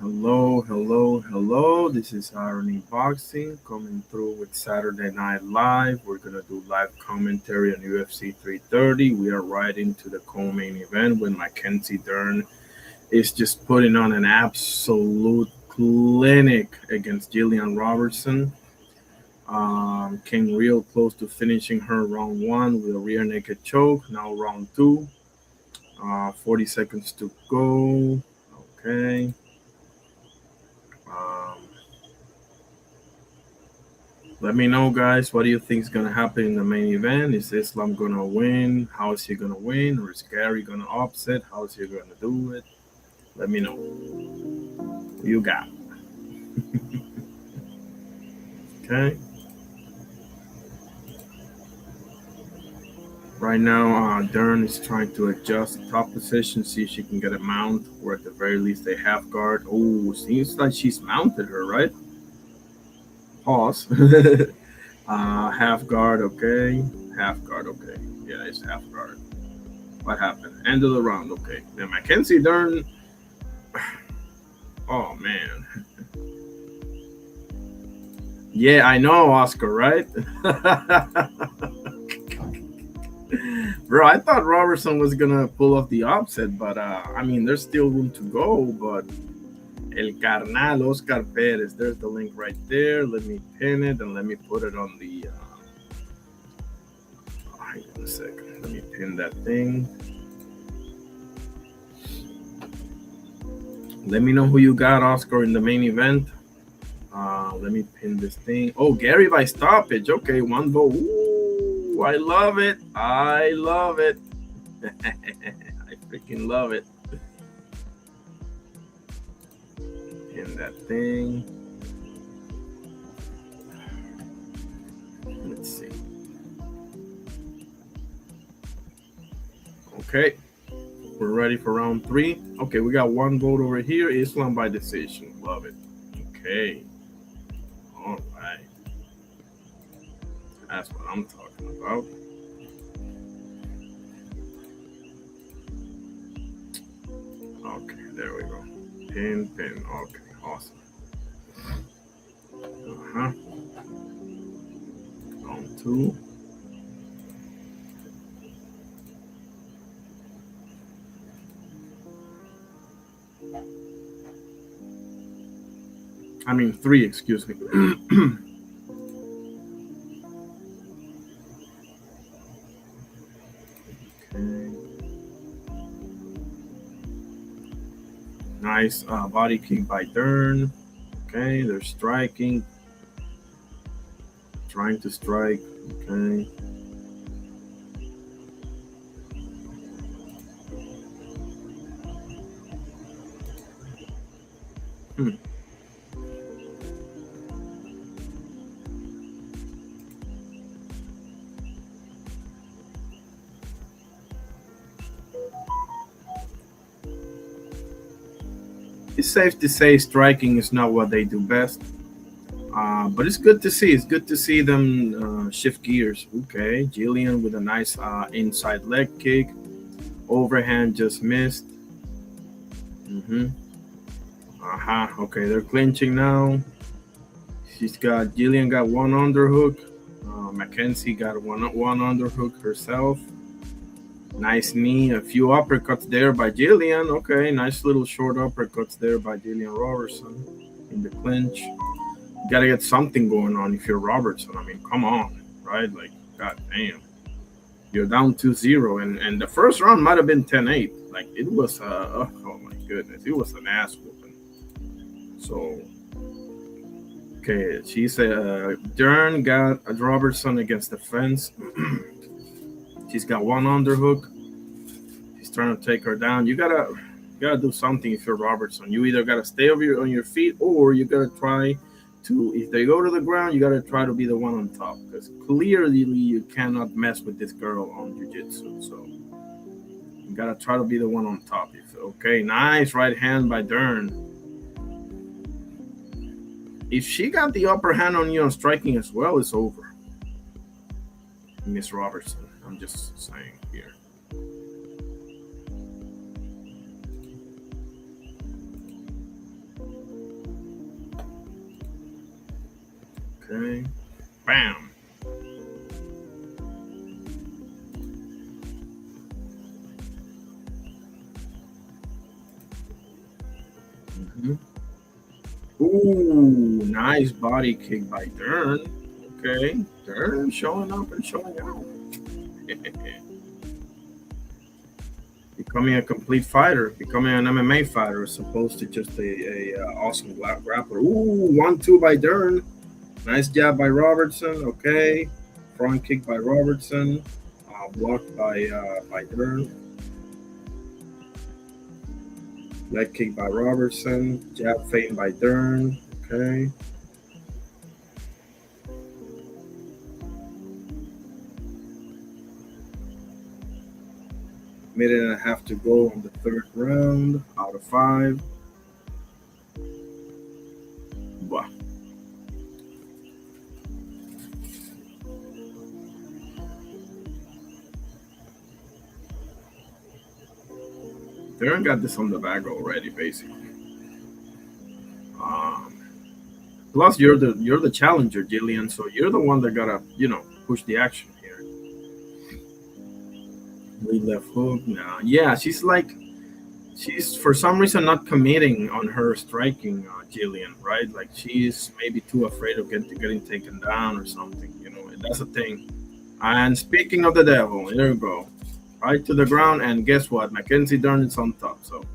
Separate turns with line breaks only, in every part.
Hello, hello, hello. This is Irony Boxing coming through with Saturday Night Live. We're gonna do live commentary on UFC 330. We are right into the co-main event when Mackenzie Dern is just putting on an absolute clinic against Jillian Robertson. Came real close to finishing her round one with a rear naked choke. Now round two. 40 seconds to go. Okay. Um, Let me know, guys. What do you think is gonna happen in the main event? Is Islam gonna win? How is he gonna win? Or is Garry gonna upset? How is he gonna do it? Let me know. Who you got? Okay. Right now, Dern is trying to adjust top position, see if she can get a mount, or at the very least a half guard. Oh, seems like she's mounted her, right? Pause. Half guard, okay. Half guard, okay. Yeah, it's half guard. What happened? End of the round, okay. Now Mackenzie Dern. Oh man. Yeah, I know, Oscar, right? Bro, I thought Robertson was gonna pull off the upset, but I mean, there's still room to go. But El Carnal Oscar Perez, there's the link right there. Let me pin it and let me put it on the. Hang on a second. Let me pin that thing. Let me know who you got, Oscar, in the main event. Let me pin this thing. Oh, Garry by stoppage. Okay, one vote. Ooh, I love it. I love it. I freaking love it. Pin that thing. Let's see. Okay, we're ready for round three. Okay, we got one vote over here. Islam by decision. Love it. Okay. All right. That's what I'm talking about. Okay, there we go. Pin. Okay, awesome. Uh-huh. Round two. I mean, three, excuse me. Okay. Nice body kick by Dern. Okay, they're striking. Trying to strike. Okay. Hmm. It's safe to say striking is not what they do best. But it's good to see. It's good to see them shift gears. Okay, Jillian with a nice inside leg kick. Overhand just missed. Mm-hmm. Uh-huh. Okay, they're clinching now. Jillian got one underhook. Mackenzie got one underhook herself. Nice knee. A few uppercuts there by Jillian. Okay, nice little short uppercuts there by Jillian Robertson in the clinch. You gotta get something going on if you're Robertson. I mean, come on, right? Like, god damn. You're down 2-0, and the first round might have been 10-8. Like, it was, oh my goodness, it was an ass whooping. So, okay, she said Dern got Robertson against the fence. She's got one underhook. She's trying to take her down. You gotta do something if you're Robertson. You either gotta stay on your feet, or you gotta try to. If they go to the ground, you gotta try to be the one on top, because clearly you cannot mess with this girl on jiu-jitsu. So you gotta try to be the one on top. Okay, nice right hand by Dern. If she got the upper hand on you on striking as well, it's over. Miss Robertson, I'm just saying here. Bam. Mhm. Ooh, nice body kick by Dern. Okay, Dern showing up and showing out. Becoming a complete fighter, becoming an MMA fighter, as opposed to just a awesome grappler. Ooh, 1-2 by Dern. Nice jab by Robertson. Okay, front kick by Robertson. Blocked by Dern. Leg kick by Robertson. Jab feint by Dern. Okay. Minute and a half to go on the third round out of 5. Wow. Darren got this on the bag already, basically. Um, Plus, you're the challenger, Jillian. So you're the one that gotta push the action here. Lead left hook. Nah, yeah, she's for some reason not committing on her striking, Jillian. Right? Like she's maybe too afraid of getting taken down or something. And that's the thing. And speaking of the devil, here we go. Right to the ground, and guess what? Mackenzie Dern is on top. So,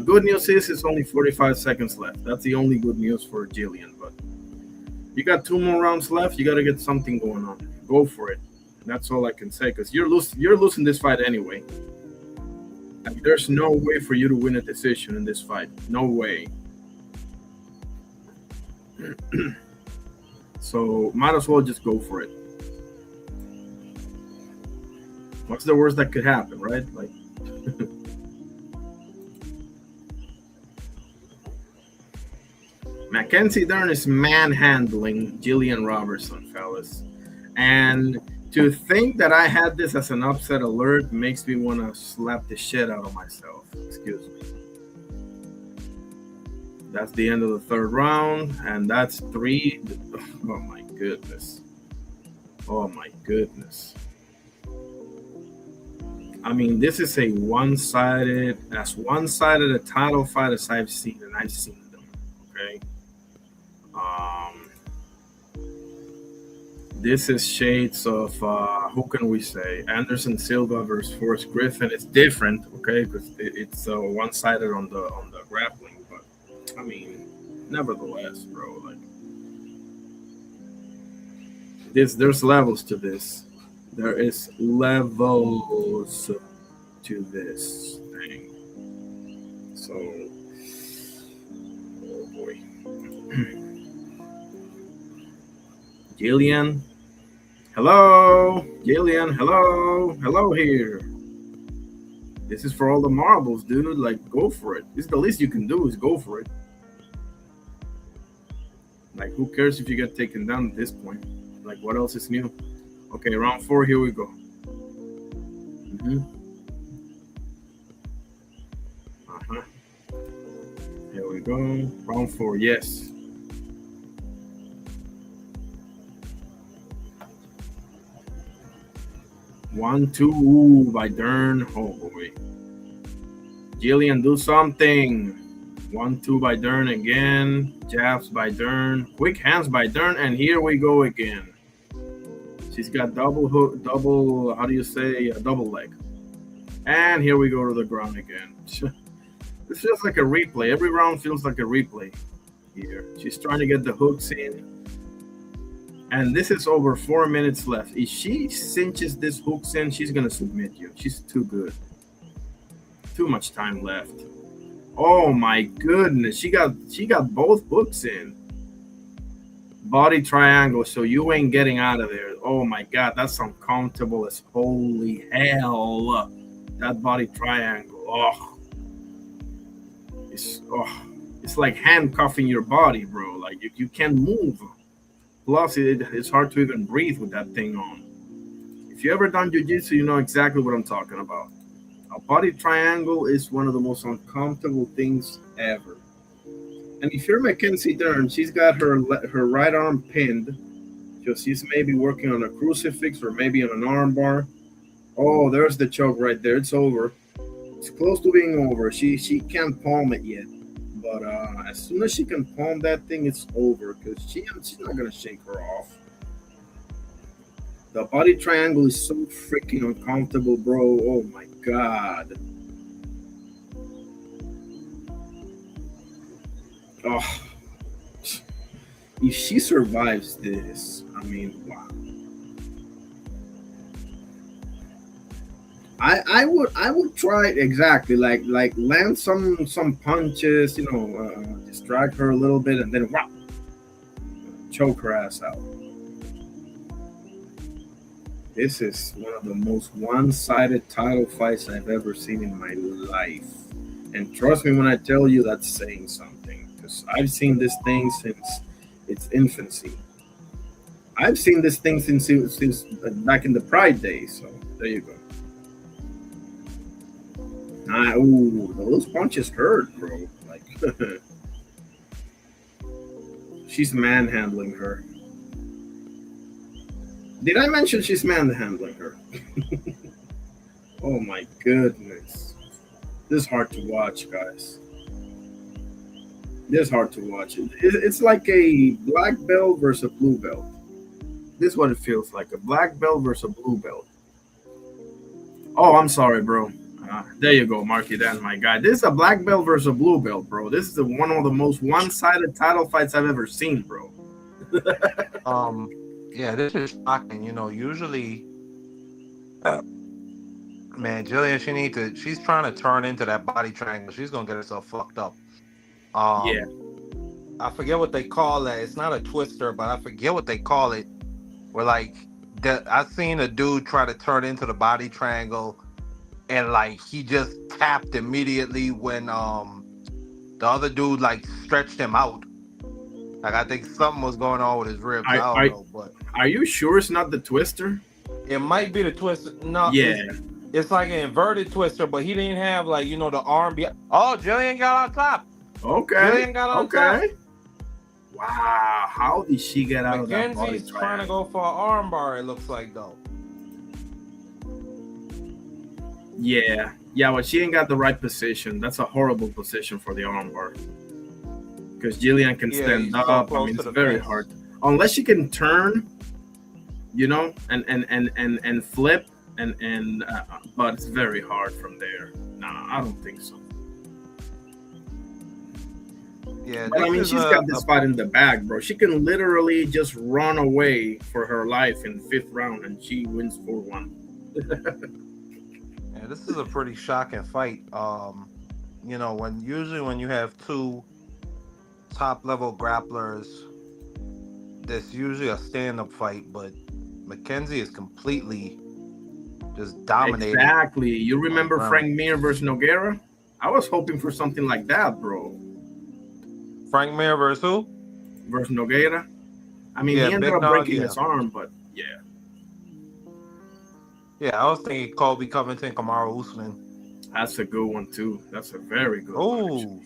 good news is it's only 45 seconds left. That's the only good news for Jillian. But you got 2 more rounds left. You got to get something going on. Go for it. That's all I can say, because you're losing this fight anyway. Like, there's no way for you to win a decision in this fight. No way. So might as well just go for it. What's the worst that could happen, right? Like, Mackenzie Dern is manhandling Jillian Robertson, fellas. And to think that I had this as an upset alert makes me want to slap the shit out of myself. Excuse me. That's the end of the third round, and that's 3. Oh my goodness. Oh my goodness. I mean, this is as one-sided a title fight as I've seen, and I've seen them. Okay. This is shades of who can we say? Anderson Silva versus Forrest Griffin. It's different, okay, because it's one-sided on the grappling, but I mean, nevertheless, bro, like there's levels to this. There is levels to this thing. So, oh boy. Jillian. Hello. Jillian, hello here. This is for all the marbles, dude. Like, go for it. This is the least you can do is go for it. Like, who cares if you get taken down at this point? Like, what else is new? Okay, round 4, here we go. Here we go. Round 4, yes. One, two, ooh, by Dern. Oh boy. Jillian, do something. 1-2 by Dern again. Jabs by Dern. Quick hands by Dern, and here we go again. She's got double hook, how do you say, a double leg. And here we go to the ground again. This feels like a replay. Every round feels like a replay here. She's trying to get the hooks in. And this is over 4 minutes left. If she cinches this hooks in, she's going to submit you. She's too good. Too much time left. Oh my goodness. She got both hooks in. Body triangle, so you ain't getting out of there. Oh my God, that's uncomfortable as holy hell. That body triangle. Oh. It's like handcuffing your body, bro. Like you can't move. Plus, it's hard to even breathe with that thing on. If you ever done jiu-jitsu, you know exactly what I'm talking about. A body triangle is one of the most uncomfortable things ever. And if you're Mackenzie Dern, she's got her right arm pinned, Because he's maybe working on a crucifix or maybe on an armbar. Oh, there's the choke right there. It's over. It's close to being over. She can't palm it yet. But as soon as she can palm that thing, it's over. Because she's not going to shake her off. The body triangle is so freaking uncomfortable, bro. Oh my god. Oh, if she survives this, I mean, wow. I would try exactly like land some punches, distract her a little bit, and then wow, choke her ass out. This is one of the most one-sided title fights I've ever seen in my life, and trust me when I tell you that's saying something because I've seen this thing since its infancy. I've seen this thing since back in the Pride days. So there you go. Ooh, those punches hurt, bro. Like she's manhandling her. Did I mention she's manhandling her? Oh my goodness. This is hard to watch, guys. This is hard to watch. It's like a black belt versus a blue belt. This is what it feels like. A black belt versus a blue belt. Oh, I'm sorry, bro. There you go, mark it down, my guy. This is a black belt versus a blue belt, bro. This is one of the most one-sided title fights I've ever seen, bro.
Yeah, this is shocking. Usually, man, Jillian, she's trying to turn into that body triangle. She's gonna get herself fucked up.
Yeah.
I forget what they call that. It's not a twister, but I forget what they call it. Where I seen a dude try to turn into the body triangle, and like he just tapped immediately when the other dude like stretched him out. Like I think something was going on with his ribs. I don't know, but
are you sure it's not the twister?
it might be the twister. No,
Yeah.
it's like an inverted twister, but he didn't have like the arm. Oh, Jillian got on top.
Okay.
Jillian got on top.
Wow. How did she get out of that body
Mackenzie's trying to go for an arm bar, it looks like, though.
Yeah. Yeah, but she ain't got the right position. That's a horrible position for the arm bar. Because Jillian can stand up. I mean, it's very hard. Unless she can turn, and flip, but it's very hard from there. No, I don't think so.
Yeah,
but I mean, she's got this fight in the bag, bro. She can literally just run away for her life in the 5th round, and she wins 4-1.
Yeah, this is a pretty shocking fight. When you have two top level grapplers, there's usually a stand up fight, but Mackenzie is completely just dominating.
Exactly. You remember Frank Mir versus Nogueira? I was hoping for something like that, bro.
Frank Mir versus who?
Versus Nogueira. I mean, he ended up breaking his arm, but yeah.
Yeah, I was thinking Colby Covington, Kamaru Usman.
That's a good one too. That's a very good one.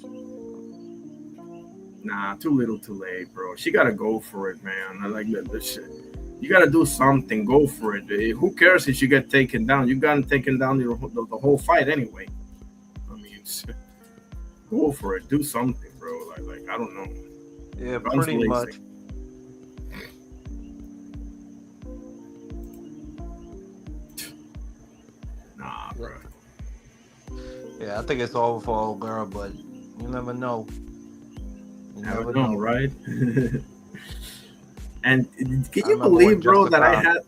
Nah, too little, too late, bro. She gotta go for it, man. I like that shit. You gotta do something. Go for it. Who cares if you get taken down? You got taken down the whole fight anyway. I mean, go for it. Do something, bro. Like I don't know.
Yeah, pretty much.
Nah, bro.
Yeah, I think it's over for old girl, but you never know.
You never know, right? And can you believe, bro, that I had?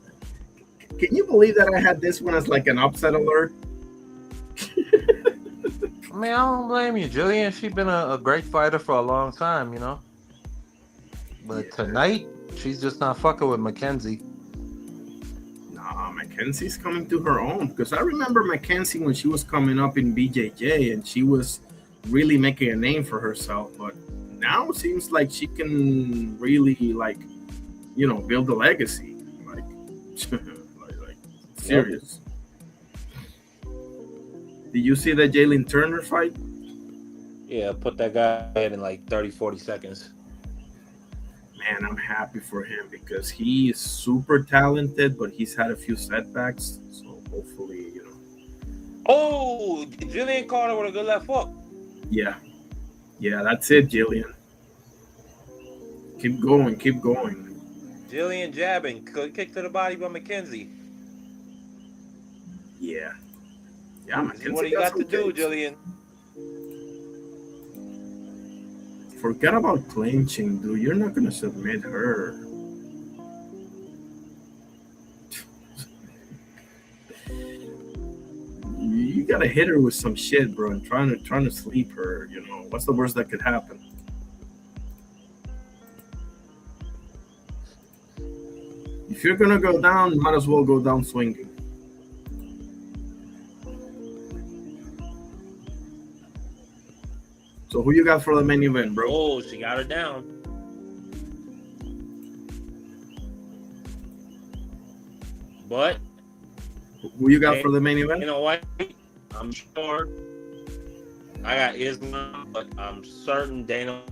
Can you believe that I had this one as like an upset alert?
I mean, I don't blame you, Jillian. She's been a great fighter for a long time, But tonight, she's just not fucking with Mackenzie.
Nah, Mackenzie's coming to her own. Because I remember Mackenzie when she was coming up in BJJ and she was really making a name for herself. But now it seems like she can really, build a legacy. Like serious. Yep. Did you see that Jalen Turner fight?
Yeah, put that guy in like 30, 40 seconds.
man, I'm happy for him because he is super talented, but he's had a few setbacks. So hopefully,
Oh, Jillian Carter with a good left hook.
yeah, yeah, that's it, Jillian. Keep going, keep going.
Jillian jabbing. Kick to the body by McKenzie.
Yeah, yeah,
This is what
Mackenzie
he
got
got to
some
do,
kicks.
Jillian.
Forget about clinching, dude. You're not gonna submit her. You gotta hit her with some shit, bro, and trying to sleep her. What's the worst that could happen? If you're gonna go down, might as well go down swinging. So who you got for the main event, bro?
Oh, she got her down. But
Who you got for the main event?
you know what? I'm sure I got Islam, but I'm certain Dana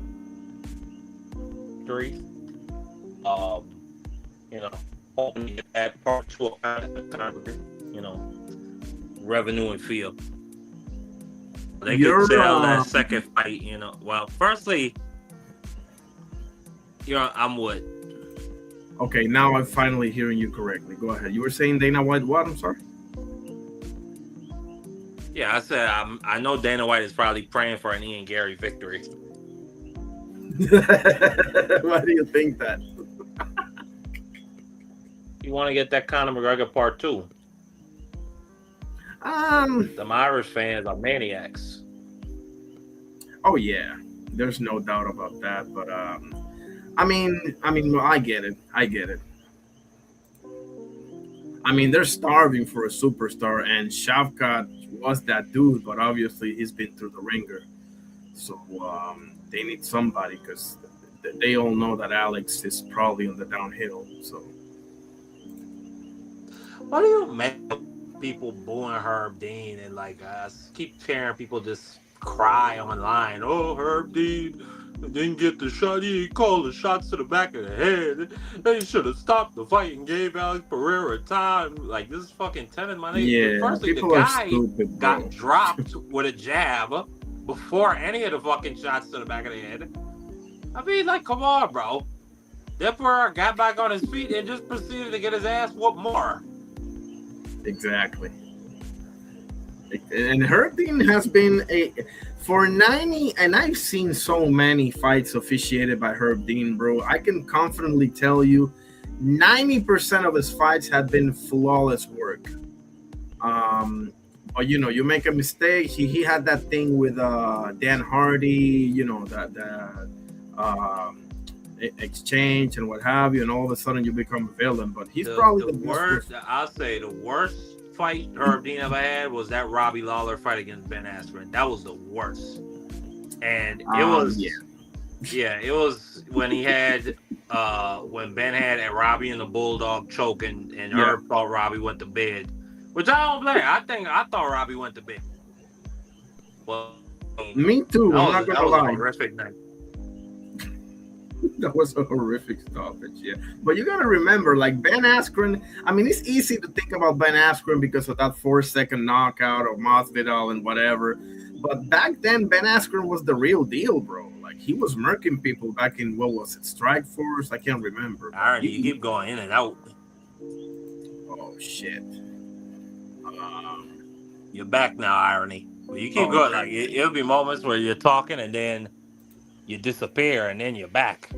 3. Hoping to get that part to a kind of, revenue and feel. They could sell that second fight, Well, firstly, I'm with.
Okay, now I'm finally hearing you correctly. Go ahead. You were saying Dana White what? I'm sorry.
Yeah, I said I know Dana White is probably praying for an Ian Garry victory.
Why do you think that?
You want to get that Conor McGregor part 2? Them Irish fans are maniacs.
Oh yeah, there's no doubt about that. But I mean, I get it. I mean, they're starving for a superstar, and Shavkat was that dude, but obviously he's been through the ringer. So they need somebody because they all know that Alex is probably on the downhill. So
what do you make people booing Herb Dean and keep hearing people just cry online? Oh, Herb Dean didn't get the shot. He called the shots to the back of the head. They should have stopped the fight and gave Alex Pereira time. Like, this is fucking telling my name.
yeah,
Firstly, the
people are
guy
stupid,
got dropped with a jab before any of the fucking shots to the back of the head. I mean, come on, bro. Dipper got back on his feet and just proceeded to get his ass whooped more.
Exactly. And Herb Dean has been for 90, and I've seen so many fights officiated by Herb Dean, bro. I can confidently tell you 90% of his fights have been flawless work. But you make a mistake. He had that thing with Dan Hardy, that exchange and what have you, and all of a sudden you become a villain. But he's probably the
worst. I'll say the worst fight Herb Dean ever had was that Robbie Lawler fight against Ben Askren. That was the worst, and it was it was when he had when Ben had Robbie and the Bulldog choking, and Herb thought Robbie went to bed, which I don't blame. I thought Robbie went to bed. Well,
me too.
That was a horrific night.
That was a horrific stoppage, yeah. But you gotta remember, Ben Askren. I mean, it's easy to think about Ben Askren because of that 4-second knockout of Masvidal and whatever. But back then, Ben Askren was the real deal, bro. He was murking people back in what was it, Strikeforce? I can't remember.
Irony, you keep going in and out.
Oh shit.
You're back now, Irony. You keep going. It'll be moments where you're talking and then you disappear and then you're back.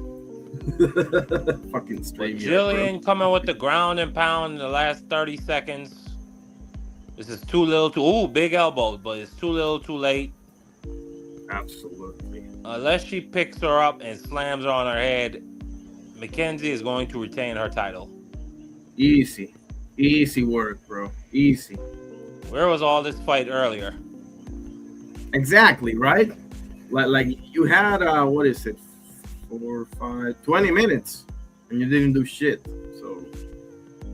Fucking straight.
Jillian coming with the ground and pound in the last 30 seconds. This is too little, big elbows, but it's too little, too late.
Absolutely.
Unless she picks her up and slams her on her head, Mackenzie is going to retain her title.
Easy work, bro. Easy.
Where was all this fight earlier?
Exactly, right? You had what is it, 4, 5, 20 minutes, and you didn't do shit. So,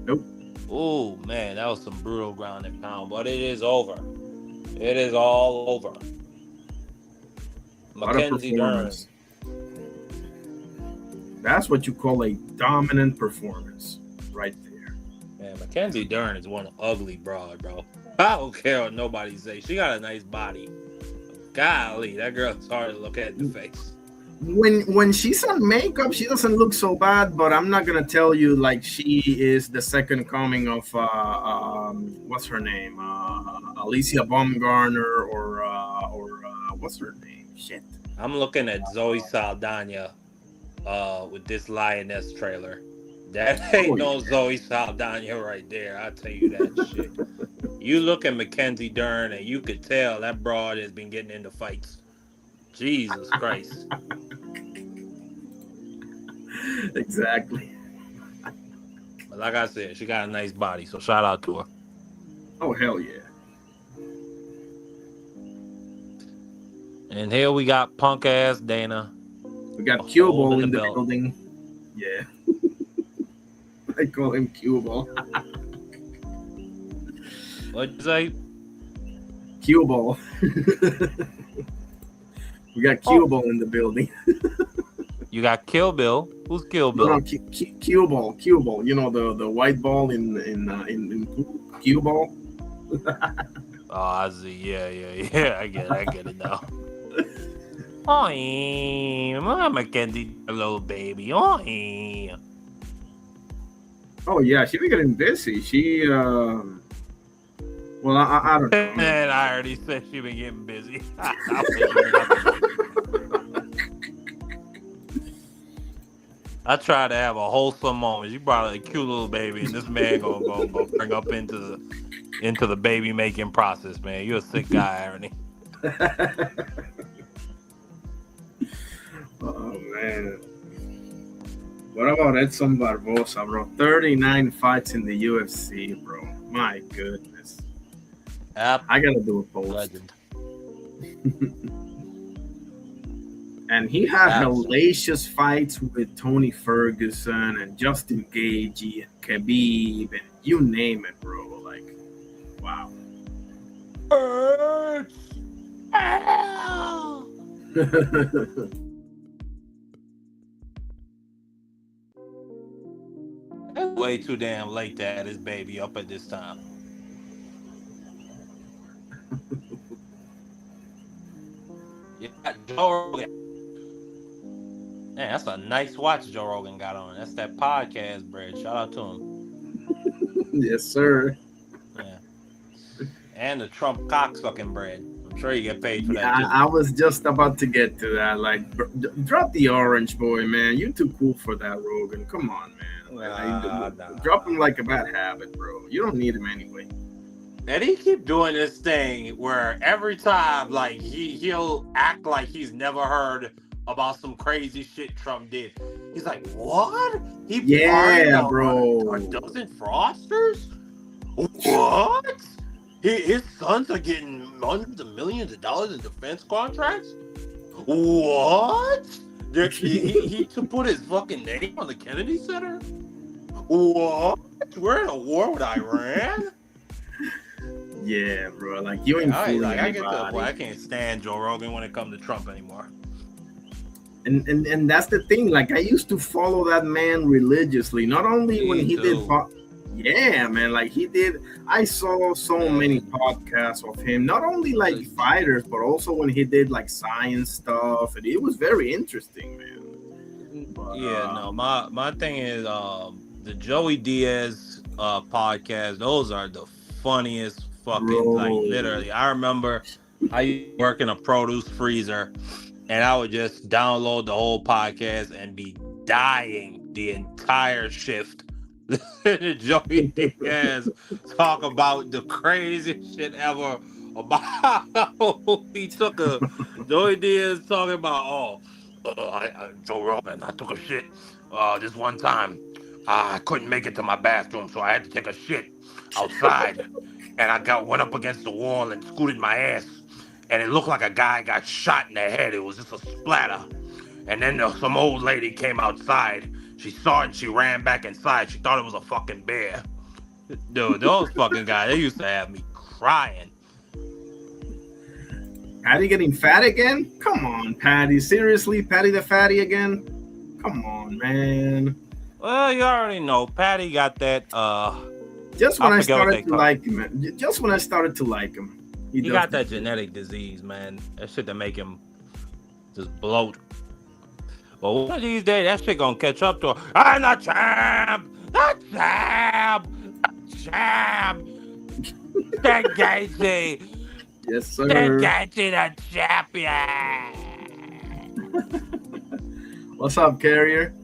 nope.
Oh man, that was some brutal ground and pound, but it is over. It is all over. Mackenzie Dern.
That's what you call a dominant performance, right there.
Man, Mackenzie Dern is one ugly broad, bro. I don't care what nobody say. She got a nice body. Golly, that girl's hard to look at in the face.
When she's on makeup, she doesn't look so bad. But I'm not gonna tell you like she is the second coming of what's her name, Alicia Baumgartner or what's her name? Shit.
I'm looking at Zoe Saldana with this Lioness trailer. That ain't no Zoe Saldana right there. I'll tell you that shit. You look at Mackenzie Dern and you could tell that broad has been getting into fights. Jesus Christ.
Exactly.
But like I said, she got a nice body, so shout out to her.
Oh hell yeah.
And here we got punk ass Dana.
We got Cue Ball in the building. Yeah. I call him Cue Ball.
What'd you say?
Cue Ball. We got Cue Ball in the building.
You got Kill Bill. Who's Kill Bill?
No, Cue Ball. Cue Ball. You know the white ball in Cue Ball.
Oh, I see. Yeah. I get it now. Oh, I'm Mackenzie, little baby. Oh,
yeah, she been getting busy. She well, I don't know.
And I already said she been getting busy. I tried to have a wholesome moment. You brought a cute little baby, and this man gonna bring up into the baby making process, man. You're a sick guy, Ernie.
Oh man. What about Edson Barbosa, bro? 39 fights in the UFC, bro. My goodness. I gotta do a post.
Legend.
And he had hellacious fights with Tony Ferguson and Justin Gaethje and Khabib and you name it, bro. Like, wow.
Way too damn late to have this baby up at this time. Yeah, Joe Rogan. Man, that's a nice watch Joe Rogan got on. That's that podcast bread. Shout out to him.
Yes, sir.
Yeah. And the Trump cocksucking bread. I'm sure you get paid for that.
I was just about to get to that. Like, drop the orange, boy, man. You're too cool for that, Rogan. Come on, man. Drop him like a bad habit, bro. You don't need him anyway.
And he keep doing this thing where every time, like, he'll act like he's never heard about some crazy shit Trump did. He's like, what?
Yeah, bro.
A dozen frosters? What? His sons are getting hundreds of millions of dollars in defense contracts? What? He to put his fucking name on the Kennedy Center? What? We're in a war with Iran?
Yeah, bro. Like, you ain't fooling
I get to the point. I can't stand Joe Rogan when it comes to Trump anymore.
And that's the thing. Like, I used to follow that man religiously. Not only when he did, yeah, man. Like he did. I saw so many podcasts of him. Not only like fighters, but also when he did like science stuff, and it was very interesting, man. But,
my thing is the Joey Diaz podcast. Those are the funniest fucking like literally. I remember I used to work in a produce freezer. And I would just download the whole podcast and be dying the entire shift. Joey Diaz talk about the craziest shit ever. About he took a Joey Diaz talking about Joe Rogan. I took a shit this one time. I couldn't make it to my bathroom, so I had to take a shit outside. And I went up against the wall and scooted my ass. And it looked like a guy got shot in the head. It was just a splatter. And then some old lady came outside. She saw it and she ran back inside. She thought it was a fucking bear. Dude, those fucking guys, they used to have me crying.
Patty getting fat again? Come on, Patty. Seriously, Patty the fatty again? Come on, man.
Well, you already know. Patty got that.
Just when
I
I
forget what
started
they
to
call.
like him, man. Just when I started to like him, he
He
does
got
this
that
shit.
genetic disease, man. That shit that make him just bloat. But one of these days, that shit gonna catch up to her. I'm the champ, the champ, the champ. Stan Gacy,
Yes,
Stan
sir.
Gacy, the champion.
What's up, Carrier?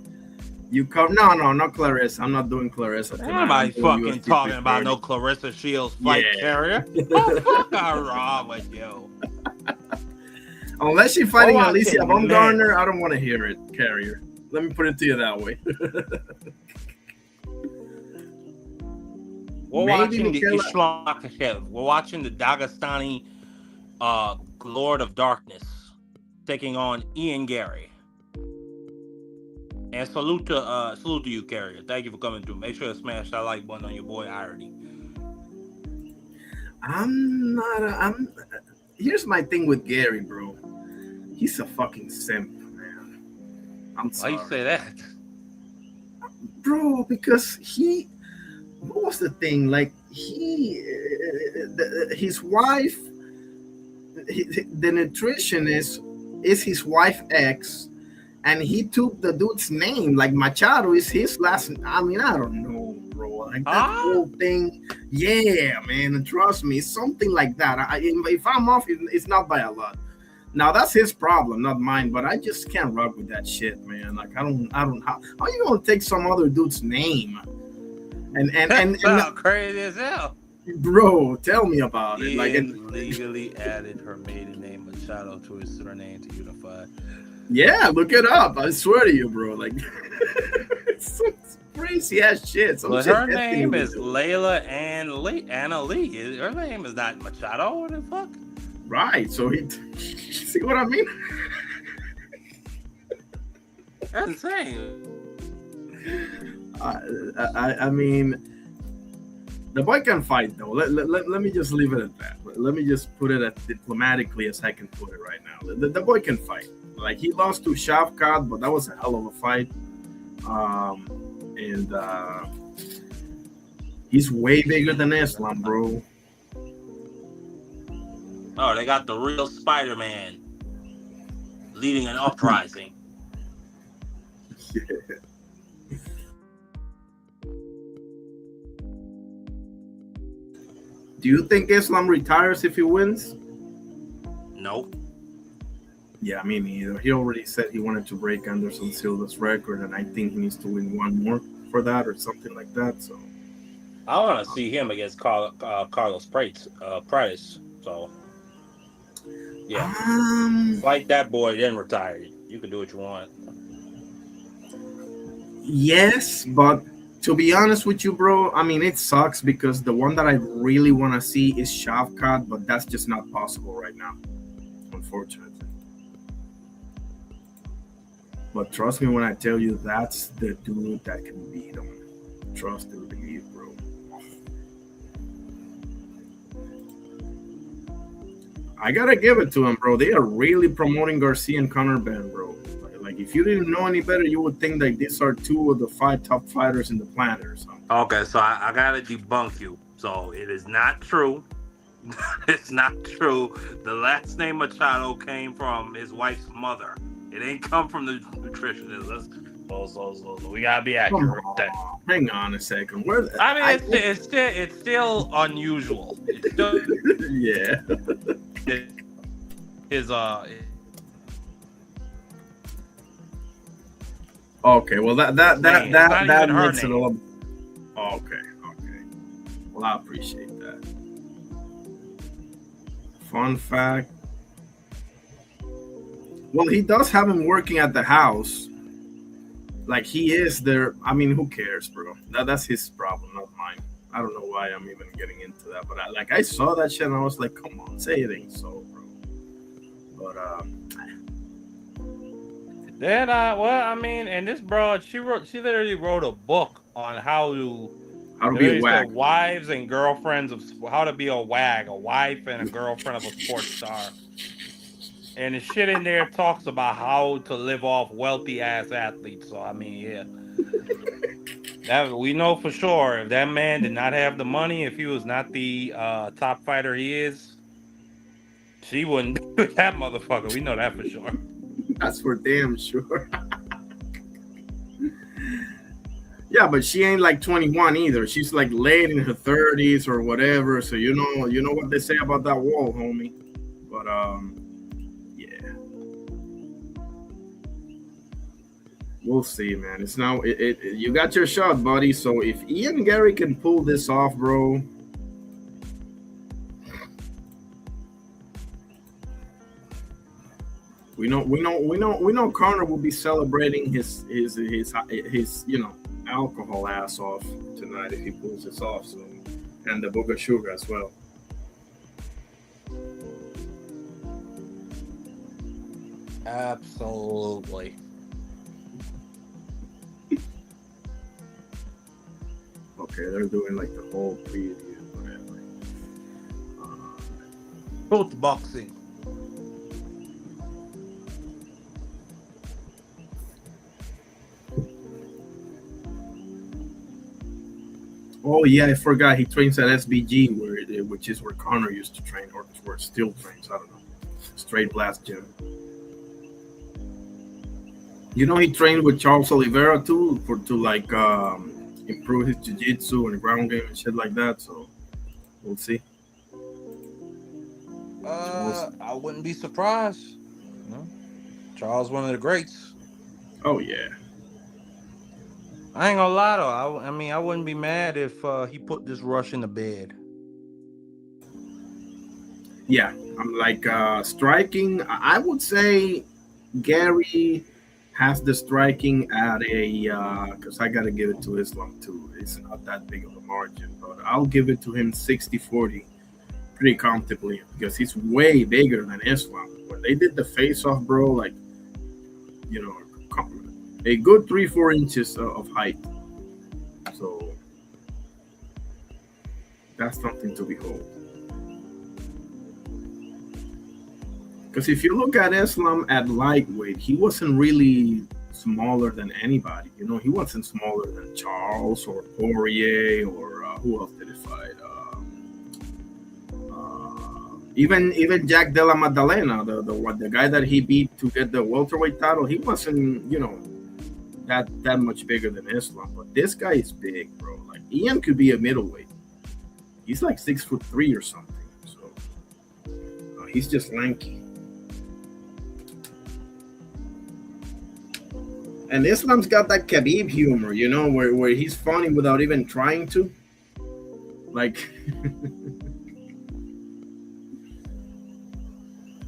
You come? No, no, not Clarissa. I'm not doing Clarissa tonight. I'm
Anybody
doing
fucking
UFC
talking about
330.
no Clarissa Shields
Yeah.
fight carrier? Oh, fuck wrong with you?
Unless she's
We're
fighting Alicia
watching
Baumgartner,
men.
I don't want to hear it, Carrier. Let me put it to you that way.
We're
Maybe
watching the
Michaela.
Islam Makhachev. We're watching the Dagestani Lord of Darkness taking on Ian Garry. And salute to you, Carrier. Thank you for coming through. Make sure to smash that like button on your boy Irony.
I'm not. I'm. Here's my thing with Gary, bro. He's a fucking simp, man. I'm
Why you
sorry,
say that?
bro. Because he. What was the thing? Like his wife, the nutritionist is his wife ex, and he took the dude's name. Like Machado is his last. I mean, I don't know, bro. Like that
Huh?
whole thing. Yeah, man. Trust me, something like that. If I'm off, it's not by a lot. Now that's his problem, not mine. But I just can't rock with that shit, man. Like I don't. How you gonna take some other dude's name?
That
And
sounds crazy as hell.
bro, tell me about it. Like,
Ian legally added her maiden name Machado to his surname to unify.
yeah, look it up. I swear to you, bro. Like, it's some crazy ass shit. Some
But
shit
her
Anthony
name
would
is
do.
Layla Anna Lee. Her name is not Machado. What the fuck?
Right. So he, see what I mean?
That's insane.
I mean, the boy can fight though. Let me just leave it at that. Let me just put it as diplomatically as I can put it right now. The boy can fight. Like he lost to Shavkat, but that was a hell of a fight. And he's way bigger than Islam, bro.
Oh, they got the real Spider-Man leading an uprising.
Yeah. Do you think Islam retires if he wins?
Nope.
Yeah, me neither. He already said he wanted to break Anderson Silva's record, and I think he needs to win one more for that or something like that. So
I want to see him against Carlos Price. So, yeah. Fight that boy, then retire. You can do what you want.
yes, but to be honest with you, bro, I mean it sucks because the one that I really want to see is Shavkat, but that's just not possible right now, unfortunately. But trust me when I tell you that's the dude that can beat him. Trust and believe, bro. I gotta give it to him, bro. They are really promoting Garcia and Conor Ben, bro. Like if you didn't know any better, you would think that these are two of the 5 top fighters in the planet or something.
Okay, so I gotta debunk you. So it is not true. It's not true. The last name Machado came from his wife's mother. It ain't come from the nutritionist. So we gotta be accurate.
Hang on a second. Where?
I mean, it's still unusual. It's still
yeah.
his
Okay. Well, that makes it a little. Okay. Well, I appreciate that. Fun fact. Well, he does have him working at the house. Like he is there. I mean, who cares, bro? That's his problem, not mine. I don't know why I'm even getting into that, but I saw that shit and I was like, come on, say it ain't so, bro. But
then well, I mean, and this broad, she literally wrote a book on how to
be a wag.
Wives and girlfriends of how to be a wag, a wife and a girlfriend of a sports star. And the shit in there talks about how to live off wealthy ass athletes. So I mean, yeah, that we know for sure. If that man did not have the money, if he was not the top fighter he is, she wouldn't do that motherfucker. We know that for sure.
That's for damn sure. Yeah, but she ain't like 21 either. She's like late in her 30s or whatever. So you know what they say about that wall, homie. But yeah, we'll see, man. It's now you got your shot, buddy. So if Ian Garry can pull this off, bro, we know Connor will be celebrating his alcohol ass off tonight if he pulls this off. So and the Boga Sugar as well.
Absolutely.
Okay, they're doing like the whole preview, whatever.
Both boxing.
Oh yeah, I forgot he trains at SBG, which is where Connor used to train, or where still trains. I don't know. Straight Blast Gym. You know, he trained with Charles Oliveira too, for to like improve his jiu-jitsu and ground game and shit like that. So we'll see. We'll see.
I wouldn't be surprised. No. Charles, one of the greats.
Oh yeah,
I ain't gonna lie though. I mean, I wouldn't be mad if he put this rush in the bed.
yeah. I'm like striking. I would say Gary has the striking at a because I gotta give it to Islam too. It's not that big of a margin, but I'll give it to him 60-40 pretty comfortably because he's way bigger than Islam. When they did the face off, bro, like you know, a good 3-4 inches of height. So that's something to behold. Because if you look at Islam at lightweight, he wasn't really smaller than anybody. You know, he wasn't smaller than Charles or Poirier or who else did he fight? Even Jack Della Maddalena, the guy that he beat to get the welterweight title, he wasn't that much bigger than Islam. But this guy is big, bro. Like Ian could be a middleweight. He's like 6'3" or something. So he's just lanky. And Islam's got that Khabib humor, you know, where he's funny without even trying to. Like,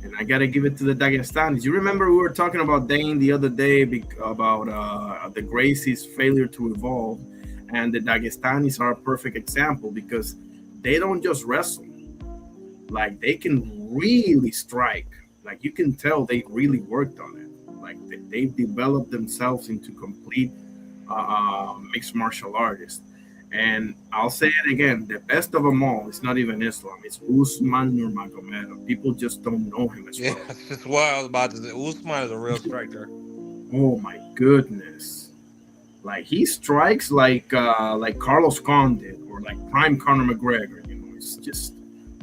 and I gotta give it to the Dagestanis. You remember we were talking about Dane the other day about the Gracie's failure to evolve, and the Dagestanis are a perfect example because they don't just wrestle. Like, they can really strike. Like, you can tell they really worked on it. Like they've developed themselves into complete mixed martial artists. And I'll say it again: the best of them all is not even Islam; it's Usman Nurmagomedov. People just don't know him as
Yeah,
well.
that's what I was about to say. Usman is a real striker.
Oh my goodness! Like he strikes like Carlos Condit or like prime Conor McGregor. You know, it's just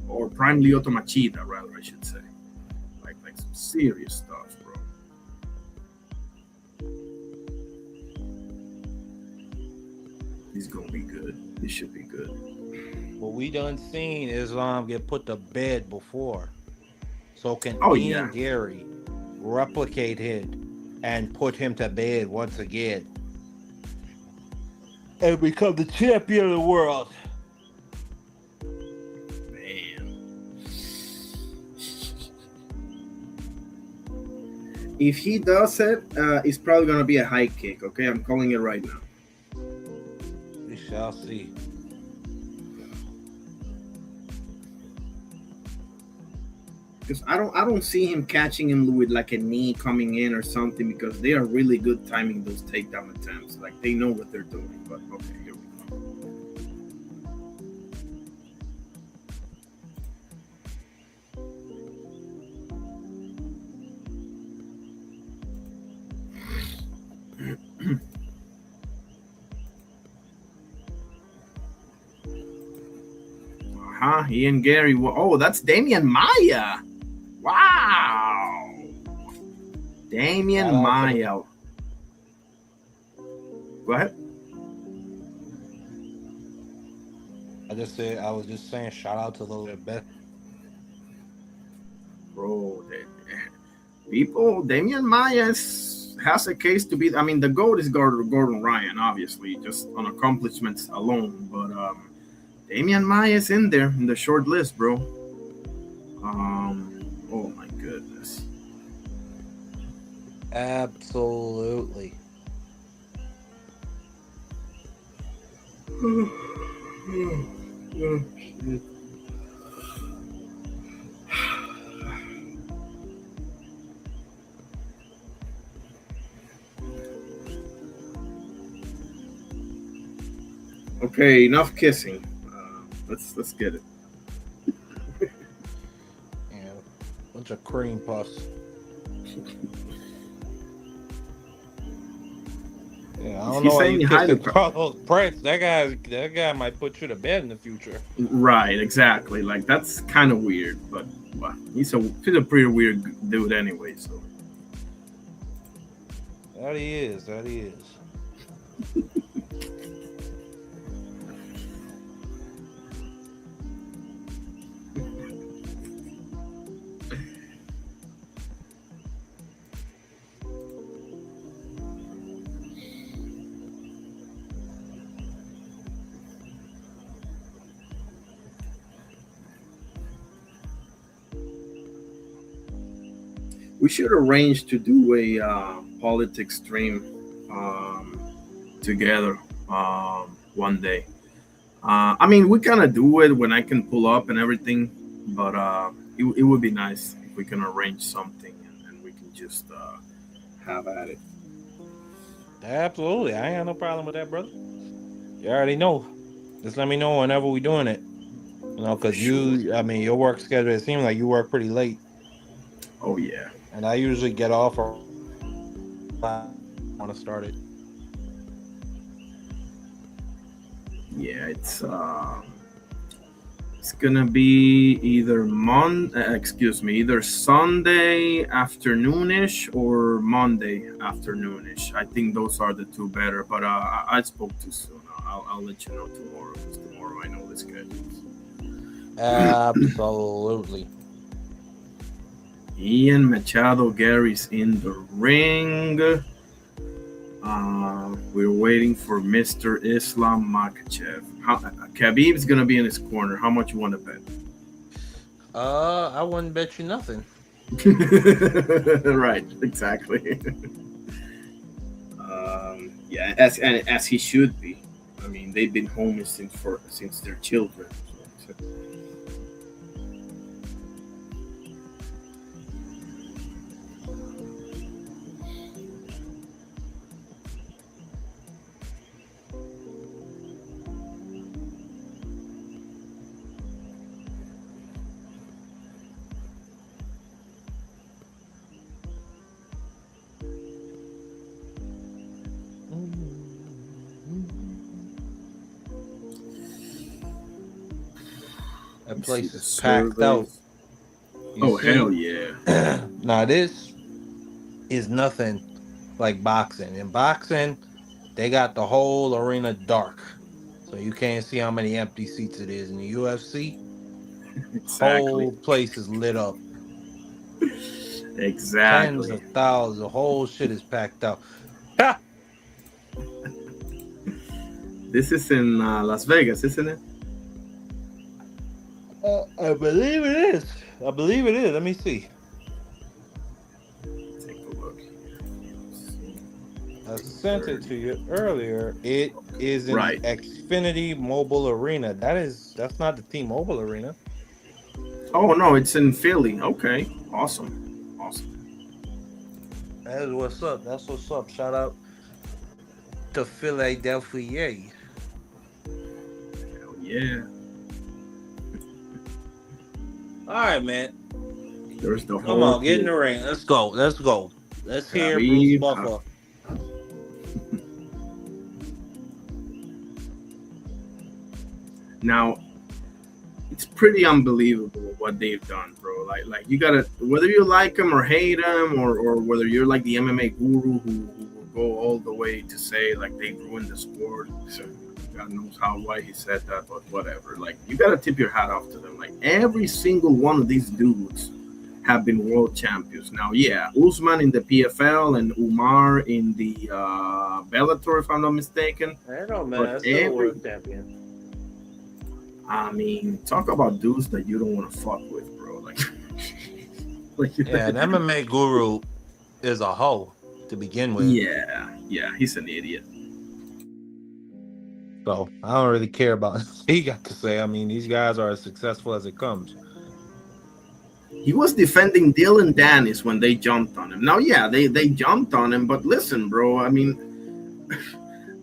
or prime Lyoto Machida, rather I should say. Like some serious stuff. He's gonna be good. He should be good.
What we done seen Islam get put to bed before. So can
Yeah.
Ian Garry replicate it and put him to bed once again and become the champion of the world?
Man. If he does it, it's probably gonna be a high kick. Okay, I'm calling it right now.
We shall see.
Because I don't see him catching him with like a knee coming in or something because they are really good timing those takedown attempts. Like they know what they're doing. But okay, here we go. huh. He and Garry. Oh, that's Damian Maya. Wow. Damian
Shout out to the.
Maya. Go ahead.
I was just saying, shout out to the best.
Bro, people, Damian Maya has a case to be. I mean, the GOAT is Gordon Ryan, obviously, just on accomplishments alone. But Damian Maya is in there in the short list, bro. Oh my goodness.
Absolutely.
Okay, enough kissing. Let's get it.
Yeah, bunch of cream puffs. Yeah, I don't know
He's
why
saying
you
hi to
kissing Carlos Prince. That guy might put you to bed in the future.
right, exactly. Like that's kind of weird, but well, he's a pretty weird dude anyway. So
That he is. That he is.
we should arrange to do a politics stream together one day. I mean, we kind of do it when I can pull up and everything, but it would be nice if we can arrange something and we can just have at it.
Absolutely. I ain't got no problem with that, brother. You already know. Just let me know whenever we doing it.
For
Because
sure.
I mean, your work schedule, it seems like you work pretty late.
Oh yeah,
And I usually get off or want to start it.
yeah. It's gonna be either either Sunday afternoonish or Monday afternoonish. I think those are the two better. But I spoke too soon. I'll let you know tomorrow. 'Cause tomorrow I know the schedules.
Absolutely.
Ian Machado, Gary's in the ring. We're waiting for Mr. Islam Makachev. Khabib's gonna be in his corner. How much you want to bet?
I wouldn't bet you nothing.
Right, exactly. Yeah, as he should be. I mean, they've been homeless since their children. So,
That
you see
place
the
is packed out.
surveys.
You
Oh hell
see?
yeah!
Now, this is nothing like boxing. In boxing, they got the whole arena dark. So you can't see how many empty seats it is. In the UFC,
Exactly,
whole place is lit up. Tens
exactly.
of thousands. The whole shit is packed out. Ha!
This is in Las Vegas, isn't it?
I believe it is. I believe it is. Let me see.
Take a look.
I sent it to you earlier. It is in the
Right.
Xfinity Mobile Arena. That's not the T-Mobile Arena.
Oh no, it's in Philly. Okay, awesome, awesome.
That's what's up. That's what's up. Shout out to Philadelphia.
Hell yeah.
All right, man.
There's the
Come
whole
on, get in
field.
the ring. Let's go. Let's go. Let's hear Bruce
Khabib.
Buffer.
Now, it's pretty unbelievable what they've done, bro. Like you gotta, whether you like them or hate them, or whether you're like the MMA guru who will go all the way to say like they ruined the sport. So God knows why he said that, but whatever. Like you gotta tip your hat off to them. Like every single one of these dudes have been world champions. Now, yeah, Usman in the PFL and Umar in the Bellator, if I'm not mistaken.
I don't know, man.
But
That's still a world champion.
I mean, talk about dudes that you don't want to fuck with, bro. Like,
Yeah, an MMA guru is a hoe to begin with.
yeah, he's an idiot.
So I don't really care about what he got to say. I mean, these guys are as successful as it comes.
He was defending Dylan Dennis when they jumped on him. Now, yeah, they jumped on him, but listen, bro. I mean,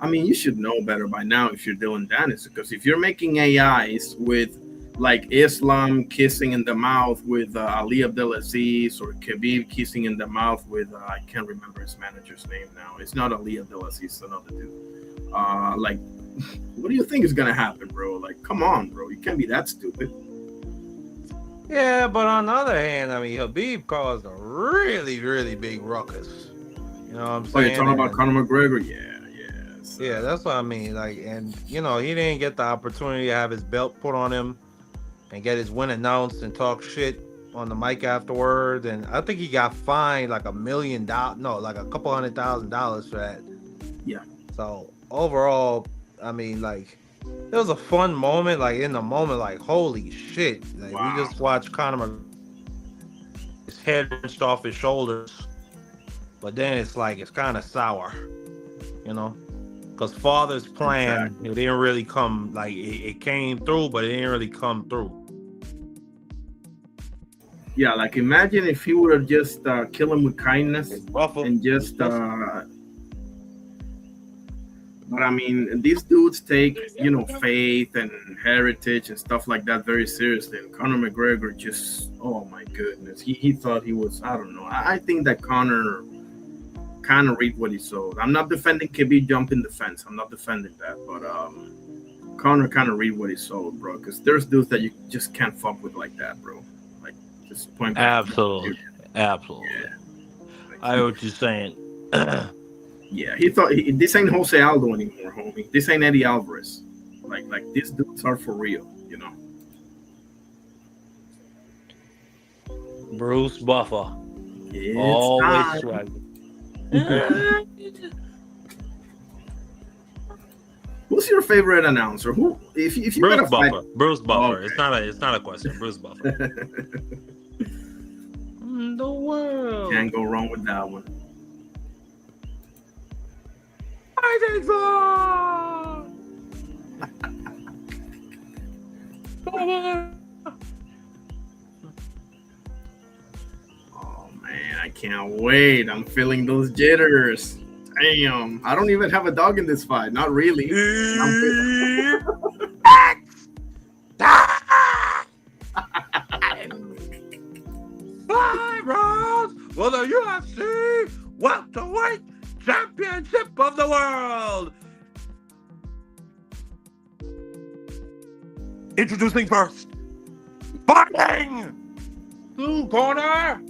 you should know better by now if you're Dylan Dennis, because if you're making AIs with like Islam kissing in the mouth with Ali Abdelaziz, or Khabib kissing in the mouth with I can't remember his manager's name now. It's not Ali Abdelaziz, it's another dude. Like, what do you think is gonna happen, bro? Like, come on, bro. You can't be that stupid.
Yeah, but on the other hand, I mean, Khabib caused a really, really big ruckus. You know what I'm saying?
Oh, you're talking about Conor McGregor? Yeah.
Yeah, that's what I mean. Like, and you know, he didn't get the opportunity to have his belt put on him and get his win announced and talk shit on the mic afterwards. And I think he got fined like $1 million, no, like a couple $100,000 for that.
Yeah.
So overall, I mean, like, it was a fun moment. Like in the moment, like holy shit! Like
Wow.
we just watched Conor, his head wrenched off his shoulders, but then it's like it's kind of sour, you know. Because Father's plan, exactly. It didn't really come, like, it came through, but it didn't really come through.
Yeah, like, imagine if he would have just killed him with kindness and just, but I mean, these dudes take, you know, faith and heritage and stuff like that very seriously. And Conor McGregor just, oh my goodness, he thought he was, I don't know. I think that Conor kind of reap what he sowed. I'm not defending Khabib jumping the fence. I'm not defending that, but Conor kind of reap what he sowed, bro. Because there's dudes that you just can't fuck with like that, bro. Like, just point back.
Absolutely. Yeah. Like, I know what you're saying.
Yeah, he thought this ain't Jose Aldo anymore, homie. This ain't Eddie Alvarez. Like these dudes are for real, you know.
Bruce Buffer. Always swagging.
Who's your favorite announcer? Who, if you
Bruce Buffer. Bruce Buffer. Okay. It's not a question. Bruce Buffer. The world.
Can't go wrong with that one.
I think so.
Oh man, I can't wait. I'm feeling those jitters. Damn, I don't even have a dog in this fight. Not really.
Five rounds for the UFC welterweight championship of the world. Introducing first, fighting blue corner.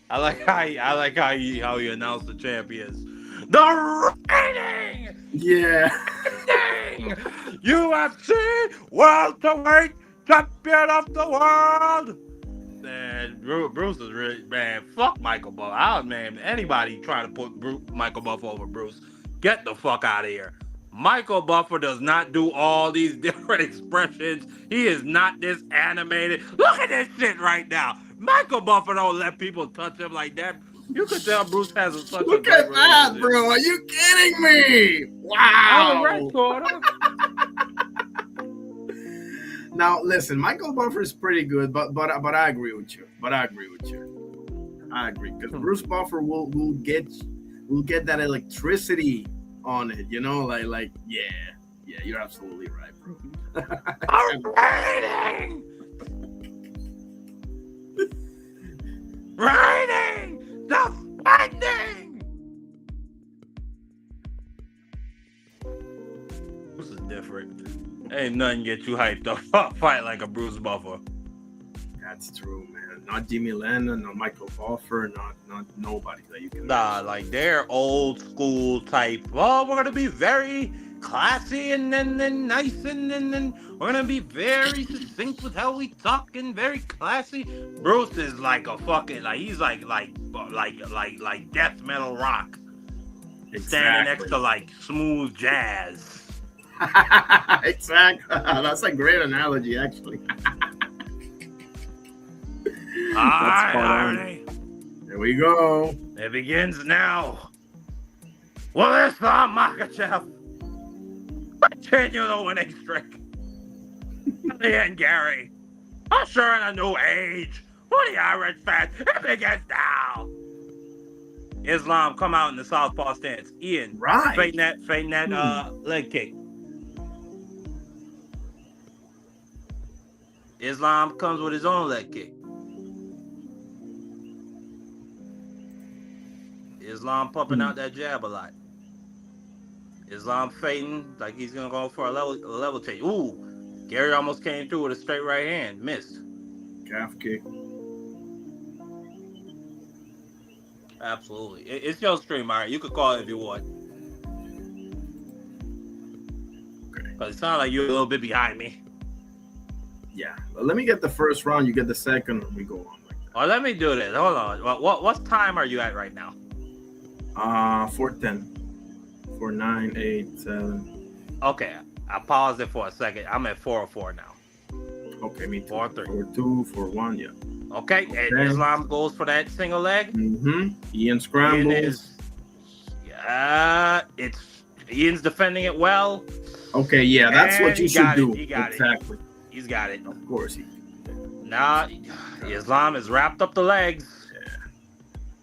I like how you announce the champions. The reigning, UFC welterweight champion of the world. Man, Bruce is really, man, fuck Michael Buffer. Man, anybody trying to put Michael Buffer over Bruce, get the fuck out of here. Michael Buffer does not do all these different expressions. He is not this animated. Look at this shit right now. Michael Buffer don't let people touch him like that. You can tell Bruce has such
Look at that, bro. Are you kidding me? Wow.
Red corner.
Now, listen, Michael Buffer is pretty good, but I agree with you. I agree because Bruce Buffer will get that electricity on it, you know, like yeah, you're absolutely right, bro.
Raining the finding. Bruce is ain't nothing get you hyped up. Fight like a Bruce Buffer.
That's true, man. Not Jimmy Lennon, not Michael Buffer, not nobody that you can
Nah,
mention.
like they're old school type. Oh, we're gonna be very classy and nice and we're gonna be very succinct with how we talk and very classy. Bruce is like a fucking like he's like death metal rock standing next
Exactly.
to like smooth jazz.
Exactly. That's a great analogy, actually. That's
Alright,
spot on.
irony.
There we go.
It begins now. Well, it's Makachev. Continue the winning streak. The end, Garry. Usher in a new age for the Irish fans. It begins now. Islam come out in the southpaw stance. Ian,
Right.
feigned that leg kick. Islam comes with his own leg kick. Islam pumping out that jab a lot. Islam fading like he's gonna go for a level change. Ooh, Garry almost came through with a straight right hand, missed.
Calf kick.
Absolutely, it's your stream, all right. You could call it if you want.
Okay.
Because it sounds like you're a little bit behind me.
Yeah. But let me get the first round. You get the second, and we go on like that.
Oh, let me do this. Hold on. What time are you at right now?
4:10. 4, 9, 8, 7.
Okay, I paused it for a second. I'm at 4:04 now.
Okay, me too.
4-3.
4-2, 4-1, yeah.
Okay, and Islam goes for that single leg.
Ian scrambles.
Ian's defending it well.
Okay, yeah, that's what you should do.
He got
exactly.
it. He's got it.
Of course.
Now, Islam has wrapped up the legs.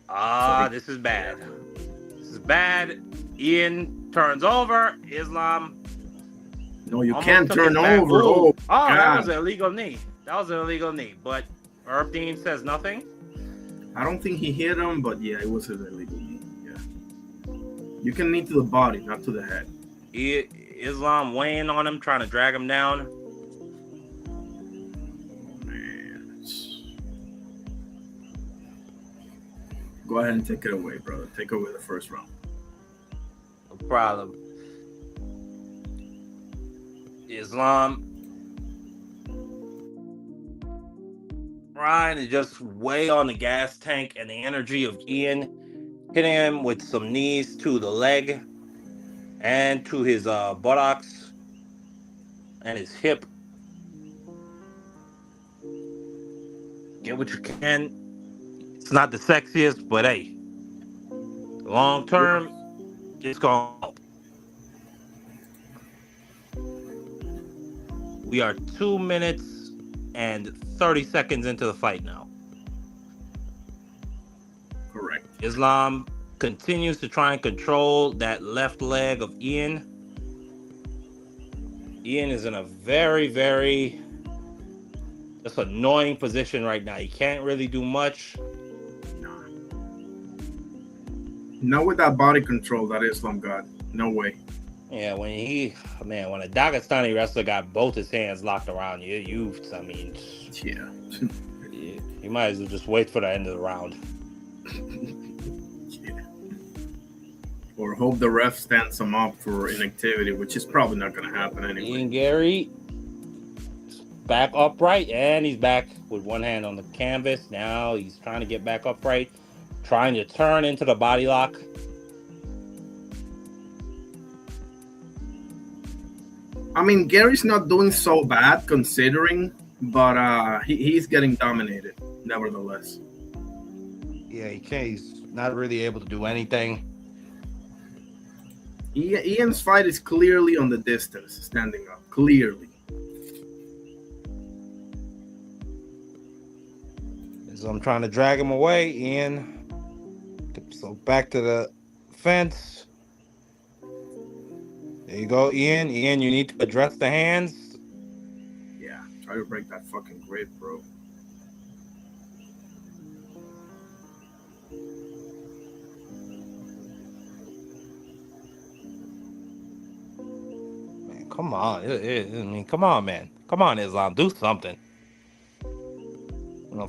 Yeah.
This is bad. This is bad. Ian turns over. Islam.
No, you can't turn over. Oh,
that was an illegal knee. But Herb Dean says nothing.
I don't think he hit him, but yeah, it was an illegal knee. Yeah. You can knee to the body, not to the head.
Islam weighing on him, trying to drag him down.
Man. Go ahead and take it away, brother. Take away the first round.
No problem. Islam Ryan is just way on the gas tank, and the energy of Ian hitting him with some knees to the leg and to his buttocks and his hip. Get what you can. It's not the sexiest, but hey, long term, it's gonna help. We are 2 minutes and 30 seconds into the fight now.
Correct.
Islam continues to try and control that left leg of Ian. Ian is in a very, very just annoying position right now. He can't really do much.
Not with that body control that Islam got. No way.
Yeah, when a Dagestani wrestler got both his hands locked around you,
Yeah.
You might as well just wait for the end of the round.
Yeah. Or hope the ref stands him up for inactivity, which is probably not going to happen anyway.
Ian Garry back upright, and he's back with one hand on the canvas. Now he's trying to get back upright, trying to turn into the body lock.
I mean, Gary's not doing so bad considering, but he's getting dominated nevertheless.
Yeah, he's not really able to do anything.
Ian's fight is clearly on the distance, standing up. Clearly.
So I'm trying to drag him away, Ian. So back to the fence. There you go, Ian. Ian, you need to address the hands.
Yeah, try to break that fucking grip, bro.
Man, come on. I mean, come on, man. Come on, Islam. Do something.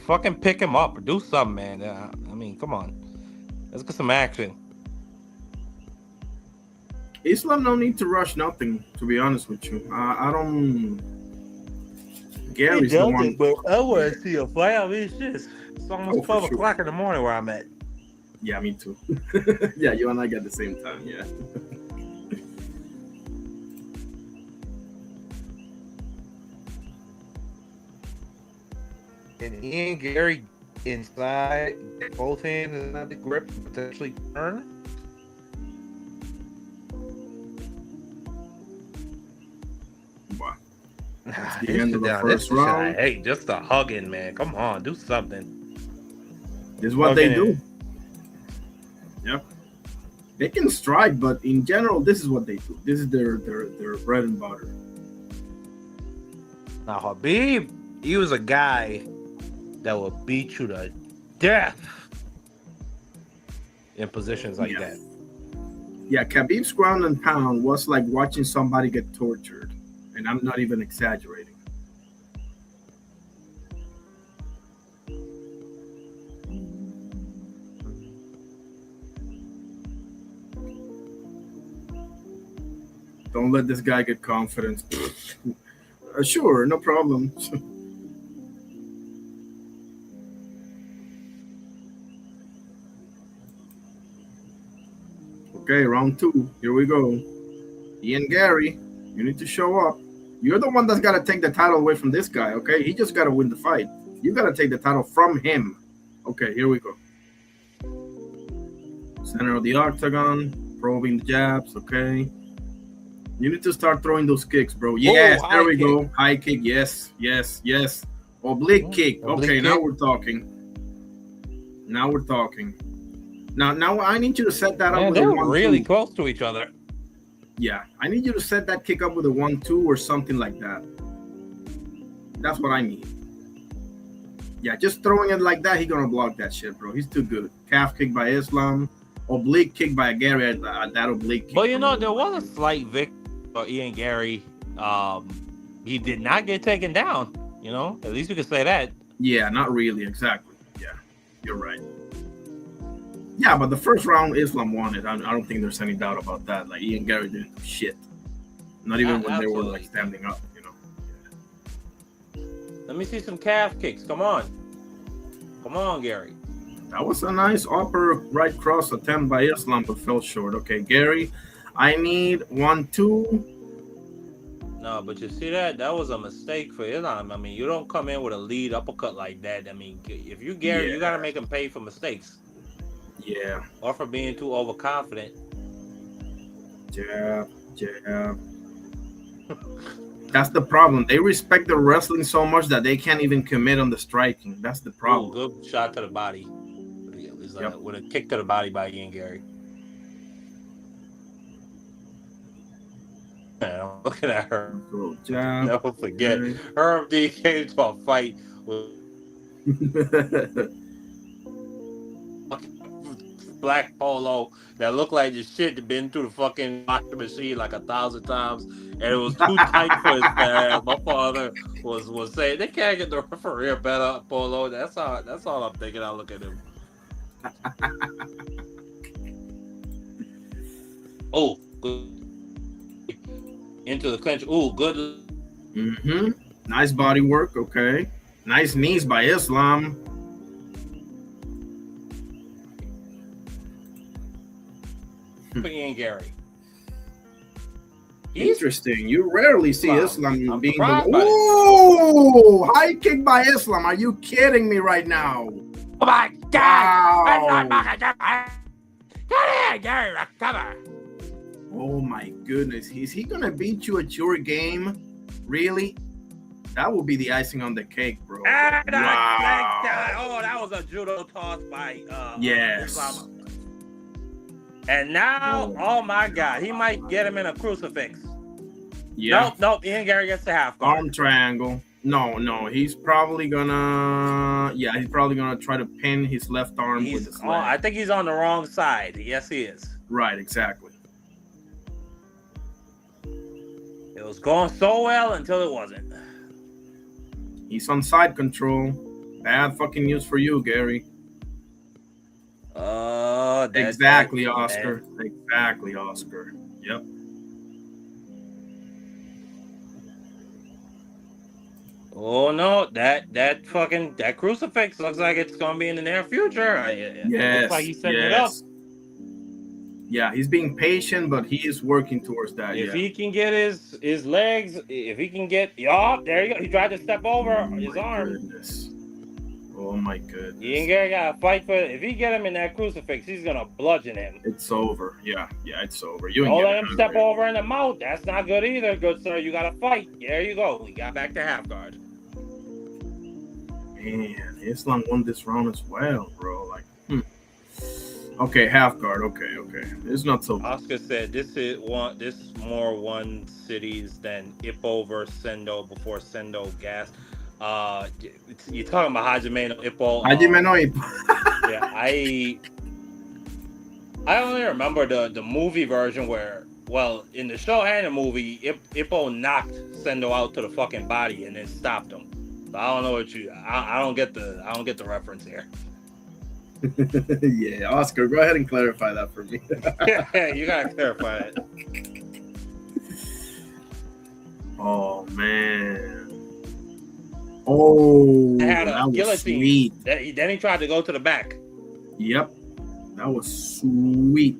Fucking pick him up or do something, man. I mean, come on. Let's get some action.
Islam no need to rush nothing, to be honest with you. I don't. Gary's the one.
But I want to see a fight. I mean, it's almost 12
sure.
o'clock in the morning where I'm at.
Yeah, me too. Yeah, you and I got the same time. Yeah.
And Ian Garry inside, get both hands inside the grip, and potentially turn.
Wow.
Nah,
The end of the first round.
Hey, just a hugging, man. Come on, do something.
This is what they do. Yep. They can strike, but in general, this is what they do. This is their bread and butter.
Now, Habib, he was a guy that would beat you to death in positions like that.
Yeah, Khabib's ground and pound was like watching somebody get tortured, and I'm not even exaggerating. Don't let this guy get confidence. Sure, no problem. Okay, round 2. Here we go. Ian Garry, you need to show up. You're the one that's got to take the title away from this guy, okay? He just got to win the fight. You got to take the title from him. Okay, here we go. Center of the octagon, probing the jabs, okay? You need to start throwing those kicks, bro. Yes, there we go. High kick, yes. Oblique kick. Okay, now we're talking. Now I need you to set that up with
they're
a 1-2.
really close to each other.
Yeah, I need you to set that kick up with a 1-2 or something like that. That's what I need. Yeah, just throwing it like that, he's gonna block that shit, bro. He's too good. Calf kick by Islam, oblique kick by Garry. That oblique kick.
But there was a slight victory for Ian Garry. He did not get taken down. At least you could say that.
Yeah, not really. Exactly. Yeah, you're right. Yeah, but the first round, Islam won it. I don't think there's any doubt about that. Like, Ian Garry didn't do shit. Not even when they were like standing up,
Let me see some calf kicks. Come on, Garry.
That was a nice upper right cross attempt by Islam, but fell short. Okay, Garry, I need 1-2.
No, but you see that was a mistake for Islam. I mean, you don't come in with a lead uppercut like that. I mean, if you Garry, you got to make him pay for mistakes.
Yeah.
Or for being too overconfident.
Jab. That's the problem. They respect the wrestling so much that they can't even commit on the striking. That's the problem.
Good shot to the body. With a kick to the body by Ian Garry. Man, I'm looking at her.
Jab.
Never forget. Herb D came to a fight with black polo that looked like the shit that been through the fucking washing machine like 1,000 times, and it was too tight for his ass. My father was saying they can't get the referee a better polo. That's all I'm thinking. I look at him. Oh, good. Into the clinch. Oh, good.
Mm-hmm. Nice body work. Okay. Nice knees by Islam.
Ian Garry.
Interesting. You rarely see Islam being the.
Oh,
high kick by Islam. Are you kidding me right now?
Oh my God!
Wow.
Get in, Garry, recover.
Oh my goodness. Is he gonna beat you at your game? Really? That will be the icing on the cake, bro.
Wow. That was a judo toss by
yes.
Islam. And now, oh my God, he might get him in a crucifix.
Yeah.
Nope. Ian Garry gets the half guard.
Arm triangle. No. He's probably gonna. Yeah, he's probably gonna try to pin his left arm with his leg.
I think he's on the wrong side. Yes, he is.
Right. Exactly.
It was going so well until it wasn't.
He's on side control. Bad fucking news for you, Garry. Exactly, Oscar. Exactly, Oscar. Yep.
Oh no, that crucifix looks like it's gonna be in the near future. It looks like
Yes.
he's setting it up.
Yes. Yeah, he's being patient, but he is working towards that.
If
Yeah.
he can get his legs, if he can get, yeah, there you go. He tried to step over his arm.
Goodness. Oh my
He
goodness.
ain't gotta fight for it. If he get him in that crucifix, he's gonna bludgeon him.
It's over. Yeah, it's over. You ain't
Don't let
getting
him step
hungry.
over in the mouth. That's not good either, good sir. You gotta fight. There you go. We got back to half guard.
Man, Islam won this round as well, bro. Like, Okay, half guard. Okay. It's not so.
Oscar said this is more one cities than Ippo versus Sendo before Sendo gas. You're talking about Hajime no Ippo.
Hajime no Ippo.
Yeah, I only remember the movie version where, well, in the show and the movie, Ippo knocked Sendo out to the fucking body and then stopped him. So I don't know what I don't get the reference here.
Yeah, Oscar, go ahead and clarify that for me.
You gotta clarify it.
Oh man. Oh,
Had a
that was
guillotine.
sweet.
Then he tried to go to the back.
Yep, that was sweet.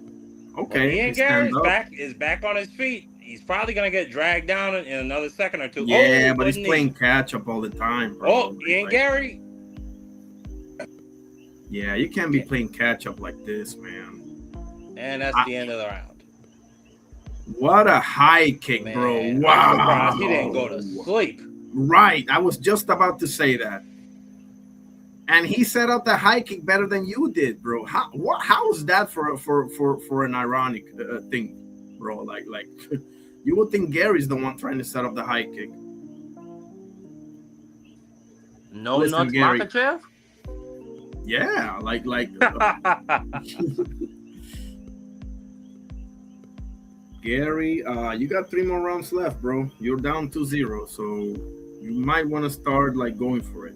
Okay,
Ian Garry is back on his feet. He's probably gonna get dragged down in another second or two.
Yeah, but he's playing catch up all the time, bro.
Oh, Ian Garry.
Yeah, you can't be playing catch up like this, man.
And that's the end of the round.
What a high kick, man, bro. Wow.
I'm surprised he didn't go to sleep.
Right. I was just about to say that. And he set up the high kick better than you did, bro. How is that for an ironic thing, bro? Like you would think Gary's the one trying to set up the high kick.
No, not Makachev?
Yeah, like Garry, you got 3 more rounds left, bro. You're down 2-0, so you might want to start like going for it.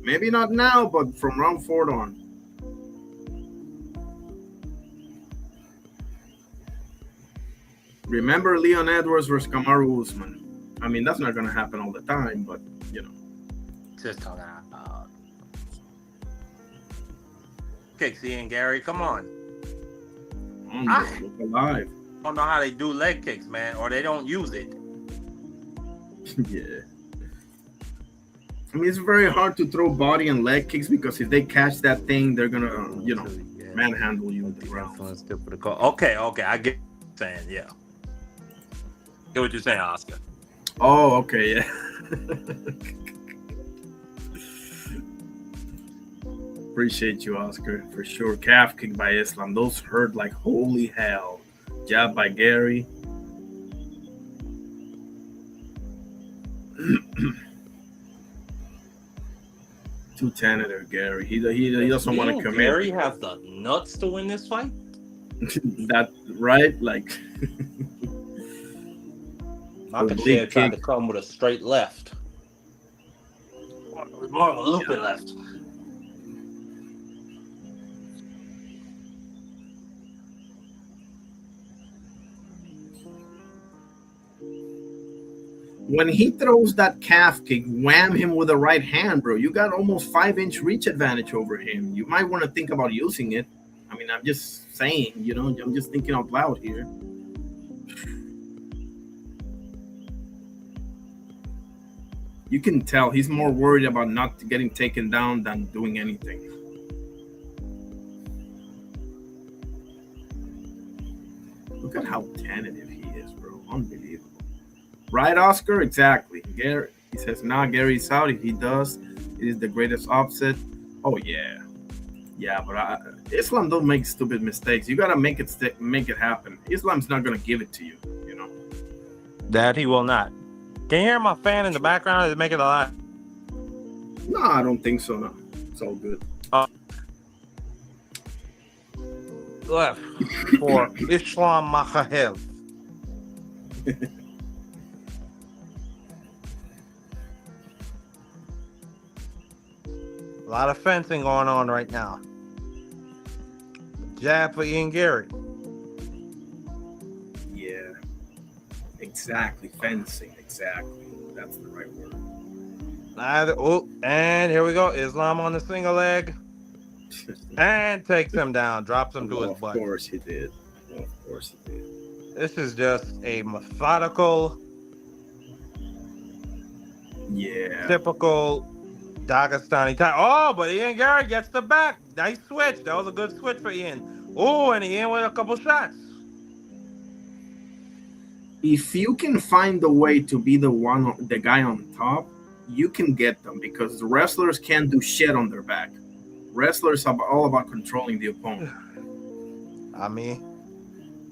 Maybe not now, but from round 4 on. Remember Leon Edwards versus Kamaru Usman. I mean, that's not going to happen all the time, but you know.
Just talking about. Kicks Ian Garry, come on.
Look alive.
I don't know how they do leg kicks, man, or they don't use it.
Yeah. I mean, it's very hard to throw body and leg kicks because if they catch that thing, they're gonna, manhandle you in the ground.
Okay, I get what you're saying, yeah. Get what you're saying, Oscar.
Oh, okay, yeah. Appreciate you, Oscar, for sure. Calf kick by Islam. Those hurt like holy hell. Jab by Garry. Too tentative, Garry. He doesn't want to commit.
Garry have the nuts to win this fight?
That right? Like
Makachev tried to come with a straight left. More of a looping left.
When he throws that calf kick, wham him with the right hand, bro. You got almost 5-inch reach advantage over him. You might want to think about using it. I mean, I'm just saying, I'm just thinking out loud here. You can tell he's more worried about not getting taken down than doing anything. Look at how tentative he is, bro. Unbelievable. Right, Oscar? Exactly. Garry, he says, Gary's out. If he does, it is the greatest upset. Oh, yeah. Yeah, but Islam don't make stupid mistakes. You got to make it happen. Islam's not going to give it to you,
That he will not. Can you hear my fan in the background? Is it making a lot?
No, I don't think so, no. It's all good.
Left for Islam Makhachev. lot of fencing going on right now. Jab for Ian Garry.
Yeah, exactly. Fencing, exactly. That's the right word.
And here we go. Islam on the single leg. And takes him down. Drops him to
Well,
his
of
butt.
course he did. Well, of course he did.
This is just a methodical,
Yeah.
typical Dagestani time. Oh, but Ian Garry gets the back. Nice switch. That was a good switch for Ian. Oh, and Ian with a couple shots.
If you can find a way to be the guy on top, you can get them because the wrestlers can't do shit on their back. Wrestlers are all about controlling the opponent.
I mean,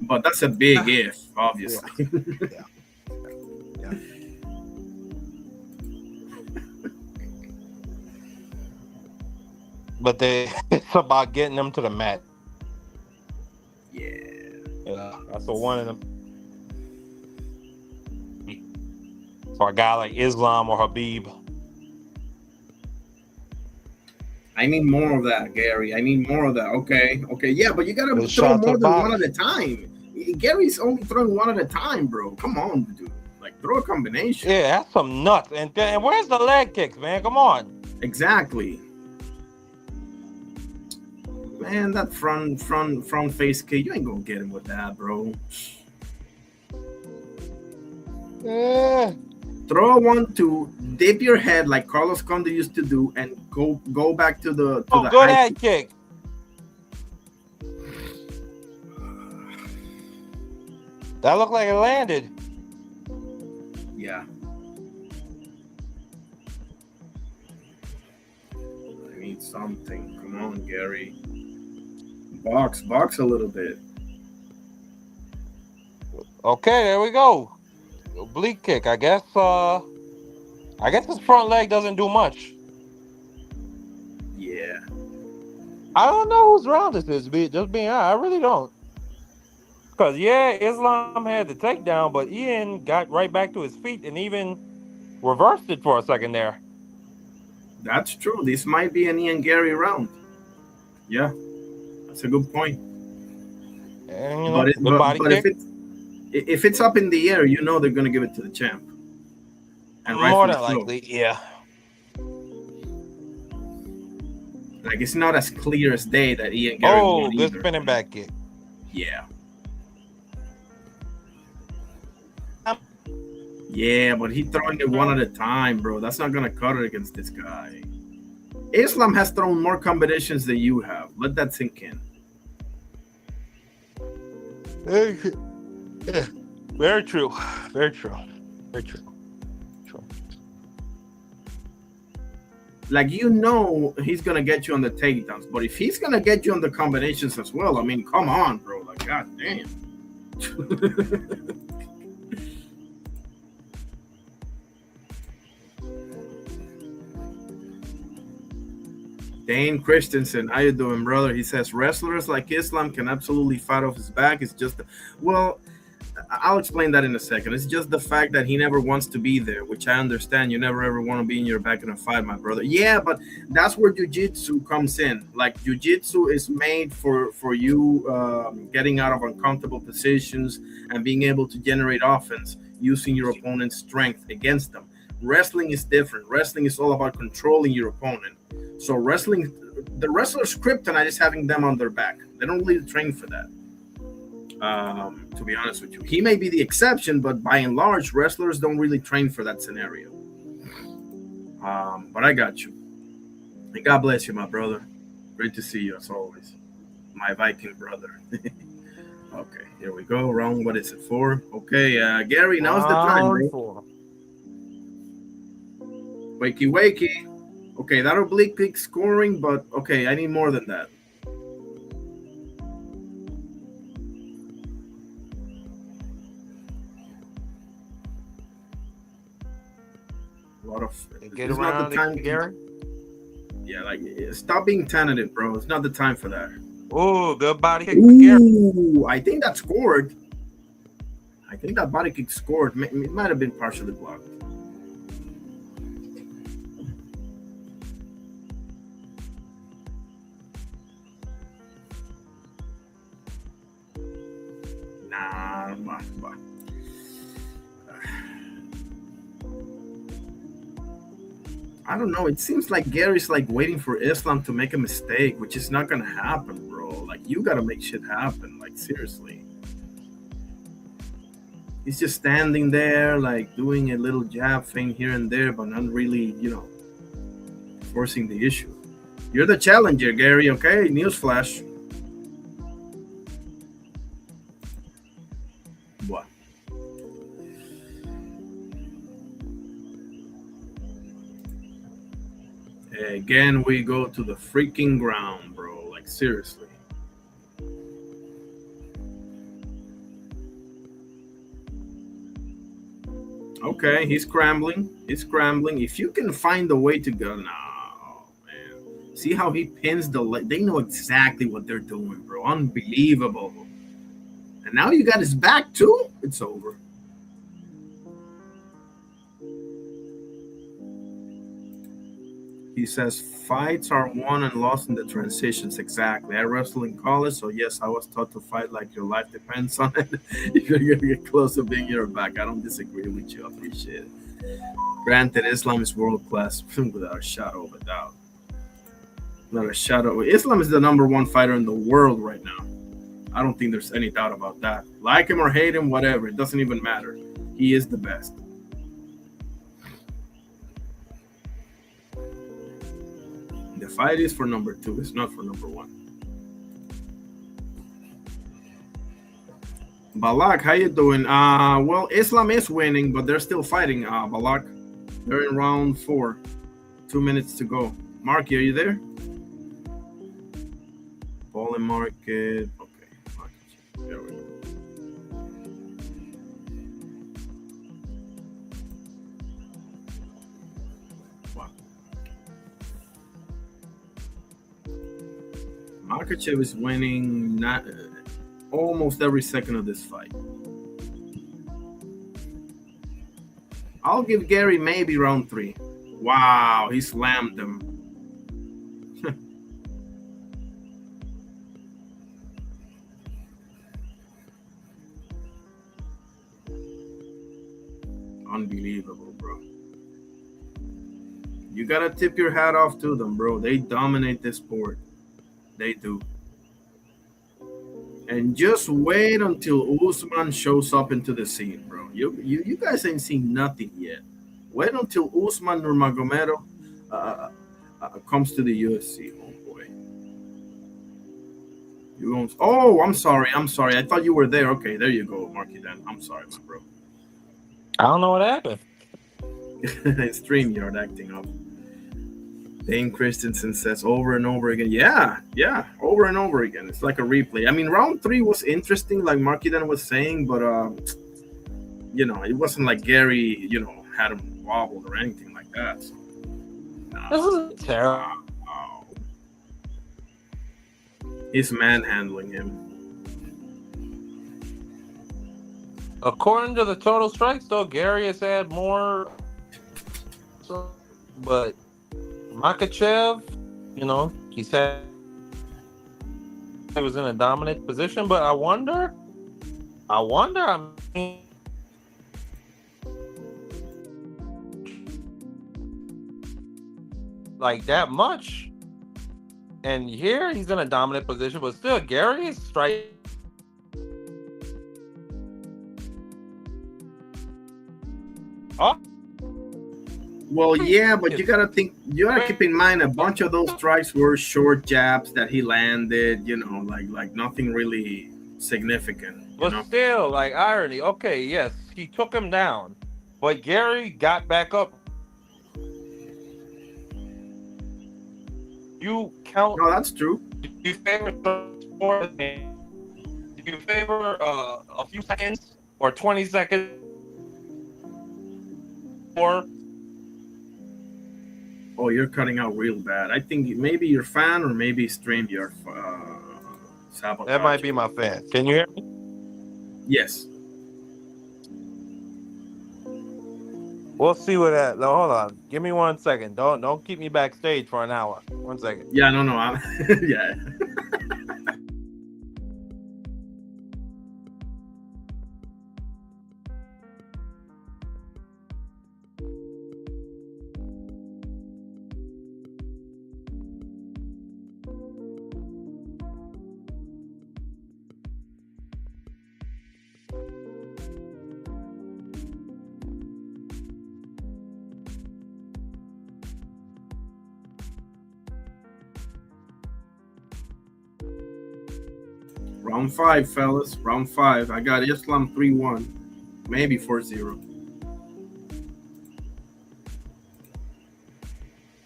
But that's a big if,
yeah,
obviously.
yeah, yeah. But it's about getting them to the mat.
Yeah.
Yeah, that's the one of them. For a guy like Islam or Habib.
I need more of that, Gary. I need more of that. Okay. Okay. Yeah, but you gotta
Good
throw
shot to
more
the
than one
box.
at a time. Gary's only throwing one at a time, bro. Come on, dude. Like throw a combination.
Yeah, that's some nuts. And where's the leg kicks, man? Come on.
Exactly. Man, that front face kick, you ain't gonna get him with that, bro.
Yeah.
Throw one to dip your head like Carlos Conde used to do, and go back to the
Good
high
head kick. That looked like it landed.
Yeah. I need something. Come on, Gary. Box a little bit.
Okay, there we go. Oblique kick. I guess his front leg doesn't do much.
Yeah.
I don't know whose round this is, just being honest. I really don't. Because, yeah, Islam had the takedown, but Ian got right back to his feet and even reversed it for a second there.
That's true. This might be an Ian Gary round. Yeah. That's a good point.
And, you know,
But
good body kick.
if it's up in the air, you know they're gonna give it to the champ. And
More
rightfully
than
so.
likely, yeah.
Like it's not as clear as day that Ian Gary won
Good
either.
spinning back kick.
Yeah. Yeah, but he's throwing it one at a time, bro. That's not gonna cut it against this guy. Islam has thrown more combinations than you have. Let that sink in.
Yeah. Very true. Very true. Very true. True.
Like you know he's gonna get you on the takedowns, but if he's gonna get you on the combinations as well, I mean, come on, bro. Like, god damn. Dane Christensen, how you doing, brother? He says wrestlers like Islam can absolutely fight off his back. It's just, well, I'll explain that in a second. It's just the fact that he never wants to be there, which I understand. You never ever want to be in your back in a fight, my brother. Yeah, but that's where jiu-jitsu comes in. Like jiu-jitsu is made for you getting out of uncomfortable positions and being able to generate offense using your opponent's strength against them. Wrestling is different. Wrestling is all about controlling your opponent. So wrestling, the wrestler's kryptonite is having them on their back. They don't really train for that. To be honest with you, he may be the exception, but by and large, wrestlers don't really train for that scenario. But I got you. And God bless you, my brother. Great to see you as always, my Viking brother. Okay, here we go. Round, what is it for? Okay, Gary, now's the time, bro. Wakey, wakey. Okay, that oblique kick scoring, but okay, I need more than that. A lot of
get around the time, Gary.
Yeah, like stop being tentative, bro. It's not the time for that.
Oh, good body kick.
Ooh, I think that scored. I think that body kick scored. It might have been partially blocked. Bah. I don't know. It seems like Gary's like waiting for Islam to make a mistake, which is not gonna happen, bro. Like you gotta make shit happen. Like seriously, he's just standing there, like doing a little jab thing here and there, but not really, forcing the issue. You're the challenger, Gary. Okay, newsflash. What? Again, we go to the freaking ground, bro. Like seriously. Okay, he's scrambling. He's scrambling. If you can find a way to go, no, man. See how he pins the leg? They know exactly what they're doing, bro. Unbelievable. And now you got his back too. It's over. He says fights are won and lost in the transitions. Exactly. I wrestled in college, so yes, I was taught to fight like your life depends on it. You're gonna get close to being your back. I don't disagree with you. I appreciate it. Granted, Islam is world class without a shadow of a doubt. Not a shadow. Islam is the number one fighter in the world right now. I don't think there's any doubt about that. Like him or hate him, whatever. It doesn't even matter. He is the best. The fight is for number two. It's not for number one. Balak, how you doing? Well, Islam is winning, but they're still fighting. Balak, they're in round 4. 2 minutes to go. Marky, are you there? Ball and market. Okay, market. There we go. Wow. Makachev is winning almost every second of this fight. I'll give Garry maybe round 3. Wow, he slammed him. Unbelievable, bro. You gotta tip your hat off to them, bro. They dominate this sport. They do. And just wait until Usman shows up into the scene, bro. You guys ain't seen nothing yet. Wait until Usman Nurmagomedov comes to the UFC. Oh boy. You won't. Oh, I'm sorry. I thought you were there. Okay, there you go, Marky. Then I'm sorry, my bro.
I don't know what happened.
StreamYard acting up. Dane Christensen says over and over again. Yeah, over and over again. It's like a replay. I mean, round 3 was interesting, like Marky then was saying, but it wasn't like Garry, had him wobbled or anything like that. So,
This is terrible.
He's manhandling him.
According to the total strikes, though, Garry has had more. But Makachev, he was in a dominant position. But I wonder. I mean, like that much. And here he's in a dominant position, but still, Garry is striking. Oh.
Well, yeah, but you gotta keep in mind a bunch of those strikes were short jabs that he landed, like nothing really significant.
But still, like irony. Okay, yes, he took him down, but Garry got back up. You count?
No, that's true.
Do you favor sport? Do you favor a few seconds or 20 seconds? Or
you're cutting out real bad. I think maybe your fan or maybe StreamYard sabotage.
That might be my fan. Can you hear me?
Yes.
We'll see what that. No, hold on. Give me 1 second. Don't keep me backstage for an hour. 1 second.
Yeah, no. Yeah. Round 5, fellas. Round 5. I got Islam 3-1. Maybe 4-0.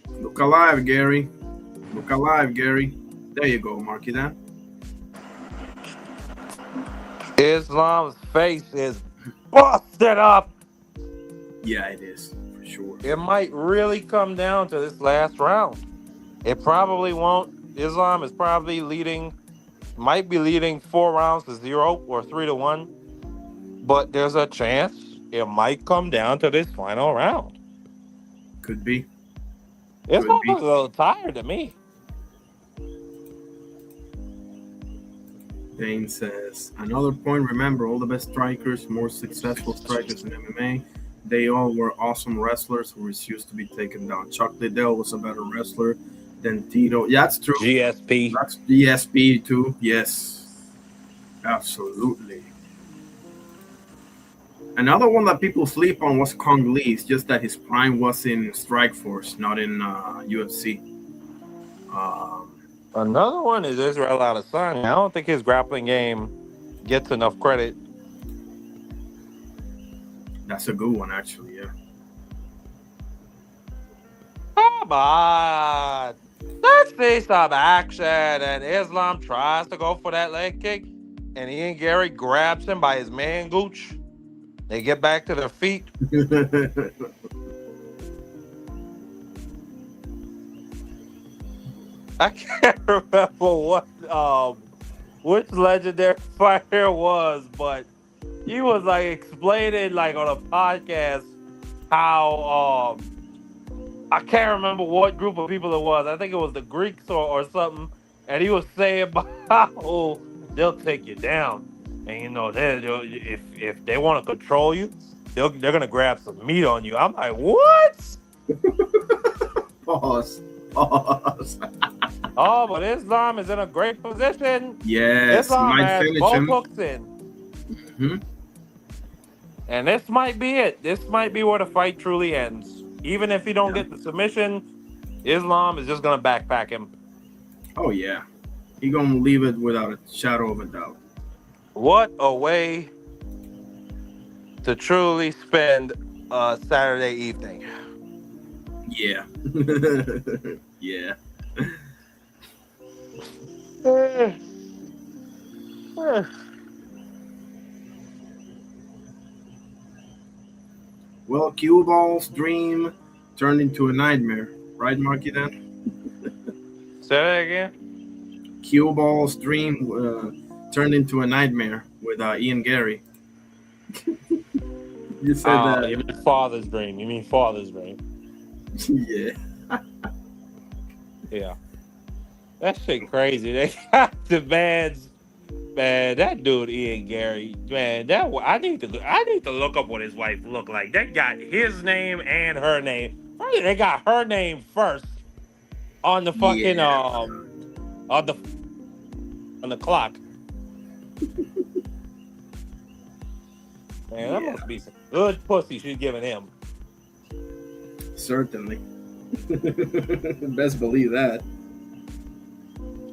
Look alive, Garry. Look alive, Garry. There you go, Marky. That.
Islam's face is busted up.
Yeah, it is for sure.
It might really come down to this last round. It probably won't. Islam is probably might be leading 4 rounds to 0 or 3-1. But there's a chance it might come down to this final round.
Could be.
Islam
Could be.
was a little tired to me.
Dane says, another point, remember, all the best strikers, more successful strikers in MMA, they all were awesome wrestlers who refused to be taken down. Chuck Liddell was a better wrestler than Tito. Yeah, that's true.
GSP.
That's GSP too. Yes. Absolutely. Another one that people sleep on was Kong Lee. It's just that his prime was in Strikeforce, not in UFC.
Another one is Israel Adesanya. I don't think his grappling game gets enough credit.
That's a good one, actually. Yeah.
Come on. Let's see some action. And Islam tries to go for that leg kick. And Ian Garry grabs him by his man gooch. They get back to their feet. I can't remember which legendary fighter was, but he was like explaining like on a podcast how I can't remember what group of people it was. I think it was the Greeks or something, and he was saying about how they'll take you down, and you know if they want to control you, they're gonna grab some meat on you. I'm like, what?
Pause.
Oh, but Islam is in a great position.
Yes,
Islam
might
has
finish
both
him.
hooks in.
Mm-hmm.
And this might be it. This might be where the fight truly ends. Even if he don't get the submission, Islam is just going to backpack him.
Oh, yeah. He going to leave it without a shadow of a doubt.
What a way to truly spend a Saturday evening.
Yeah. Yeah. Well, cue ball's dream turned into a nightmare, right, Marky? Then
say that again.
Cue ball's dream turned into a nightmare with Ian Garry. You said that.
You mean father's dream?
Yeah.
Yeah. That shit crazy. They got the man's. Man, that dude Ian Garry, man, I need to look up what his wife looked like. They got his name and her name. Probably they got her name first on the fucking on the clock. Man, that must be some good pussy she's giving him.
Certainly. Best believe that.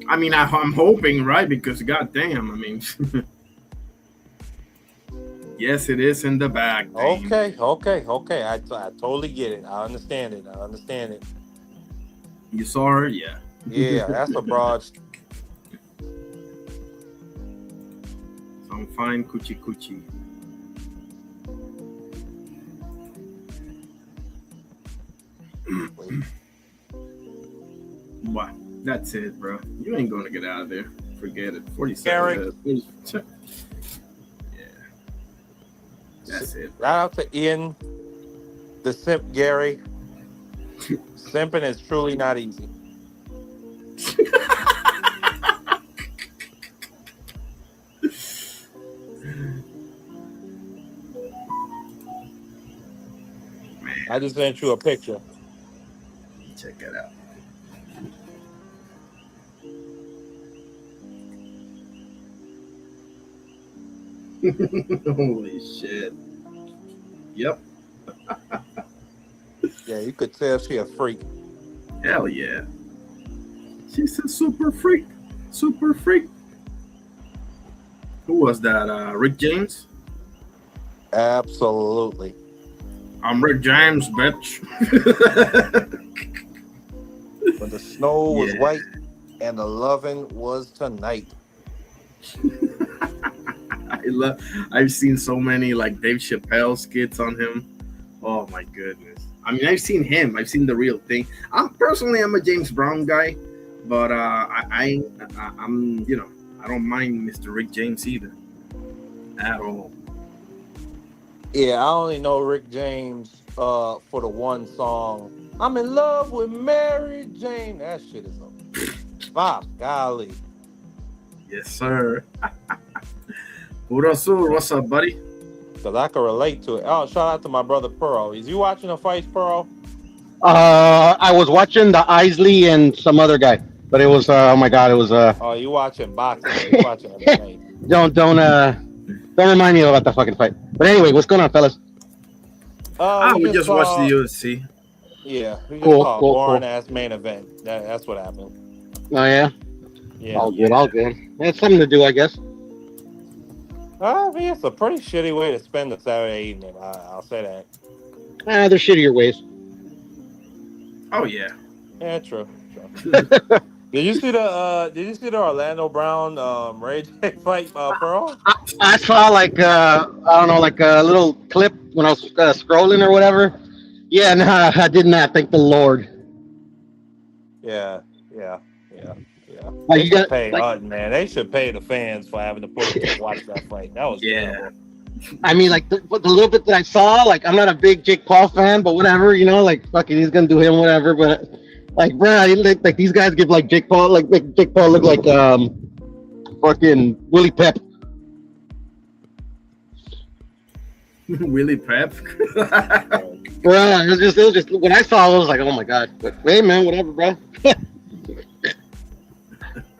I mean, I'm hoping, right? Because goddamn, I mean, yes, it is in the back.
Okay. I totally get it. I understand it.
You saw her, yeah.
Yeah, that's a broad.
Some fine coochie. What? That's it, bro. You ain't gonna get out of there. Forget it. 47. Yeah. That's it.
Right out to Ian, the simp Garry. Simping is truly not easy.
Man.
I just sent you a picture.
Check it out. Holy shit. Yep.
Yeah, you could tell she a freak.
Hell yeah. She's a super freak. Super freak. Who was that? Rick James.
Absolutely.
I'm Rick James, bitch.
When the snow was
Yeah,
white and the loving was tonight.
I love. I've seen so many like Dave Chappelle skits on him. Oh my goodness. I mean, I've seen him. I've seen the real thing. I'm a James Brown guy, but I'm I don't mind Mr. Rick James either at all.
Yeah, I only know Rick James for the one song. I'm in love with Mary Jane. That shit is a bop, golly.
Yes, sir. Puro Sur, what's up, buddy?
Cause I can relate to it. Oh, shout out to my brother Pearl. Is you watching the fights, Pearl?
I was watching the Isley and some other guy, but it was oh my god, it was
Oh, you watching boxing? Or you watching MMA?
don't remind me about the fucking fight. But anyway, what's going on, fellas?
We
We
just
just watched the
saw.
UFC.
Yeah, we just
Cool,
saw a
cool,
boring
cool.
ass main event. That's what happened.
Oh yeah,
Yeah.
all good. It's something to do, I guess.
I mean, it's a pretty shitty way to spend a Saturday evening. I'll say that.
There's shittier ways.
Oh yeah.
Yeah, true. Did you see the Orlando Brown Ray J fight, Pearl?
I saw like I don't know, like a little clip when I was scrolling or whatever. Yeah, no, I did not. Thank the Lord.
Yeah, yeah, yeah, yeah.
Like
They
you
should
got
pay
like
man. They should pay the fans for having to put to watch that fight. That was
Yeah.
terrible.
I mean, like the little bit that I saw, like I'm not a big Jake Paul fan, but whatever, like fucking, he's gonna do him, whatever. But like, bro, like these guys give like Jake Paul, like make Jake Paul look like fucking Willie Pep.
Willie Pep.
Bro, it was just when I saw it, I was like, oh my god. But hey, man, whatever, bro.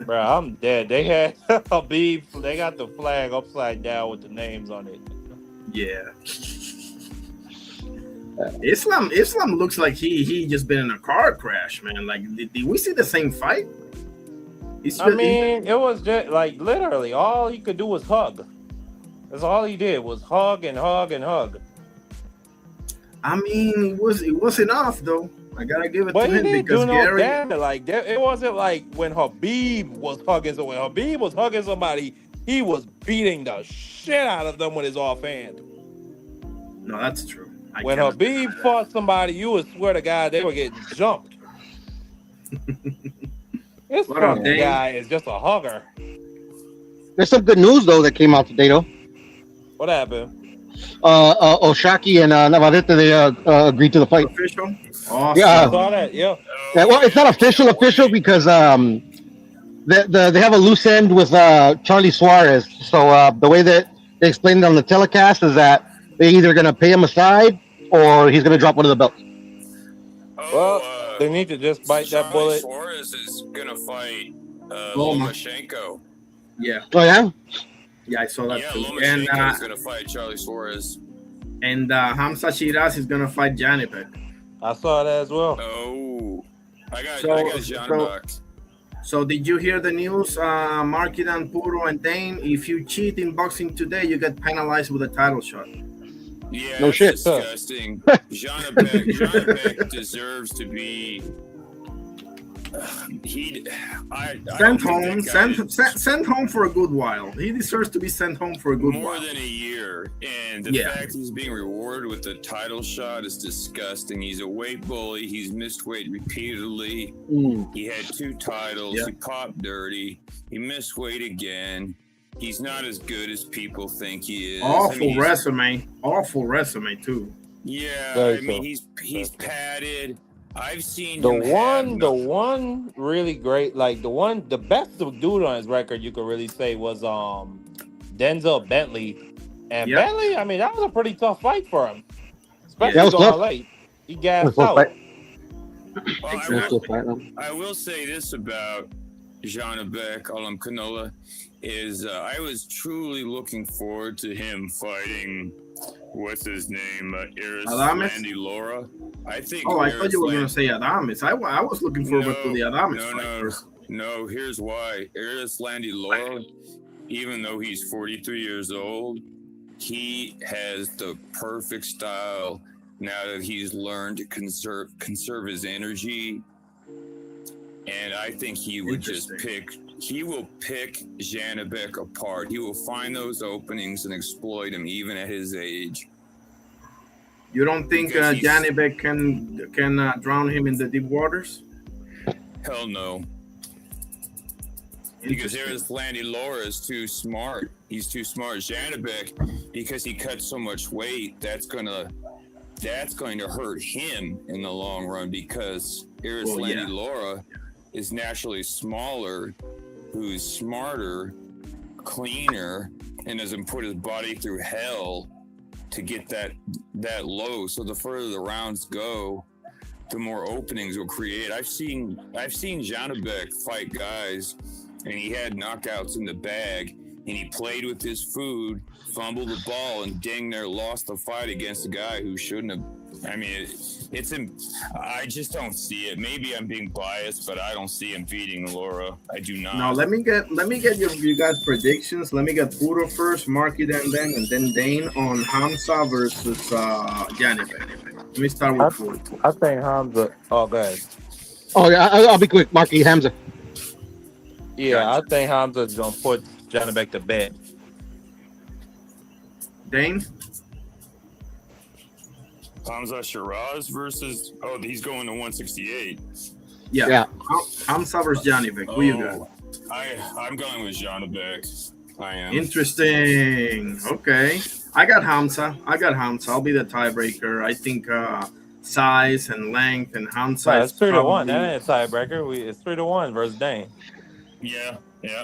Bro, I'm dead. They had a beef. They got the flag upside down with the names on it.
Yeah. Islam looks like he just been in a car crash, man. Like, did we see the same fight?
I mean, it was just like literally all he could do was hug. That's all he did was hug and hug and hug.
I mean, it was enough though. I gotta give it
But
to
he
him
didn't
because
do no
Garry.
damage. Like it wasn't like when Habib was hugging someone. When Habib was hugging somebody, he was beating the shit out of them with his offhand.
No, that's true.
When Habib fought somebody, you would swear to God they were getting jumped. This
What up,
fucking
Dave?
guy is just a hugger.
There's some good news though that came out today though.
What happened?
Oshaki and Navarrete, they agreed to the fight.
Official. Awesome.
Yeah.
I saw that, yeah.
Yeah, well, it's not official because they have a loose end with Charlie Suarez. So the way that they explained it on the telecast is that they're either gonna pay him aside or he's gonna drop one of the belts.
Well, they need to just bite that bullet.
Suarez is gonna fight
Loma.
Lomachenko.
Yeah.
Oh yeah.
Yeah, I saw that
Yeah,
too.
Lomachenko is gonna fight Charlie Suarez.
And Hamza Shiraz is gonna fight Janibek.
I saw that as well.
Oh, I got John
so-
Bucks.
So did you hear the news? Markidan, Puro, and Dane. If you cheat in boxing today, you get penalized with a title shot.
Yeah,
No
that's
shit.
disgusting. Janibek deserves to be. I
Sent
don't
home.
think that guy-
Sent home for a good while. He deserves to be sent home for a good
more
while.
than a year, and the
Yeah.
fact he's being rewarded with a title shot is disgusting. He's a weight bully. He's missed weight repeatedly. He had 2 titles.
Yeah.
He popped dirty. He missed weight again. He's not as good as people think he is.
Awful resume. Awful resume too.
Yeah,
Very
I mean
so.
he's padded. I've seen
The
him
one really great, like the best dude on his record, you could really say was Denzel Bentley. And
Yep.
Bentley, I mean, that was a pretty tough fight for him, especially
That was
going
tough.
late. He
It
gassed
was a
out.
fight.
Well,
It was a fight, though.
I will say this about Janibek Alam Kanola is I was truly looking forward to him fighting what's his name,
Adames?
Landy Laura. I think.
Oh, I thought you were
Land-
gonna say Adames. I was looking forward to the Adames
no,
fight
no,
first.
no. Here's why. Landy Laura even though he's 43 years old, he has the perfect style now that he's learned to conserve his energy. And I think he would just he will pick Janibek apart. He will find those openings and exploit him even at his age.
You don't think Janibek can drown him in the deep waters?
Hell no. Because Landy Laura is too smart. He's too smart. Janibek, because he cuts so much weight, that's going to hurt him in the long run, because Landy Laura is naturally smaller, who's smarter, cleaner, and doesn't put his body through hell to get that low. So the further the rounds go, the more openings will create. I've seen Janibek fight guys, and he had knockouts in the bag, and he played with his food, fumbled the ball, and dang near lost the fight against a guy who shouldn't have. I mean, I just don't see it. Maybe I'm being biased, but I don't see him beating Laura. I do not.
Now let me get you guys predictions. Let me get Puro first, Marky then, and then Dane on Hamza versus Janibek. Let me start with Puro.
I think Hamza. Oh, go ahead.
Oh yeah, I'll be quick. Marky, Hamza.
Yeah, gotcha. I think Hamza's gonna put Janibek to bed.
Dane?
Hamza Shiraz versus... Oh, he's going to 168.
Yeah. Hamza versus Janibek. Who you got?
I'm going with Janibek. I am.
Interesting. Okay. I got Hamza. I'll be the tiebreaker. I think size and length and Hamza.
Right, it's 3-1. That ain't a tiebreaker. It's 3-1 versus Dane.
Yeah.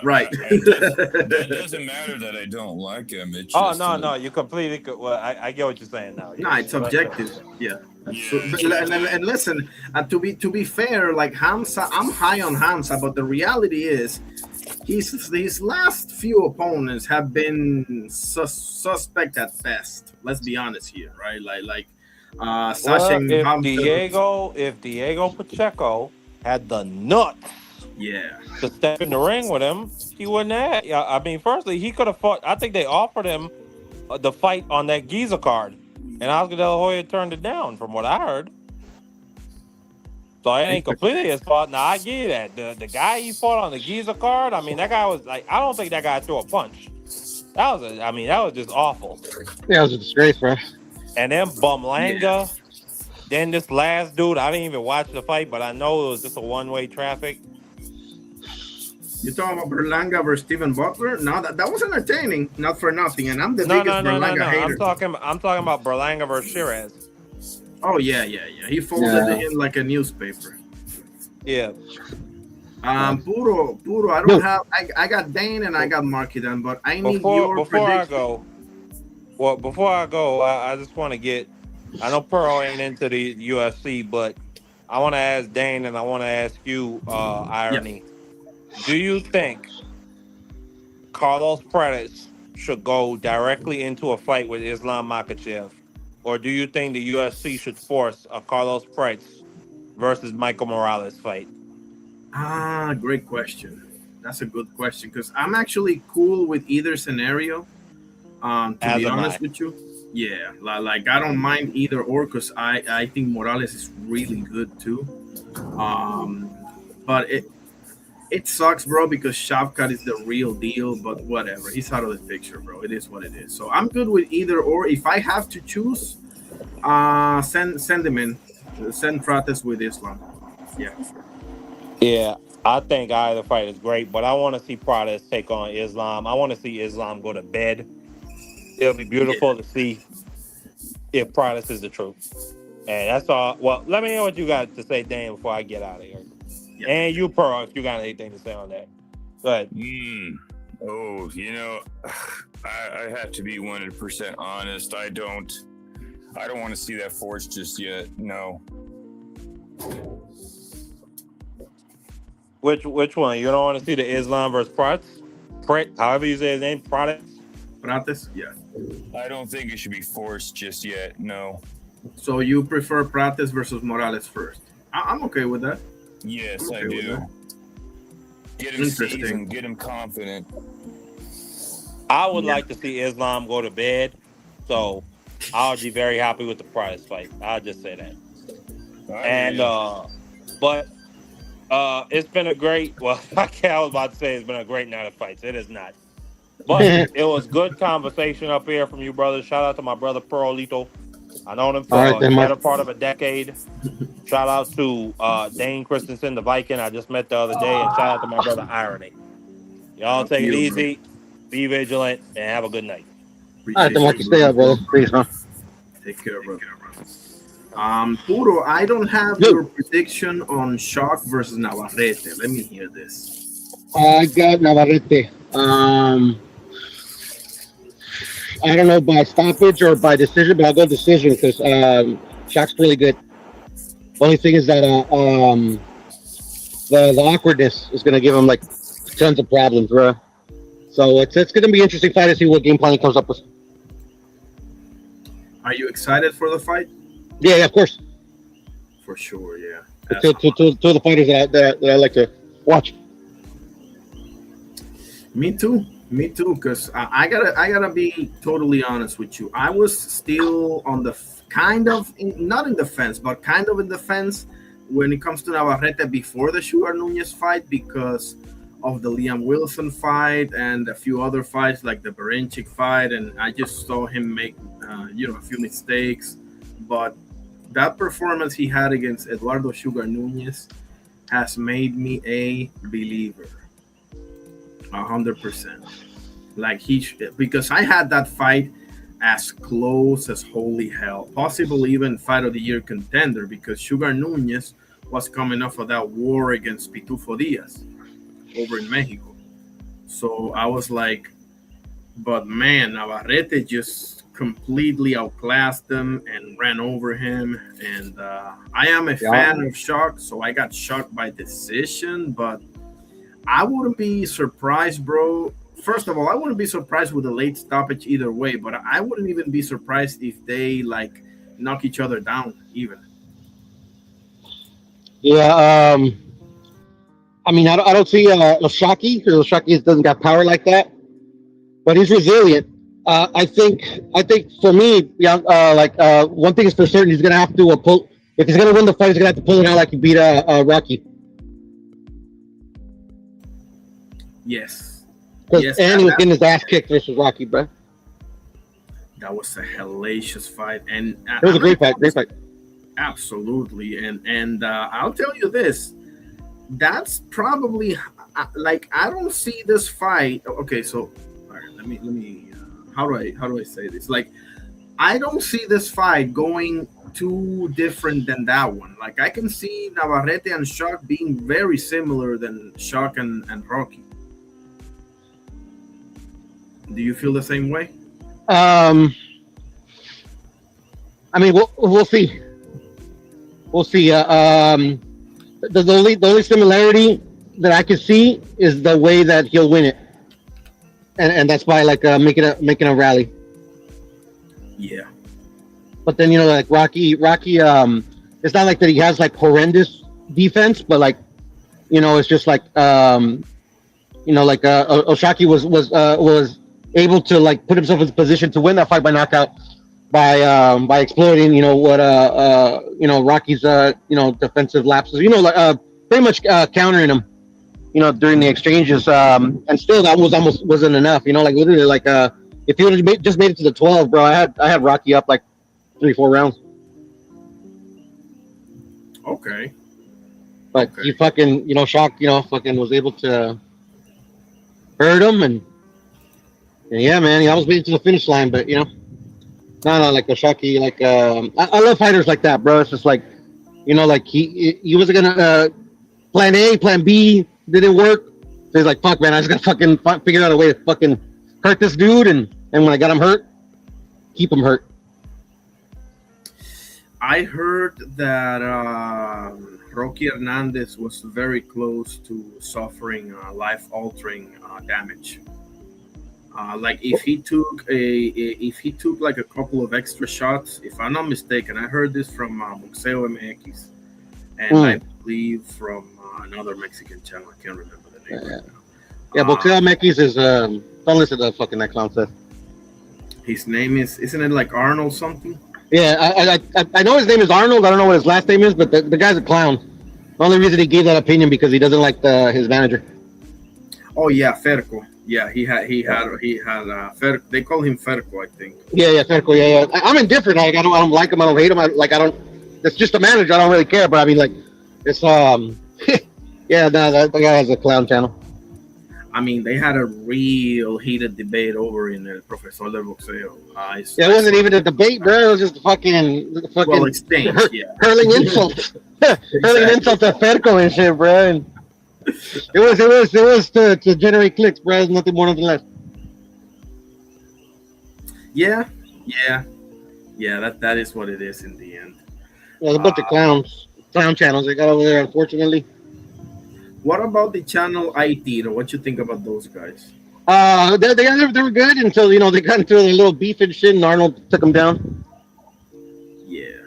Right.
It doesn't matter that I don't like him. It's just
no. You completely. Well, I get what you're saying now.
No, it's objective. Yeah. So, and listen, to be fair, like Hamza, I'm high on Hamza, but the reality is, his last few opponents have been suspect at best. Let's be honest here, right? Sasha.
If Diego Pacheco had the nuts.
Yeah.
To step in the ring with him, he wouldn't have. I mean, firstly, he could have fought. I think they offered him the fight on that Giza card, and Oscar De La Hoya turned it down, from what I heard. So it ain't completely his fault. Now I get that. The guy he fought on the Giza card, I mean, that guy was like, I don't think that guy threw a punch. That was just awful.
Yeah, it was a disgrace, bro.
And then Bumlanga, then this last dude, I didn't even watch the fight, but I know it was just a one-way traffic.
You talking about Berlanga versus Steven Butler? No, that was entertaining. Not for nothing, and I'm the biggest Berlanga hater.
I'm talking about Berlanga versus Shiraz.
Oh yeah. He folded it in like a newspaper.
Yeah.
Puro. I don't have. I got Dane and I got Marky then, but I need your prediction.
Before I go, I just want to get. I know Pearl ain't into the UFC, but I want to ask Dane and I want to ask you, Irony. Yeah. Do you think Carlos Prates should go directly into a fight with Islam Makhachev? Or do you think the UFC should force a Carlos Prates versus Michael Morales fight?
Great question. That's a good question, because I'm actually cool with either scenario. To be honest with you. Yeah, like I don't mind either or, because I think Morales is really good too. But it sucks, bro, because Shavkat is the real deal, but whatever. He's out of the picture, bro. It is what it is. So I'm good with either or. If I have to choose, send him in. Send Prates with Islam. Yeah.
Yeah, I think either fight is great, but I want to see Prates take on Islam. I want to see Islam go to bed. It'll be beautiful to see if Prates is the truth. And that's all. Well, let me know what you got to say, Dan, before I get out of here. Yeah. And you, Pearl, if you got anything to say on that. Go ahead.
Oh, I have to be 100% honest. I don't want to see that force just yet. No.
Which one? You don't want to see the Islam versus Prates? However you say his name, Prates?
Prates? Yeah.
I don't think it should be forced just yet. No.
So you prefer Prates versus Morales first? I'm okay with that.
Yes, I do. Get him seasoned, get him confident.
I would
Yeah.
like to see Islam go to bed, so I would be very happy with the prize fight. I'll just say that.
I hear
And
you.
but it's been a great. Well, I was about to say it's been a great night of fights. It is not, but
All
it was good conversation up here from you, brothers. Shout out to my brother Pearlito. I known him
right,
for the
then, Mark.
better part of a decade. Shout out to Dane Christensen, the Viking I just met the other day, and shout out to my brother Irony. Y'all
Up to
take it
you, bro.
easy, be vigilant, and have a good night.
All right, then,
Appreciate
Mark.
you,
You stay
brother.
up, brother. Peace, man.
Take care, brother. Puro, I don't have
Yo,
your prediction on Shock versus Navarrete. Let me hear this.
I got Navarrete. I don't know by stoppage or by decision, but I'll go decision because Shaq's really good. Only thing is that the awkwardness is gonna give him like tons of problems, bro. So it's gonna be interesting fight to see what game plan he comes up with.
Are you excited for the fight?
Yeah, of course.
For sure, yeah.
Two of the fighters that I like to watch.
Me too. Me too. Because I gotta be totally honest with you. I was still on the kind of not in the fence, but kind of in the fence when it comes to Navarrete before the Sugar Nunez fight because of the Liam Wilson fight and a few other fights like the Berenchik fight, and I just saw him make a few mistakes, but that performance he had against Eduardo Sugar Nunez has made me a believer, 100%. Like because I had that fight as close as holy hell, possibly even fight of the year contender because Sugar Nunez was coming off of that war against Pitufo Diaz over in Mexico. So I was like, but man, Navarrete just completely outclassed him and ran over him. And I am a fan of Shock, so I got shocked by decision, but I wouldn't be surprised, bro. First of all, I wouldn't be surprised with a late stoppage either way, but I wouldn't even be surprised if they like knock each other down even.
Yeah. I mean, I don't see Oshaki because Oshaki doesn't got power like that, but he's resilient. I think for me, yeah, one thing is for certain, he's gonna have to pull. If he's gonna win the fight, he's gonna have to pull it out like he beat Rocky.
Yes.
Because
Yes,
and he was getting his ass kicked versus Rocky, bro.
that was a hellacious fight, and
It was a great fight. Great fight.
absolutely. And I'll tell you this: that's probably like I don't see this fight. Okay, so all right, let me. How do I say this? Like I don't see this fight going too different than that one. Like I can see Navarrete and Shock being very similar than Shock and Rocky. Do you feel the same way?
Um, I mean, we'll see. We'll see. The only similarity that I can see is the way that he'll win it, and that's by like making a rally.
Yeah.
But then like Rocky, it's not like that he has like horrendous defense, but like it's just like like Oshaki was able to like put himself in a position to win that fight by knockout by exploiting what Rocky's defensive lapses, like pretty much countering him during the exchanges, and still that was almost wasn't enough, like literally like if he would have just made it to the 12, bro, I had Rocky up like 3-4 rounds.
Okay.
But
Okay.
he fucking, Shock, fucking was able to hurt him, and yeah, man, he almost made it to the finish line, but no, like Shocky, like I love fighters like that, bro. It's just like, like he wasn't gonna plan A, plan B didn't work, so he's like, fuck, man, I just gotta fucking figure out a way to fucking hurt this dude, and when I got him hurt, keep him hurt.
I heard that Rocky Hernandez was very close to suffering life-altering damage. Like if he took like a couple of extra shots, if I'm not mistaken, I heard this from Boxeo MX, and I believe from another Mexican channel. I can't remember the name right now.
Yeah, Boxeo Mekis is don't listen to the fucking that clown stuff.
His name isn't it like Arnold something?
Yeah, I know his name is Arnold. I don't know what his last name is, but the guy's a clown. The only reason he gave that opinion because he doesn't like his manager.
Oh yeah, Ferco. Yeah, he had Ferco. They call him Ferco, I think.
Yeah, Ferco. Yeah. I'm indifferent. Like I don't like him. I don't hate him. I don't. It's just a manager. I don't really care. But I mean, like, it's yeah, no, that guy has a clown channel.
I mean, they had a real heated debate over in El Profesor del Boxeo.
Yeah, it wasn't even a debate, bro. It was just fucking
well, exchange,
hurling insults, hurling insults at Ferco and shit, bro. And it was to generate clicks, bro. It's nothing more, nothing less.
Yeah. That is what it is in the end.
Yeah, there's a bunch of clown channels they got over there, unfortunately.
What about the channel IT? What you think about those guys?
They were good until they got into a little beef and shit, and Arnold took them down.
Yeah.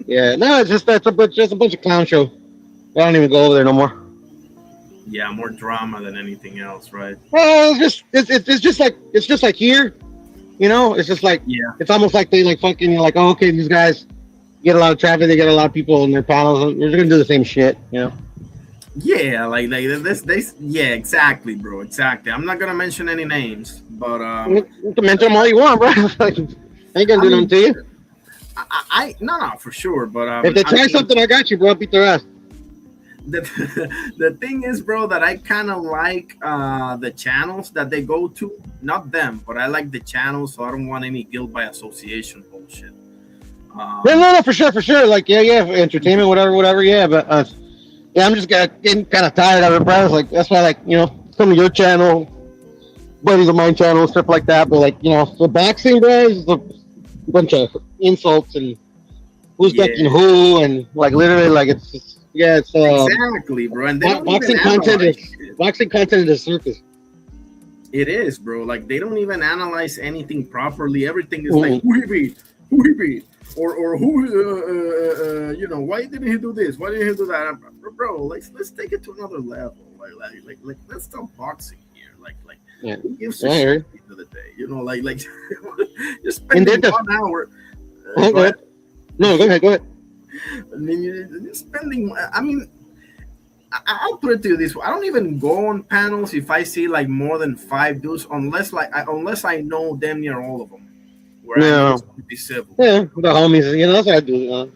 Yeah, no, it's just a bunch of clown show. I don't even go over there no more.
Yeah, more drama than anything else, right?
It's just like here, It's just like It's almost like they like fucking. You're like, oh, okay, these guys get a lot of traffic. They get a lot of people in their panels. And they're gonna do the same shit,
Yeah, like this. Yeah, exactly, bro. Exactly. I'm not gonna mention any names, but
you can mention them all you want, bro. I ain't gonna do nothing to you.
I no, for sure. But
if they try something, I got you, bro. Beat their ass.
The thing is, bro, that I kind of like the channels that they go to. Not them, but I like the channels, so I don't want any guilt by association bullshit.
No, for sure. Like, yeah, entertainment, whatever. Yeah, but yeah, I'm just getting kind of tired of it, bro. It's like that's why, like, some of your channel, buddies of mine channel, stuff like that. But like, the boxing, bro, is a bunch of insults and who's ducking who, and like literally, like it's just, it's
exactly, bro. And
boxing content is a circus.
It is, bro. Like they don't even analyze anything properly. Everything is like who he beat, or who, why didn't he do this? Why didn't he do that, bro? Let's take it to another level. Like let's stop boxing here. Like who gives a shit at the end of the day? Like just spending 1 hour.
Go ahead. No, go ahead.
I mean, you're spending. I mean, I'll put it to you this way: I don't even go on panels if I see like more than 5 dudes, unless I know damn near all of them. Where I know to be civil.
Yeah, the homies. That's what I do.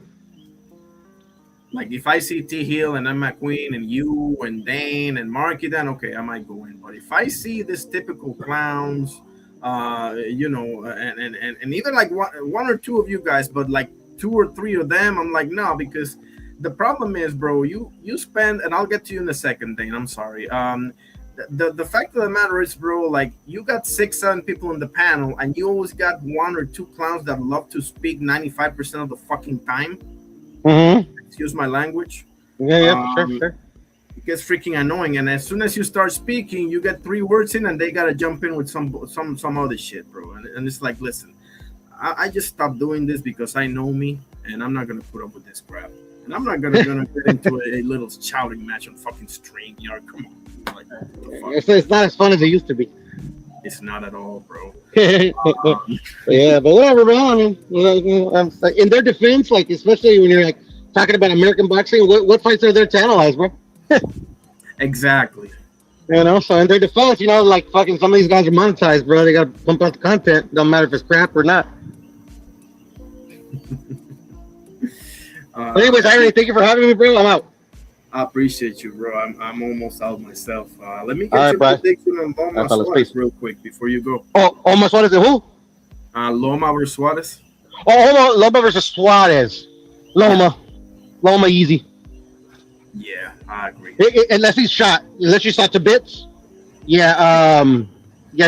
Like if I see T Hill and Emma McQueen and you and Dane and Marky, then okay, I might go in. But if I see this typical clowns, and even like one or two of you guys, but like 2 or 3 of them, I'm like, no, because the problem is, bro, you spend, and I'll get to you in a second, Dane. I'm sorry. The fact of the matter is, bro, like you got 6-7 people in the panel, and you always got 1 or 2 clowns that love to speak 95% of the fucking time.
Mm-hmm.
Excuse my language.
Yeah, sure.
It gets freaking annoying, and as soon as you start speaking, you get 3 words in, and they gotta jump in with some other shit, bro. And it's like, listen, I just stopped doing this because I know me, and I'm not gonna put up with this crap. And I'm not gonna get into a little shouting match on fucking stream. Come on. Like,
it's not as fun as it used to be.
It's not at all, bro.
Yeah, but whatever, man. I mean, in their defense, like especially when you're like talking about American boxing, what fights are there to analyze, bro?
Exactly.
So in their defense, like fucking some of these guys are monetized, bro. They gotta pump out the content. Don't matter if it's crap or not. But anyways, Irony, thank you for having me, bro. I'm out.
I appreciate you, bro. I'm almost out myself. Let me get your prediction on Loma Suarez real quick before you go.
Oh, Loma Suarez and who?
Loma versus Suarez.
Oh, hold on. Loma versus Suarez. Loma easy.
Yeah, I agree.
Unless you shot to bits. Yeah,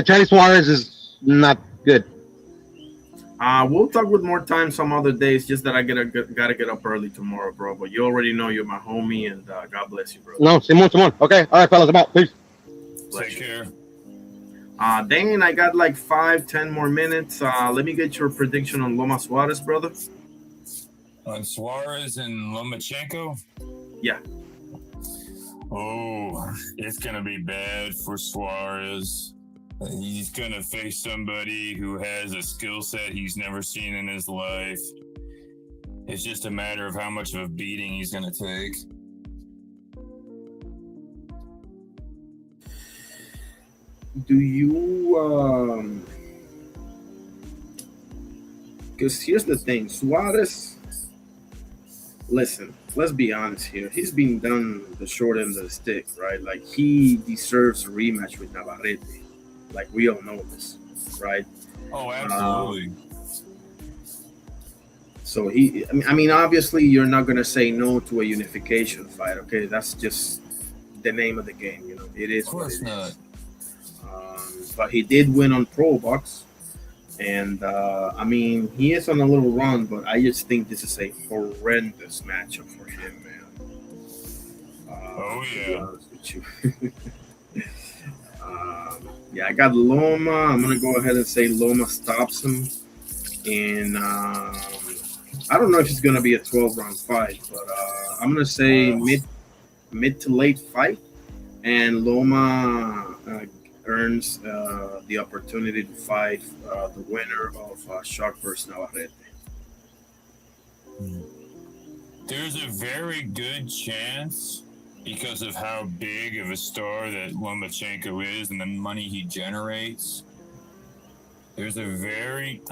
Charlie Suarez is not good.
We'll talk with more time some other days. Just that I gotta get up early tomorrow, bro. But you already know you're my homie, and God bless you, bro.
No, Simon. Okay, all right, fellas, I'm out. Peace.
Take care.
Dane, I got like 5-10 more minutes. Let me get your prediction on Loma Suarez, brother.
On Suarez and Lomachenko?
Yeah.
Oh, it's going to be bad for Suarez. He's going to face somebody who has a skill set he's never seen in his life. It's just a matter of how much of a beating he's going to take.
Do you because here's the thing, Suarez, listen, let's be honest here. He's been done the short end of the stick, right? Like he deserves a rematch with Navarrete. Like we all know this, right?
Oh, absolutely.
So I mean, obviously you're not gonna say no to a unification fight, okay? That's just the name of the game, you know. It is.
Of course not.
But he did win on Pro Box, and I mean, he is on a little run, but I just think this is a horrendous matchup for him, man.
Oh yeah.
To be honest with you. Yeah, I got Loma. I'm gonna go ahead and say Loma stops him, and I don't know if it's gonna be a 12-round fight, but I'm gonna say mid to late fight, and Loma earns the opportunity to fight the winner of Shark vs. Navarrete.
There's a very good chance, because of how big of a star that Lomachenko is and the money he generates, there's a very,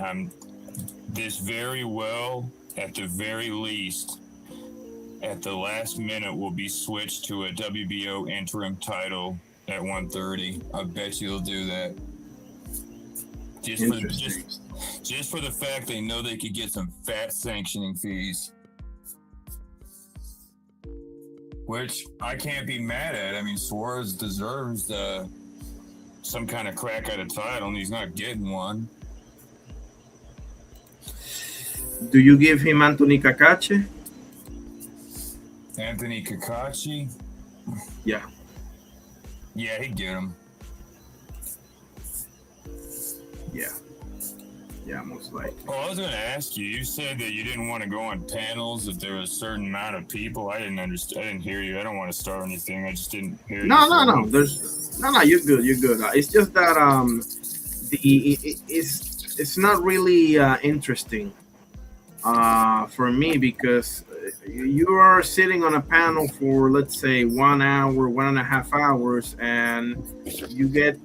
this very well, at the very least, at the last minute will be switched to a WBO interim title at 130. I bet you'll do that. Just for the fact they know they could get some fat sanctioning fees. Which I can't be mad at. I mean, Suarez deserves some kind of crack at a title, and he's not getting one.
Do you give him Anthony Cacace?
Anthony Cacace?
Yeah.
Yeah, he'd get him.
Yeah, most likely.
Oh, I was going to ask you. You said that you didn't want to go on panels if there was a certain amount of people. I didn't understand. I didn't hear you. I don't want to start anything. I just didn't hear you.
No. You're good. You're good. It's just that it's not really interesting for me because you are sitting on a panel for, let's say, 1 hour, 1.5 hours, and you get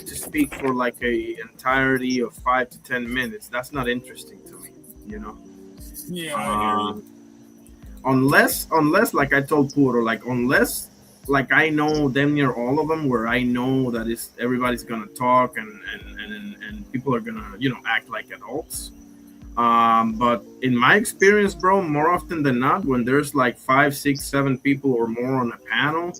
to speak for like a entirety of 5 to 10 minutes. That's not interesting to me, you know.
Yeah, I hear you.
Unless like I told Puro, unless I know damn near all of them, where I know that everybody's gonna talk and people are gonna act like adults. But in my experience, bro, more often than not, when there's like 5, 6, 7 people or more on a panel,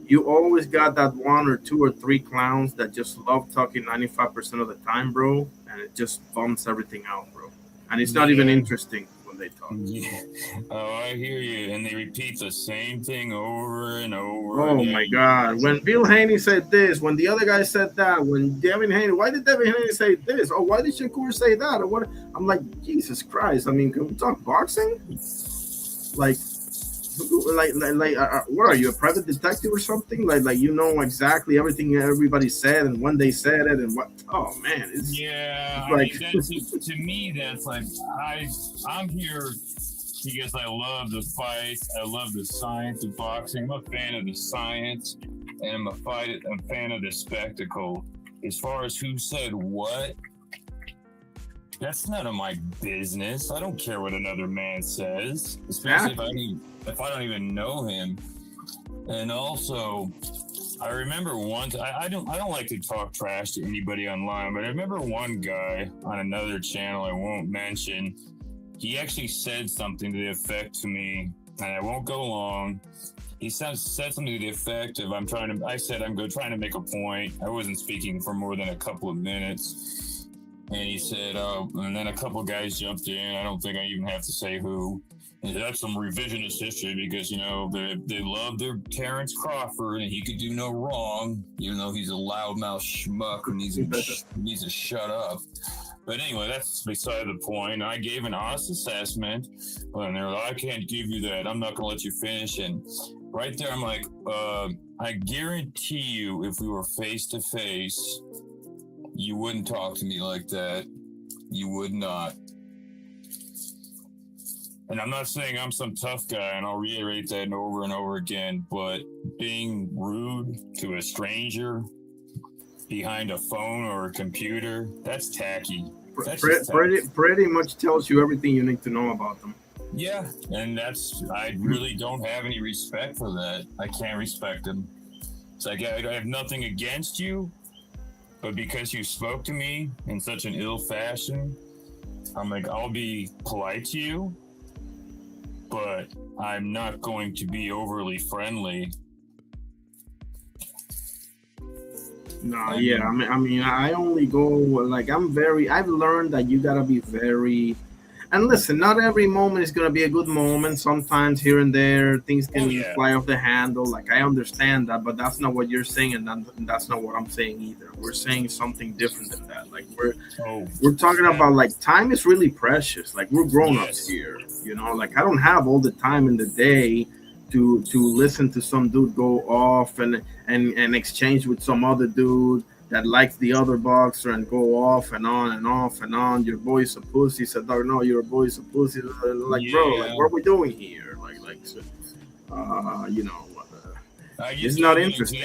you always got that 1 or 2 or 3 clowns that just love talking 95% of the time, bro, and it just bumps everything out, bro. And it's not even interesting when they talk.
Yeah. Oh, I hear you. And they repeat the same thing over and over.
Oh my God! When Bill Haney said this, when the other guy said that, when Devin Haney, why did Devin Haney say this? Oh, why did Shakur say that? Or what? I'm like, Jesus Christ! I mean, can we talk boxing? Like, what are you, a private detective or something? Like you know exactly everything everybody said and when they said it and what? Oh man, it's
like to me that's like I'm here because I love the fight. I love the science of boxing. I'm a fan of the science, and I'm a fan of the spectacle. As far as who said what, that's none of my business. I don't care what another man says, especially if I don't even know him. And also, I remember once I don't like to talk trash to anybody online, but I remember one guy on another channel I won't mention. He actually said something to the effect to me, and I won't go long. He said something to the effect of I said I'm trying to make a point. I wasn't speaking for more than a couple of minutes. And he said, and then a couple guys jumped in. I don't think I even have to say who. And that's some revisionist history because, they love their Terrence Crawford and he could do no wrong, even though he's a loudmouth schmuck and needs to shut up. But anyway, that's beside the point. I gave an honest assessment, and they're like, I can't give you that. I'm not going to let you finish. And right there, I'm like, I guarantee you, if we were face to face, you wouldn't talk to me like that. You would not. And I'm not saying I'm some tough guy, and I'll reiterate that over and over again, but being rude to a stranger behind a phone or a computer, that's tacky. That's
Pretty much tells you everything you need to know about them.
Yeah, and I really don't have any respect for that. I can't respect them. It's like, I have nothing against you, but because you spoke to me in such an ill fashion, I'm like, I'll be polite to you, but I'm not going to be overly friendly.
No, yeah, I only go, like, I've learned that you gotta be very, and listen, not every moment is gonna be a good moment. Sometimes here and there, things can fly off the handle. Like, I understand that, but that's not what you're saying, and that's not what I'm saying either. We're saying something different than that. Like, we're talking about, like, time is really precious. Like, we're grown-ups here, you know. Like, I don't have all the time in the day to listen to some dude go off and exchange with some other dude that likes the other boxer and go off and on and off and on. Your boy's a pussy. Said, no, your boy's a pussy. Like, bro, like, what are we doing here? You know, it's not interesting.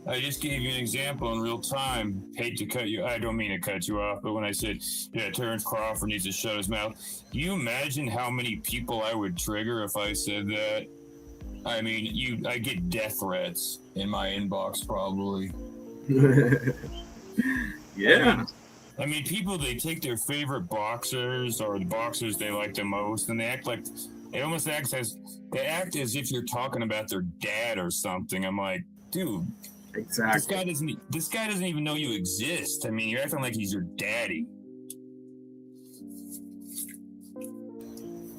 I just gave you an example in real time. Hate to cut you. I don't mean to cut you off, but when I said, Terrence Crawford needs to shut his mouth, you imagine how many people I would trigger if I said that? I mean, I get death threats in my inbox probably.
Yeah.
I mean, people, they take their favorite boxers or the boxers they like the most, and they act as if you're talking about their dad or something. I'm like, dude,
exactly.
This guy doesn't even know you exist. I mean, you're acting like he's your daddy.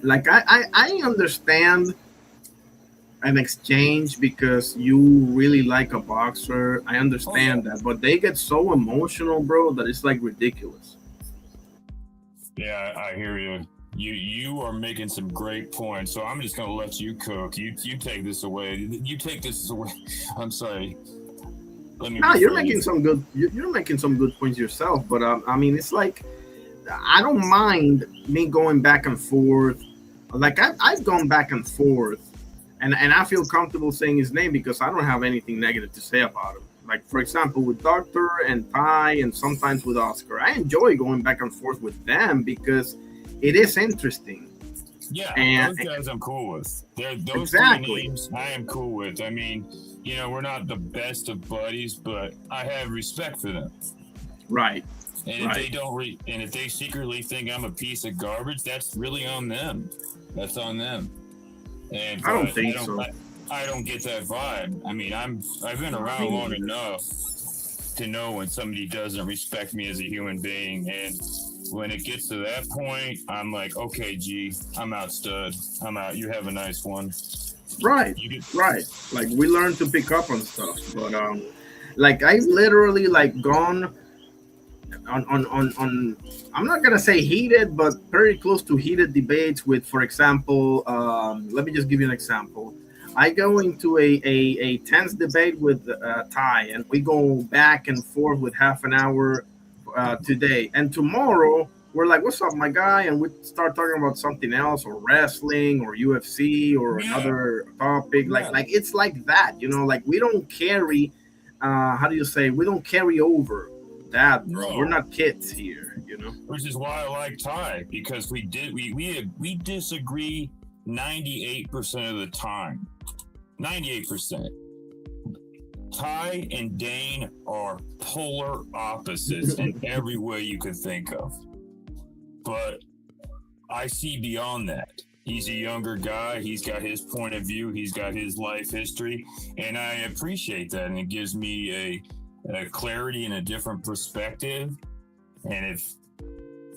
Like, I understand an exchange because you really like a boxer. I understand that, but they get so emotional, bro, that it's like ridiculous.
Yeah, I hear you. You are making some great points, so I'm just gonna let you cook. You take this away. You take this away. I'm sorry.
You're making some good. You're making some good points yourself, but I mean, it's like, I don't mind me going back and forth. Like, I've gone back and forth. And I feel comfortable saying his name because I don't have anything negative to say about him. Like, for example, with Doctor and Ty and sometimes with Oscar, I enjoy going back and forth with them because it is interesting.
Yeah, and those guys I'm cool with. Those three names I am cool with. I mean, we're not the best of buddies, but I have respect for them.
Right.
And if they don't, and if they secretly think I'm a piece of garbage, that's really on them. That's on them. And
I don't think so.
I don't get that vibe. I mean, I've been around long enough to know when somebody doesn't respect me as a human being, and when it gets to that point, I'm like, okay, G, I'm out, stud. I'm out. You have a nice one.
Right. Like, we learn to pick up on stuff, but like, I've literally, like, gone on I'm not gonna say heated, but very close to heated debates with, for example, let me just give you an example. I go into a tense debate with Ty, and we go back and forth with half an hour today, and tomorrow we're like, what's up, my guy? And we start talking about something else, or wrestling, or UFC, or another topic. Like it's like that, like, we don't carry we don't carry over that, bro. No. We're not kids here,
Which is why I like Ty, because we disagree 98% of the time. 98%. Ty and Dane are polar opposites in every way you could think of. But I see beyond that. He's a younger guy. He's got his point of view. He's got his life history. And I appreciate that. And it gives me a clarity and a different perspective. And if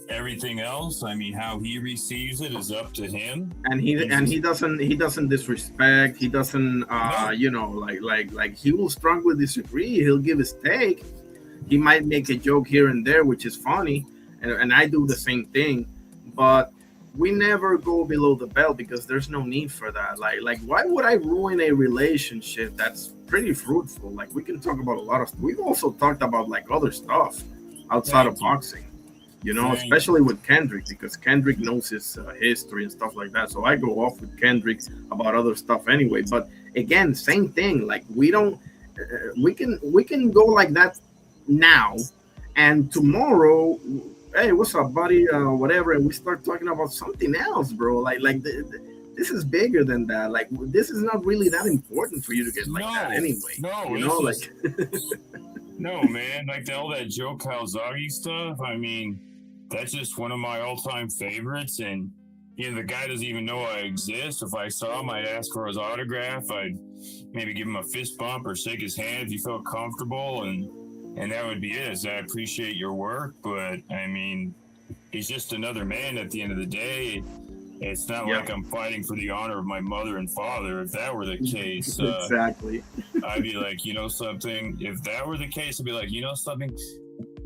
everything else, I mean, how he receives it is up to him. And he
doesn't disrespect. He doesn't like he will strongly disagree. He'll give his take. He might make a joke here and there, which is funny, and I do the same thing. But we never go below the belt because there's no need for that. Like why would I ruin a relationship that's pretty fruitful? Like we can talk about a lot of. We've also talked about like other stuff outside of boxing. You know, especially with Kendrick, because Kendrick knows his history and stuff like that. So I go off with Kendrick about other stuff anyway. But again, same thing. Like we don't, we can go like that now, and tomorrow, hey, what's up, buddy? Whatever, and we start talking about something else, bro. This is bigger than that. Like this is not really that important for you to get like that anyway.
No,
you know, like.
No, man, like all that Joe Calzaghe stuff. I mean, that's just one of my all-time favorites, and the guy doesn't even know I exist. If I saw him, I'd ask for his autograph. I'd maybe give him a fist bump or shake his hand if he felt comfortable, and that would be it. As I appreciate your work, but I mean, he's just another man at the end of the day. It's not like I'm fighting for the honor of my mother and father. If that were the case,
exactly,
I'd be like, something. If that were the case, I'd be like, something.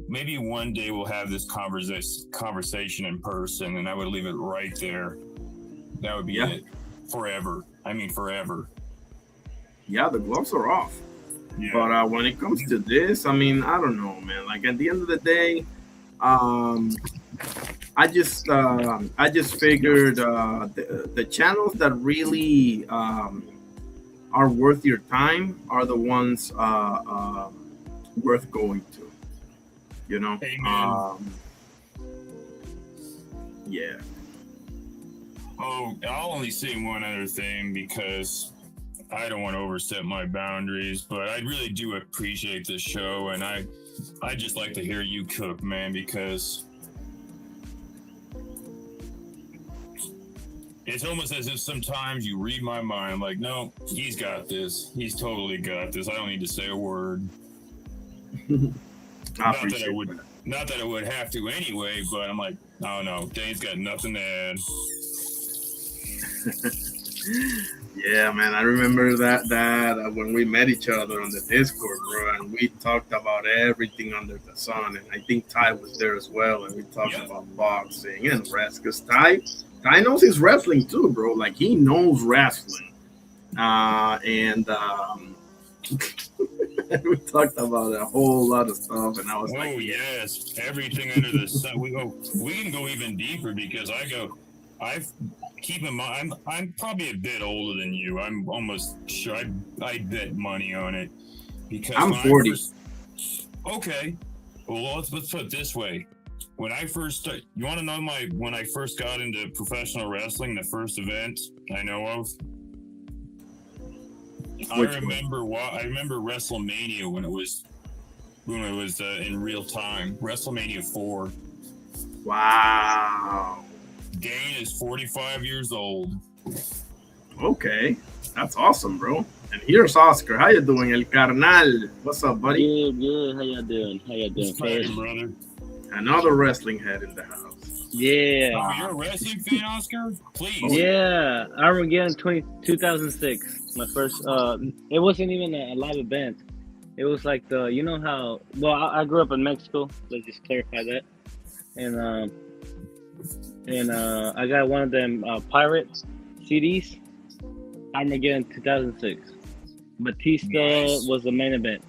Maybe one day we'll have this conversation in person, and I would leave it right there. That would be it, forever. I mean, forever.
Yeah, the gloves are off. Yeah. But when it comes to this, I mean, I don't know, man. Like at the end of the day, I just figured the channels that really are worth your time are the ones worth going to. Yeah.
Oh, I'll only say one other thing because I don't want to overstep my boundaries, but I really do appreciate this show, and I just like to hear you cook, man, because it's almost as if sometimes you read my mind, like, no, he's got this. He's totally got this. I don't need to say a word. Not that I would have to anyway, but I'm like, oh no, Dane's got nothing to add.
Yeah, man, I remember that when we met each other on the Discord, bro, and we talked about everything under the sun, and I think Ty was there as well, and we talked about boxing and wrestling, because Ty knows his wrestling too, bro. Like he knows wrestling, and we talked about a whole lot of stuff, and I was like,
yes, everything under the sun. We can go even deeper because keep in mind, I'm probably a bit older than you. I'm almost sure I bet money on it because
I'm 40.
Okay, well let's put it this way. When I first you want to know when I first got into professional wrestling, the first event I know of. I remember WrestleMania when it was in real time. WrestleMania 4.
Wow.
Dane is 45 years old.
Okay, that's awesome, bro. And here's Oscar. How you doing, El Carnal? What's up, buddy?
Good. How y'all doing?
Fine, brother.
Another wrestling head in the house.
Yeah.
Oh, you're a wrestling fan, Oscar? Please.
Yeah, Armageddon 2006. My first. It wasn't even a live event. It was like how. Well, I grew up in Mexico. Let's just clarify that. And I got one of them pirate CDs. Armageddon 2006. Batista was the main event.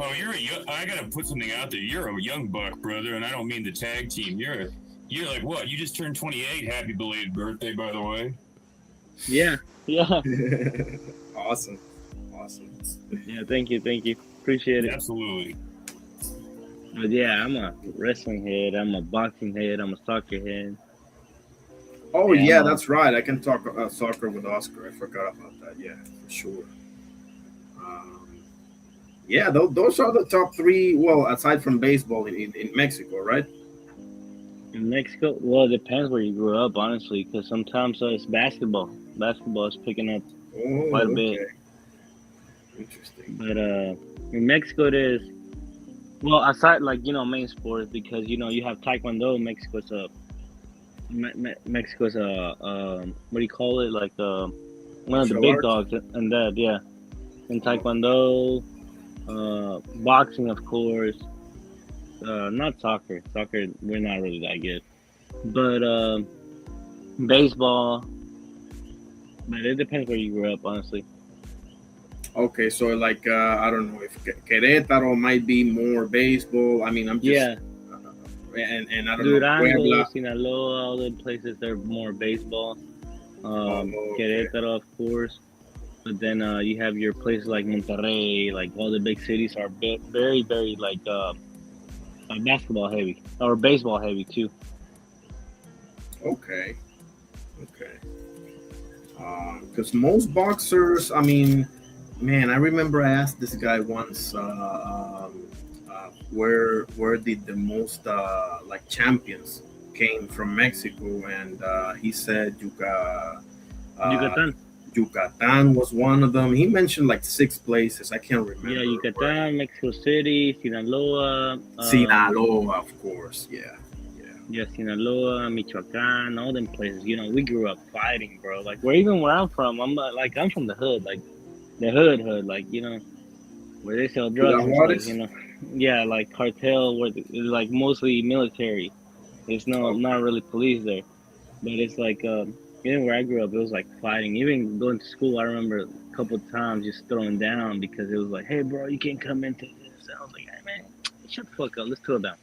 Oh, I gotta put something out there. You're a young buck, brother, and I don't mean the tag team. You're like what? You just turned 28. Happy belated birthday, by the way.
Yeah.
Awesome.
Yeah, thank you. Appreciate it.
Absolutely.
But yeah, I'm a wrestling head. I'm a boxing head. I'm a soccer head.
Oh yeah, that's right. I can talk soccer with Oscar. I forgot about that. Yeah, for sure. Yeah, those are the top three. Well, aside from baseball in Mexico, right?
In Mexico, well, it depends where you grew up, honestly, because sometimes it's basketball. Basketball is picking up quite a bit.
Interesting.
But in Mexico, it is. Well, aside main sports, because you have Taekwondo. Mexico's what do you call it? Like one of the big dogs, and that and Taekwondo. Boxing, of course. Not soccer. Soccer, we're not really that good. But baseball, but it depends where you grew up, honestly.
Okay, so like I don't know if Querétaro might be more baseball. I mean, I'm just
Yeah,
and I don't know
Durango,
Puebla.
Sinaloa, all the places they're more baseball.
Okay,
Querétaro, of course. But then you have your places like Monterrey, like all the big cities are very, very like basketball heavy or baseball heavy too.
okay, okay. Because most boxers, I mean, man, I remember I asked this guy once, where did the most like champions came from Mexico, and he said uh,
Yucatan,
Yucatan was one of them. He mentioned like six places. I can't
yeah,
remember where.
Yucatan, Mexico City, Sinaloa,
Sinaloa, of course. Yeah, yeah.
yeah, Sinaloa, Michoacan, all them places. You know, we grew up fighting, bro. Like where I'm from, I'm from the hood, like the hood, like where they sell drugs
Ciudad
and stuff.
Juarez.
Yeah, like cartel, where it's like mostly military. It's not
Okay.
really police there, but it's like even where I grew up, it was like fighting. Even going to school, I remember a couple of times just throwing down because it was like, "Hey, bro, you can't come into this." I was like, "Hey, man, shut the fuck up. Let's throw down."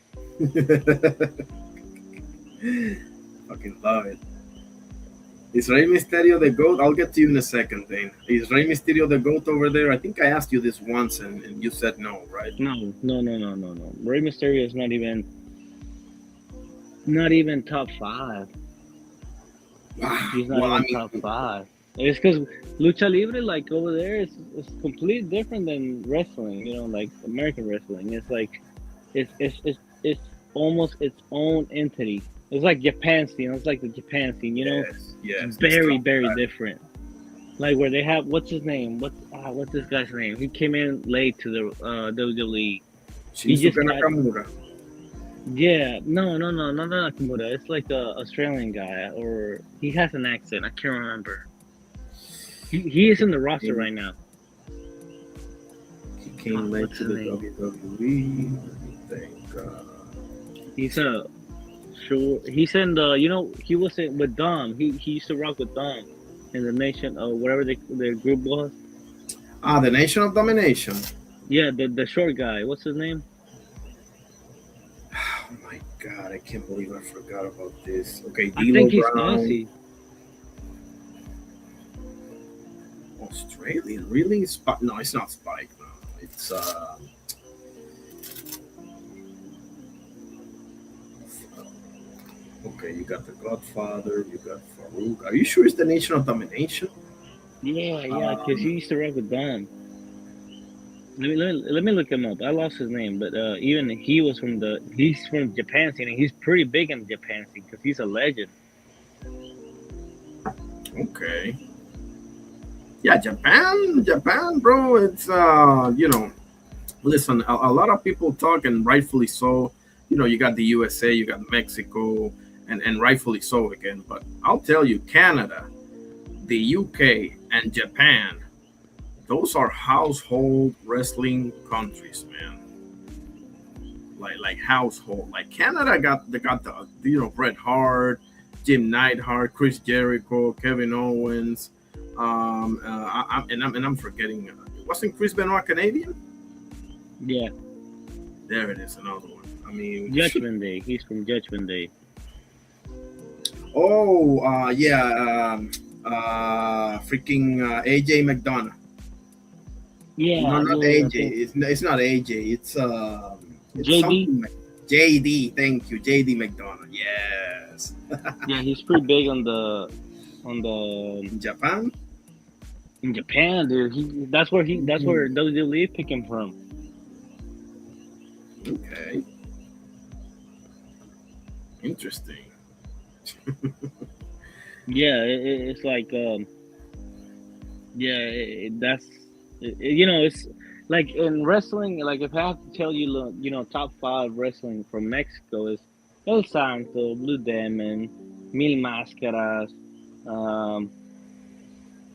Fucking love it. Is Rey Mysterio the GOAT? I'll get to you in a second, Dane. Is Rey Mysterio the GOAT over there? I think I asked you this once and you said no, right?
No, no, no, no, no, no. Rey Mysterio is not even top five.
Wow.
He's not
Well, I
even
mean,
top five. It's because lucha libre, like over there, is completely different than wrestling. Like American wrestling. It's like it's almost its own entity. It's like Japan scene. It's like the Japan scene.
yes,
It's
yes. It's
very
top
very
five.
different. Like where they have what's his name? What's this guy's name? He came in late to the WWE. He
Shinsuke
just got
Nakamura.
yeah. No, no, no, not Nakamura. It's like a Australian guy, or he has an accent. I can't remember. He is in the roster right now.
He came late
What's
to
his
the
name?
WWE. Let me think.
He's sure. He's in the. He was with Dom. He used to rock with Dom in the Nation or whatever their group was.
The Nation of Domination.
Yeah, the short guy. What's his name?
Oh my god, I can't believe I forgot about this. Okay,
I think
D'Lo
he's
Brown.
Aussie.
Australia? Really? No, it's not Spike. No, it's okay, you got the Godfather, you got Farouk. Are you sure it's the Nation of Domination?
Yeah, because he used to rock with Dom. Let me look him up. I lost his name, but even he's from Japan scene, and he's pretty big in the Japan scene because he's a legend.
Okay. Yeah, Japan, bro. It's listen, a lot of people talk, and rightfully so. You got the USA, you got Mexico, and rightfully so again. But I'll tell you, Canada, the UK, and Japan, those are household wrestling countries, man. Like household. Like Canada got the Bret Hart, Jim Neidhart, Chris Jericho, Kevin Owens. I'm forgetting. Wasn't Chris Benoit Canadian?
Yeah,
There it is, another one. I mean,
Judgment Day. He's from Judgment Day.
oh, yeah, freaking AJ McDonough. No,
Yeah,
not
yeah, I
AJ.
think
It's not AJ. It's
JD.
something like JD. Thank you, JD McDonough. Yes.
Yeah, he's pretty big on the
In Japan.
in Japan, dude. That's where WWE pick him from.
Okay. Interesting.
Yeah, it's like yeah, it's like in wrestling. Like if I have to tell you, top five wrestling from Mexico is El Santo, Blue Demon, Mil Máscaras, um,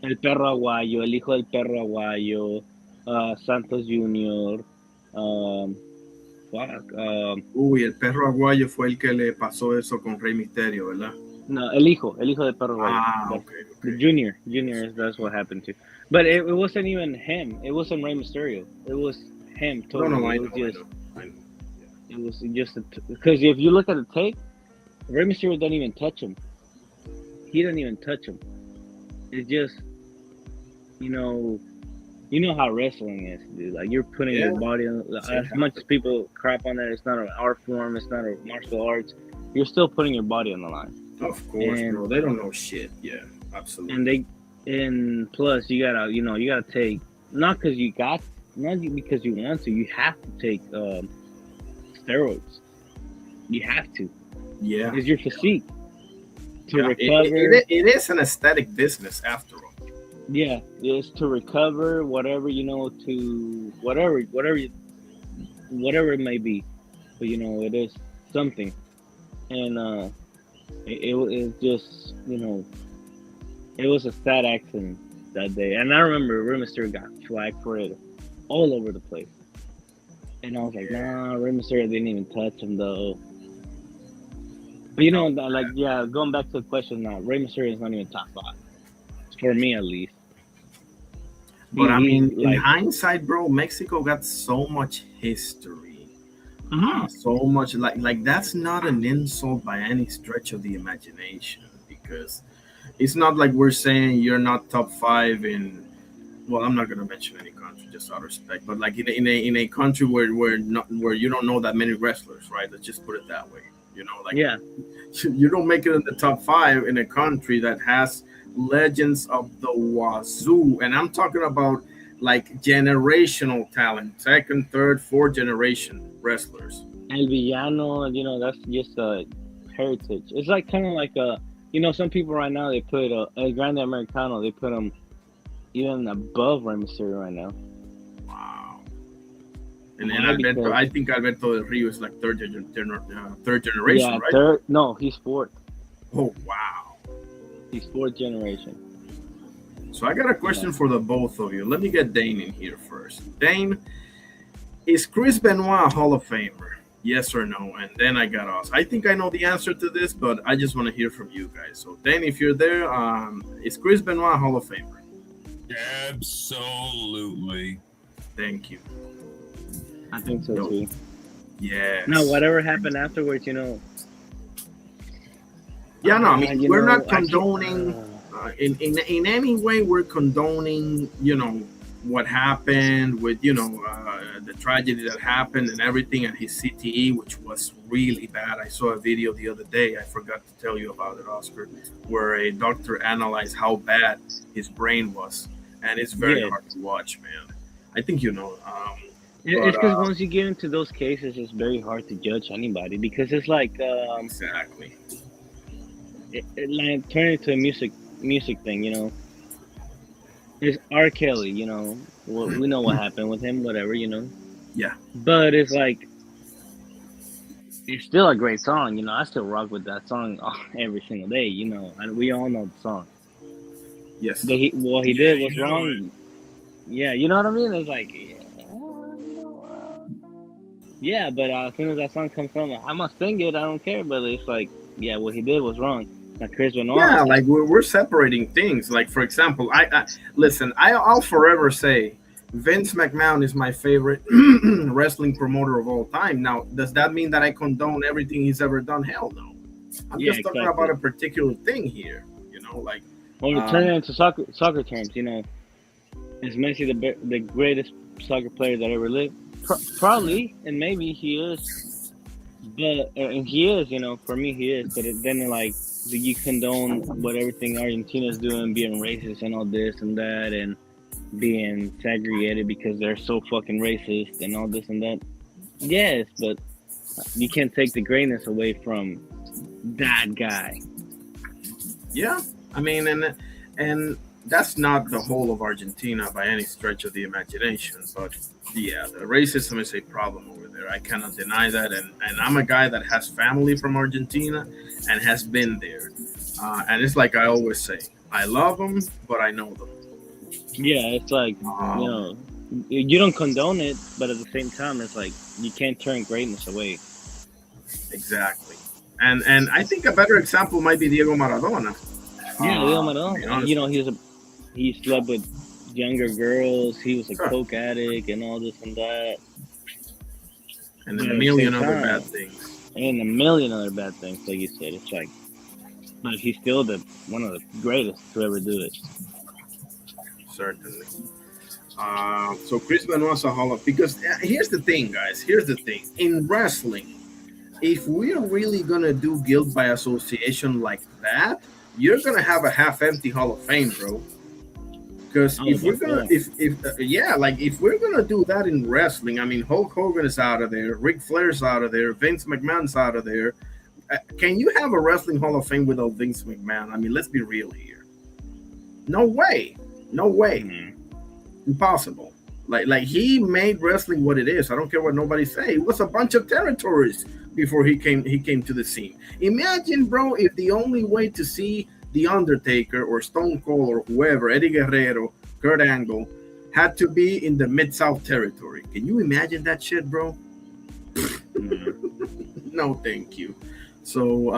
El Perro Aguayo, El Hijo del Perro Aguayo, Santos Junior, um, fuck,
Uy, el perro aguayo fue el que le pasó eso con Rey Misterio, ¿verdad?
No, el hijo de Perro Rey.
Okay,
The
okay.
junior is that's what happened to. But it wasn't even him. It wasn't Rey Mysterio. It was him
No, no,
totally.
I
It
know,
was
I
just
know, I know.
it was just because if you look at the tape, Rey Mysterio don't even touch him. He doesn't even touch him. It's just you know you know how wrestling is, dude. Like you're putting
Yeah,
your body on.
shit
As much as
happens.
people crap on it, it's not an art form. It's not a martial arts. You're still putting your body on the line,
Of course,
and
bro. They don't know shit. Yeah,
and
absolutely.
they and plus you gotta you gotta take not because you got not because you want to. You have to take steroids. You have to.
Yeah,
It's your physique to
yeah.
recover.
It is an aesthetic business after all.
Yeah, it's to recover whatever to whatever it may be. But it is something, and it just it was a sad accident that day. And I remember Rey Mysterio got flagged for it all over the place, and I was like,
Yeah,
nah, Rey Mysterio didn't even touch him though. But
no.
like yeah, going back to the question now, Rey Mysterio is not even top five for me at least.
But I
He's
mean, in
like.
hindsight, bro, Mexico got so much history,
Mhm.
so much like that's not an insult by any stretch of the imagination because it's not like we're saying you're not top five in. Well, I'm not gonna mention any country just out of respect, but like in a country where you don't know that many wrestlers, right? Let's just put it that way. Like
Yeah,
you don't make it in the top five in a country that has legends of the wazoo, and I'm talking about like generational talent, second, third, fourth generation wrestlers.
El Villano, that's just a heritage. It's like kind of like some people right now they put El Grande Americano, they put him even above Rey Mysterio right now.
Wow. And then
Why?
Alberto,
Because
I think Alberto Del Rio is like third generation,
yeah,
right?
third. No, he's fourth.
Oh wow.
He's fourth generation.
So I got a
You know,
question for the both of you. Let me get Dane in here first. Dane, is Chris Benoit a Hall of Famer? Yes or no? And then I got us. I think I know the answer to this, but I just want to hear from you guys. So Dane, if you're there, is Chris Benoit a Hall of Famer?
Absolutely.
Thank you.
I think so
No.
too. Now,
Yes.
whatever happened afterwards,
Yeah, no, I mean, we're not
I can't.
condoning in any way we're condoning what happened with the tragedy that happened and everything and his CTE, which was really bad. I saw a video the other day, I forgot to tell you about it, Oscar, where a doctor analyzed how bad his brain was, and it's very
Yeah,
hard to watch, man. I think
it's
but
because once you get into those cases, it's very hard to judge anybody because it's like
exactly.
it like turn into a music thing. It's R. Kelly. We know what happened with him. Whatever.
Yeah.
But it's like it's still a great song. I still rock with that song every single day. And we all know the song.
Yes.
What he
Yeah,
did was
you know it.
wrong. Yeah, you know what I mean. It's like yeah, but as soon as that song comes on, I must sing it. I don't care. But it's like yeah, what he did was wrong. Now Chris Benoit.
Yeah, like we're separating things. Like for example, I listen. I'll forever say Vince McMahon is my favorite wrestling promoter of all time. Now, does that mean that I condone everything he's ever done? Hell no. I'm
Yeah,
just talking about
exactly.
a particular thing here. Like
Well, turn it into soccer terms. Is Messi the greatest soccer player that ever lived? Probably, and maybe he is. But and he is, for me he is. But then like, do you condone what everything Argentina's doing, being racist and all this and that, and being segregated because they're so fucking racist and all this and that? Yes, but you can't take the greatness away from that guy.
yeah, I mean, and that's not the whole of Argentina by any stretch of the imagination. But yeah, the racism is a problem over there. I cannot deny that. And I'm a guy that has family from Argentina and has been there. And it's like I always say, I love them, but I know them.
Yeah, it's like
Um,
you don't condone it, but at the same time, it's like you can't turn greatness away.
exactly. And I think a better example might be Diego Maradona.
Yeah, Leo
To be
Maradona. And
honest
you know,
with you.
he slept with younger girls. He was a
Sure.
coke addict and all this and that.
And
But
then a
at the same
million other bad
time,
things.
and a million other bad things, like you said. It's like, but he's still the one of the greatest to ever do it.
Certainly. So Chris Benoit's a Hall of because here's the thing, guys. Here's the thing. In wrestling, if we're really gonna do guilt by association like that, you're gonna have a half-empty Hall of Fame, bro. Because
Oh,
if
by
we're gonna,
far.
if yeah, like if we're gonna do that in wrestling, I mean, Hulk Hogan is out of there, Ric Flair's out of there, Vince McMahon's out of there. Can you have a wrestling Hall of Fame without Vince McMahon? I mean, let's be real here. No way, no way,
Mhm.
impossible. Like he made wrestling what it is. I don't care what nobody say. It was a bunch of territories before he came to the scene. Imagine, bro, if the only way to see the Undertaker or Stone Cold or whoever, Eddie Guerrero, Kurt Angle, had to be in the Mid South territory. Can you imagine that shit, bro?
Mhm.
No, thank you. So,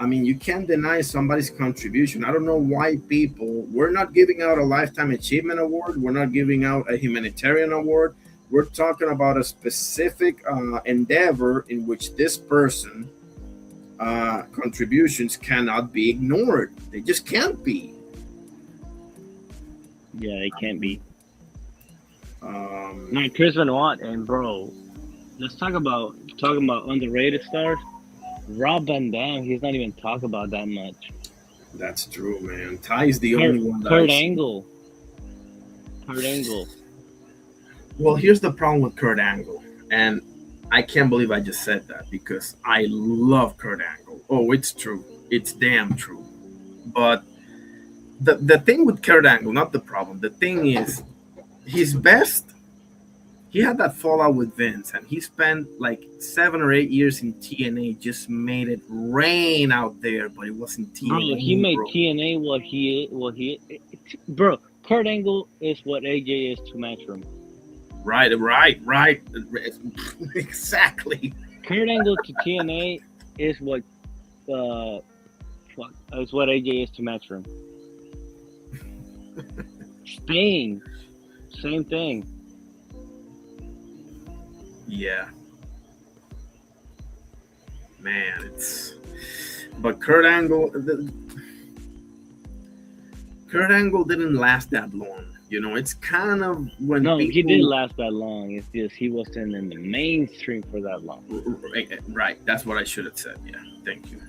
I mean, you can't deny somebody's contribution. I don't know why people, we're not giving out a Lifetime Achievement Award, we're not giving out a humanitarian award. We're talking about a specific endeavor in which this person contributions cannot be ignored. They just can't be.
Yeah, it can't be.
Um,
Now, Chris Benoit and bro, let's talking about underrated stars. Rob Van Dam, he's not even talked about that much.
that's true, man. Ty is the
Kurt,
only one that I
Kurt
see.
Angle, Kurt Angle.
Well, here's the problem with Kurt Angle, and I can't believe I just said that because I love Kurt Angle. Oh, it's true. It's damn true. But the thing with Kurt Angle, not the problem. The thing is, his best. He had that fallout with Vince, and he spent like 7 or 8 years in TNA. Just made it rain out there, but it wasn't
Bro, he
TNA,
made
bro.
TNA bro, Kurt Angle is what AJ is to Matchroom.
Right. Exactly.
Kurt Angle to TNA is what is what AJ is to Matchroom. Sting, same thing.
Yeah, man, it's. But Kurt Angle, Kurt Angle didn't last that long. You know, it's kind of when
No,
people.
he didn't last that long. It's just he wasn't in the mainstream for that long.
Right, that's what I should have said. Yeah, thank you.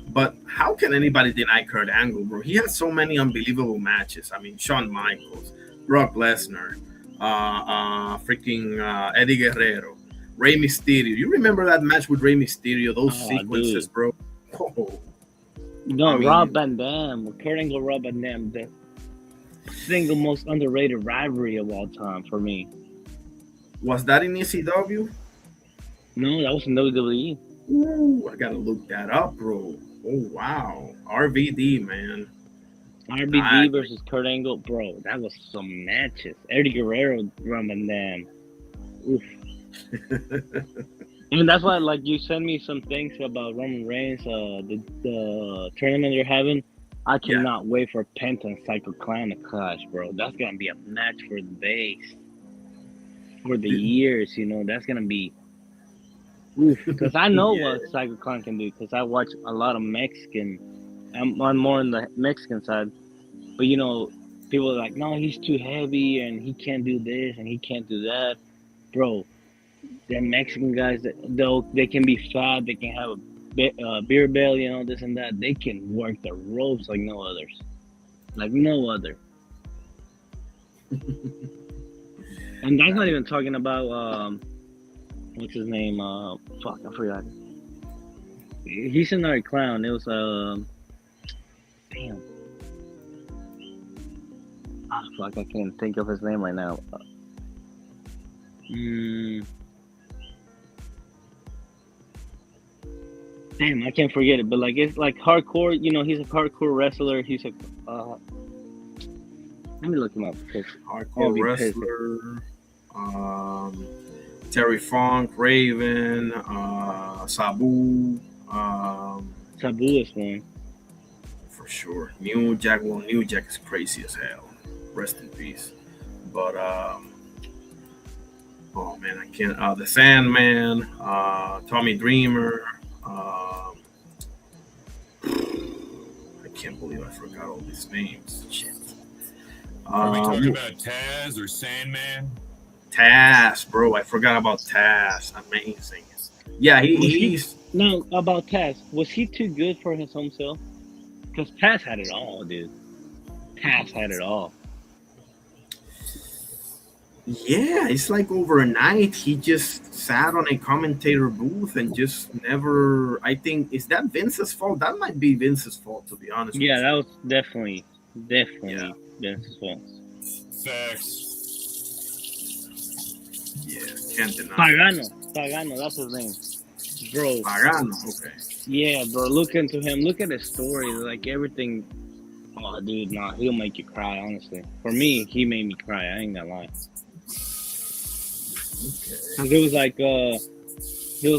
But how can anybody deny Kurt Angle, bro? He has so many unbelievable matches. I mean, Shawn Michaels, Brock Lesnar, freaking Eddie Guerrero, Rey Mysterio. You remember that match with Rey Mysterio? Those
Oh,
sequences,
dude.
bro. Oh,
No,
I mean-
Rob Van Dam, Kurt Angle, Rob Van Dam, the single most underrated rivalry of all time for me.
was that in ECW?
No, that was in WWE.
Ooh, I gotta look that up, bro. Oh wow, RVD, man.
RBD versus Kurt Angle, bro, that was some matches. Eddie Guerrero, Rob Van Dam. Oof. And that's why, like, you send me some things about Roman Reigns, the tournament you're having. I cannot wait for Penta and Psycho Clown to clash, bro. That's gonna be a match for the days, for the years. You know, that's gonna be. Because I know what Psycho Clown can do. Because I watch a lot of Mexican. I'm more on the Mexican side, but you know, people are like, no, he's too heavy and he can't do this and he can't do that, bro. The Mexican guys, they can be fat, they can have a beer belly, you know, this and that. They can work the ropes like no others, like no other. And that's not even talking about what's his name? Fuck, I forgot. He's another clown. It was damn. Ah, fuck, I can't think of his name right now. Damn, I can't forget it. But like, it's like hardcore. You know, he's a hardcore wrestler. He's a. Let me look him up.
Hardcore wrestler. Terry Funk, Raven, Sabu,
Sabu is one.
for sure. New Jack, well, New Jack is crazy as hell. Rest in peace. But oh man, I can't. The Sandman, Tommy Dreamer. I can't believe I forgot all these names. Shit.
Are we talking about Taz or Sandman?
Taz, bro. I forgot about Taz. Amazing. Yeah, he's.
No, about Taz. Was he too good for his home self? Because Taz had it all, dude. Taz had it all.
Yeah, it's like overnight he just sat on a commentator booth and just never. I think, is that Vince's fault? That might be Vince's fault, to be honest.
Yeah,
with
that was definitely
Yeah.
Vince's fault.
Facts.
Yeah, can't deny.
Pagano, that's his name, bro.
Pagano, okay.
Yeah, bro. Look into him. Look at his story. Like everything. Oh, dude, nah, he'll make you cry. Honestly, for me, he made me cry. I ain't gonna lie.
Okay.
He was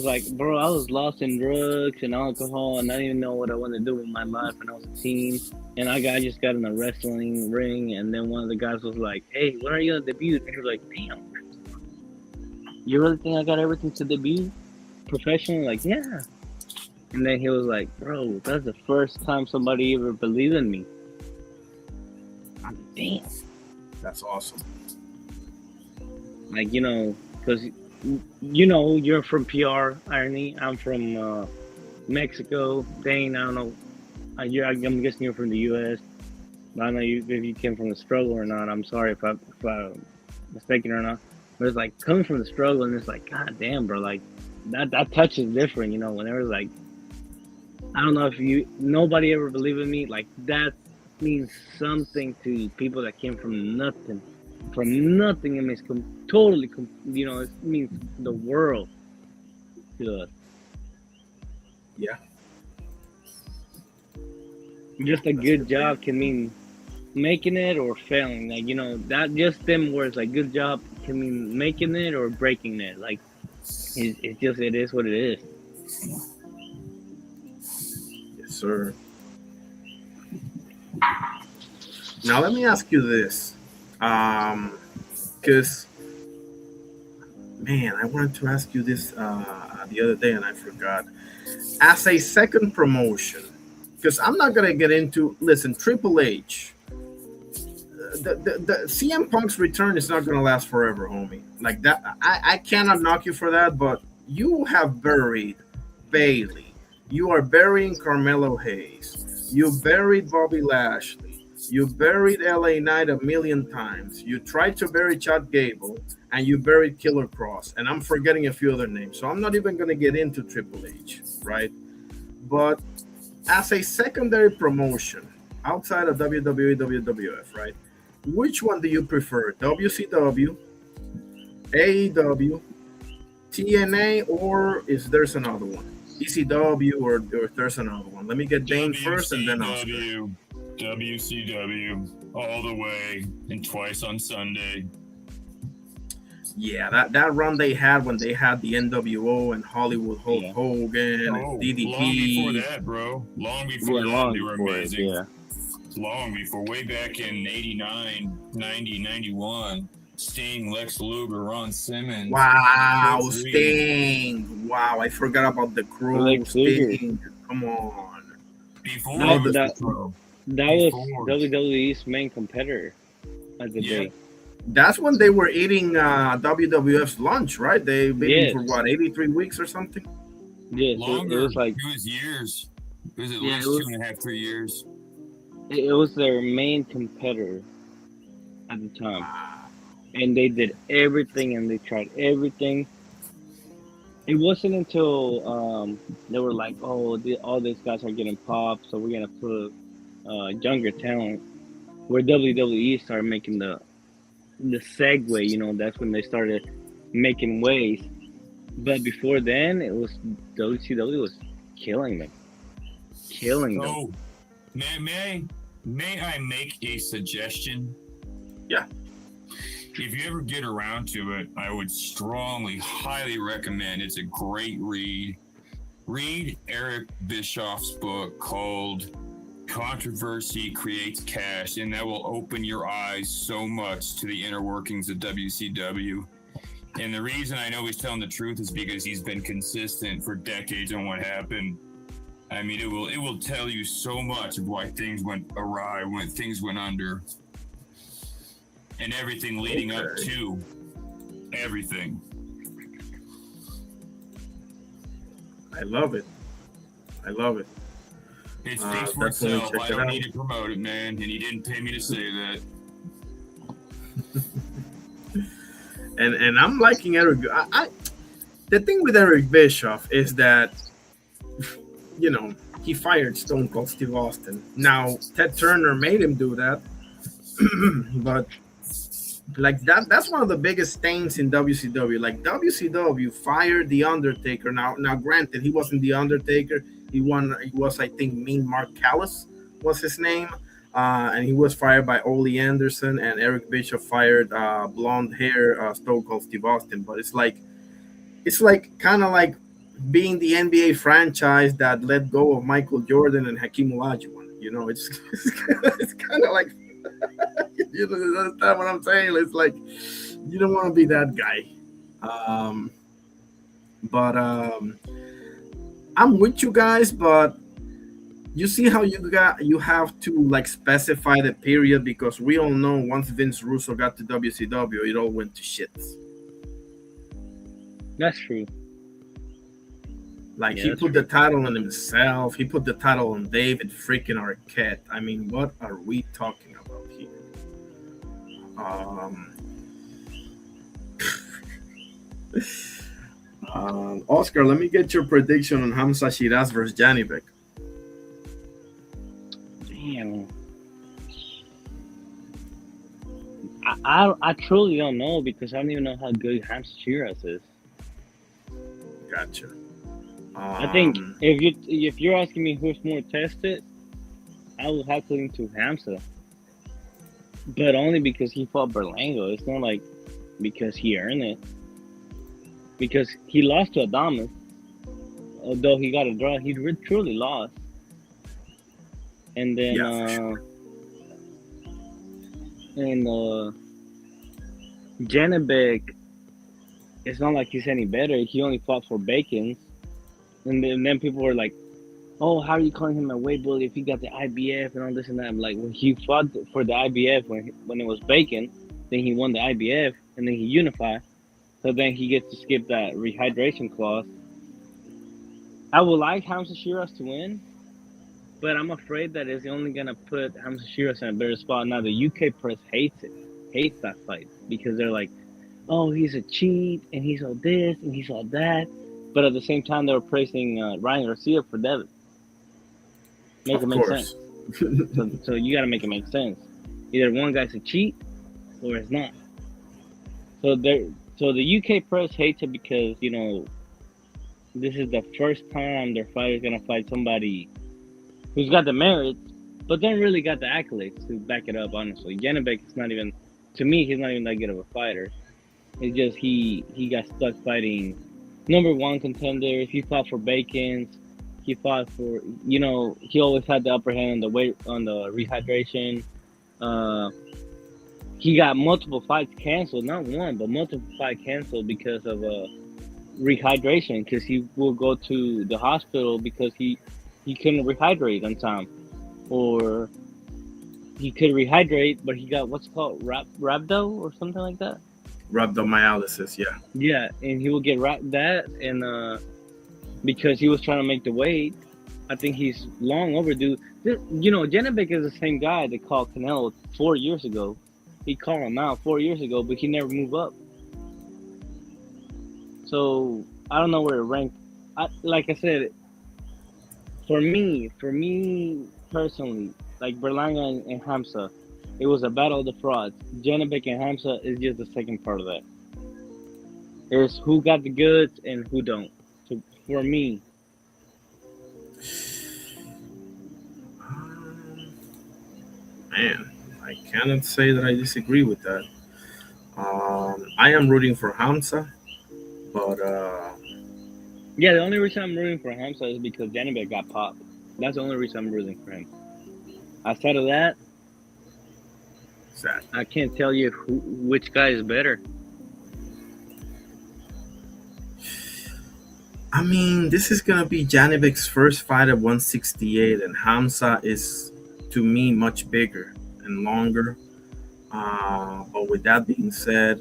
like, bro, I was lost in drugs and alcohol, and I didn't even know what I wanted to do with my life when I was a teen. And I just got in a wrestling ring, and then one of the guys was like, hey, when are you gonna debut? And he was like, damn, you really think I got everything to debut professionally? Like, yeah. And then he was like, bro, that's the first time somebody ever believed in me. I'm damn.
That's awesome.
Like, because, you're from PR, Irony. I'm from Mexico. Dane, I don't know. I'm guessing you're from the U.S. I don't know if you came from the struggle or not. I'm sorry if I'm mistaken or not. But it's like coming from the struggle, and it's like, God damn, bro. Like, that touch is different, whenever it's like, I don't know if nobody ever believed in me. Like, that means something to people that came from nothing. From nothing, it means totally, it means the world to us.
Yeah.
Just a good job can mean making it or failing. Like, that just them words, like good job can mean making it or breaking it. Like, it is what it is.
Yes, sir. Now let me ask you this, because man, I wanted to ask you this the other day and I forgot. As a second promotion, because I'm not gonna get into. Listen, Triple H. The CM Punk's return is not gonna last forever, homie. Like that, I cannot knock you for that, but you have buried Bailey. You are burying Carmelo Hayes. You buried Bobby Lashley. You buried LA Knight a million times. You tried to bury Chad Gable, and you buried Killer Cross. And I'm forgetting a few other names, so I'm not even going to get into Triple H, right? But as a secondary promotion outside of WWE, WWF, right? Which one do you prefer? WCW, AEW, TNA, or is there's another one? ECW, or there's another one? Let me get Dane first, and then Oscar.
WCW, all the way, and twice on Sunday.
Yeah, that run they had when they had the NWO and Hollywood Hulk Hogan and DDP.
Long before that, bro. Long before that, they were amazing.
Yeah.
Long before, way back in 89, 90, 91. Sting, Lex Luger, Ron Simmons.
Wow, Sting. Wow, I forgot about the crew.
Lex
Sting. Come on.
Before
that was WWE's main competitor at the day.
That's when they were eating WWF's lunch, right? They've been eating for what, 83 weeks or something?
Yeah,
longer.
It was like,
it was years. It was at least 2.5, 3 years.
It was their main competitor at the time. And they did everything and they tried everything. It wasn't until they were like, oh, all these guys are getting popped, so we're going to put younger talent, where WWE started making the segue, that's when they started making waves. But before then, it was WCW was killing them.
So, may I make a suggestion?
Yeah.
if you ever get around to it, I would strongly, highly recommend. It's a great read. Read Eric Bischoff's book called Controversy Creates Cash, and that will open your eyes so much to the inner workings of WCW. And the reason I know he's telling the truth is because he's been consistent for decades on what happened. I mean, it will tell you so much of why things went awry, when things went under, and everything leading up to everything.
I love it. I love it.
It speaks for itself. I don't need to promote it, man. And he didn't pay me to say that.
And I'm liking Eric. The thing with Eric Bischoff is that, you know, he fired Stone Cold Steve Austin. Now Ted Turner made him do that, but like that's one of the biggest stains in WCW. Like WCW fired the Undertaker. Now granted, he wasn't the Undertaker. He was, I think, Mean Mark Callis was his name. And he was fired by Ole Anderson, and Eric Bischoff fired blonde hair Stone Cold Steve Austin. But it's like kind of like being the NBA franchise that let go of Michael Jordan and Hakeem Olajuwon. You know, it's kind of like, you understand what I'm saying? It's like you don't want to be that guy. But I'm with you guys, but you see how you have to like specify the period, because we all know once Vince Russo got to WCW, it all went to shit.
That's true.
Like he put the title on himself. He put the title on David freaking Arquette. I mean, what are we talking about here? Oscar, let me get your prediction on Hamza Shiraz versus Janibek.
Damn. I truly don't know, because I don't even know how good Hamza Shiraz is.
Gotcha.
I think if you're asking me who's more tested, I would have to lean to Hamza. But only because he fought Berlango. It's not like because he earned it. Because he lost to Adamas. Although he got a draw, he truly lost. And then
sure.
Janibek, it's not like he's any better. He only fought for Bacon. And then people were like, oh, how are you calling him a weight bully if he got the IBF and all this and that? I'm like, when he fought for the IBF when it was Bacon, then he won the IBF and then he unified. So then he gets to skip that rehydration clause. I would like Hamza Shiraz to win, but I'm afraid that it's only going to put Hamza Shiraz in a better spot. Now, the UK press hates that fight, because they're like, oh, he's a cheat, and he's all this, and he's all that. But at the same time, they were praising Ryan Garcia for Devin. Make it make sense. So you got to make it make sense. Either one guy's a cheat, or it's not. So the UK press hates it because, you know, this is the first time their fighter's going to fight somebody who's got the merits, but then really got the accolades to back it up, honestly. Janibek is not even, to me, he's not even that good of a fighter. It's just he got stuck fighting number one contenders. He fought for Bacon's. He fought for, you know, he always had the upper hand on the weight, on the rehydration. He got multiple fights canceled, not one, but multiple fights canceled because of rehydration, because he will go to the hospital because he couldn't rehydrate on time, or he could rehydrate, but he got what's called rhabdo or something like that.
Rhabdomyolysis, yeah.
Yeah, and he will get that, and because he was trying to make the weight, I think he's long overdue. You know, Janibek is the same guy that called Canelo 4 years ago. He called him out 4 years ago, but he never moved up. So I don't know where it ranked. Like I said, for me personally, like Berlanga and Hamza, it was a battle of the frauds. Janibek and Hamza is just the second part of that. It's who got the goods and who don't. So for me,
man, I cannot say that I disagree with that. I am rooting for Hamza, but
Yeah, the only reason I'm rooting for Hamza is because Janibek got popped. That's the only reason I'm rooting for him. Outside of that,
sad.
I can't tell you which guy is better.
I mean, this is gonna be Janibek's first fight at 168, and Hamza is, to me, much bigger and longer. But with that being said,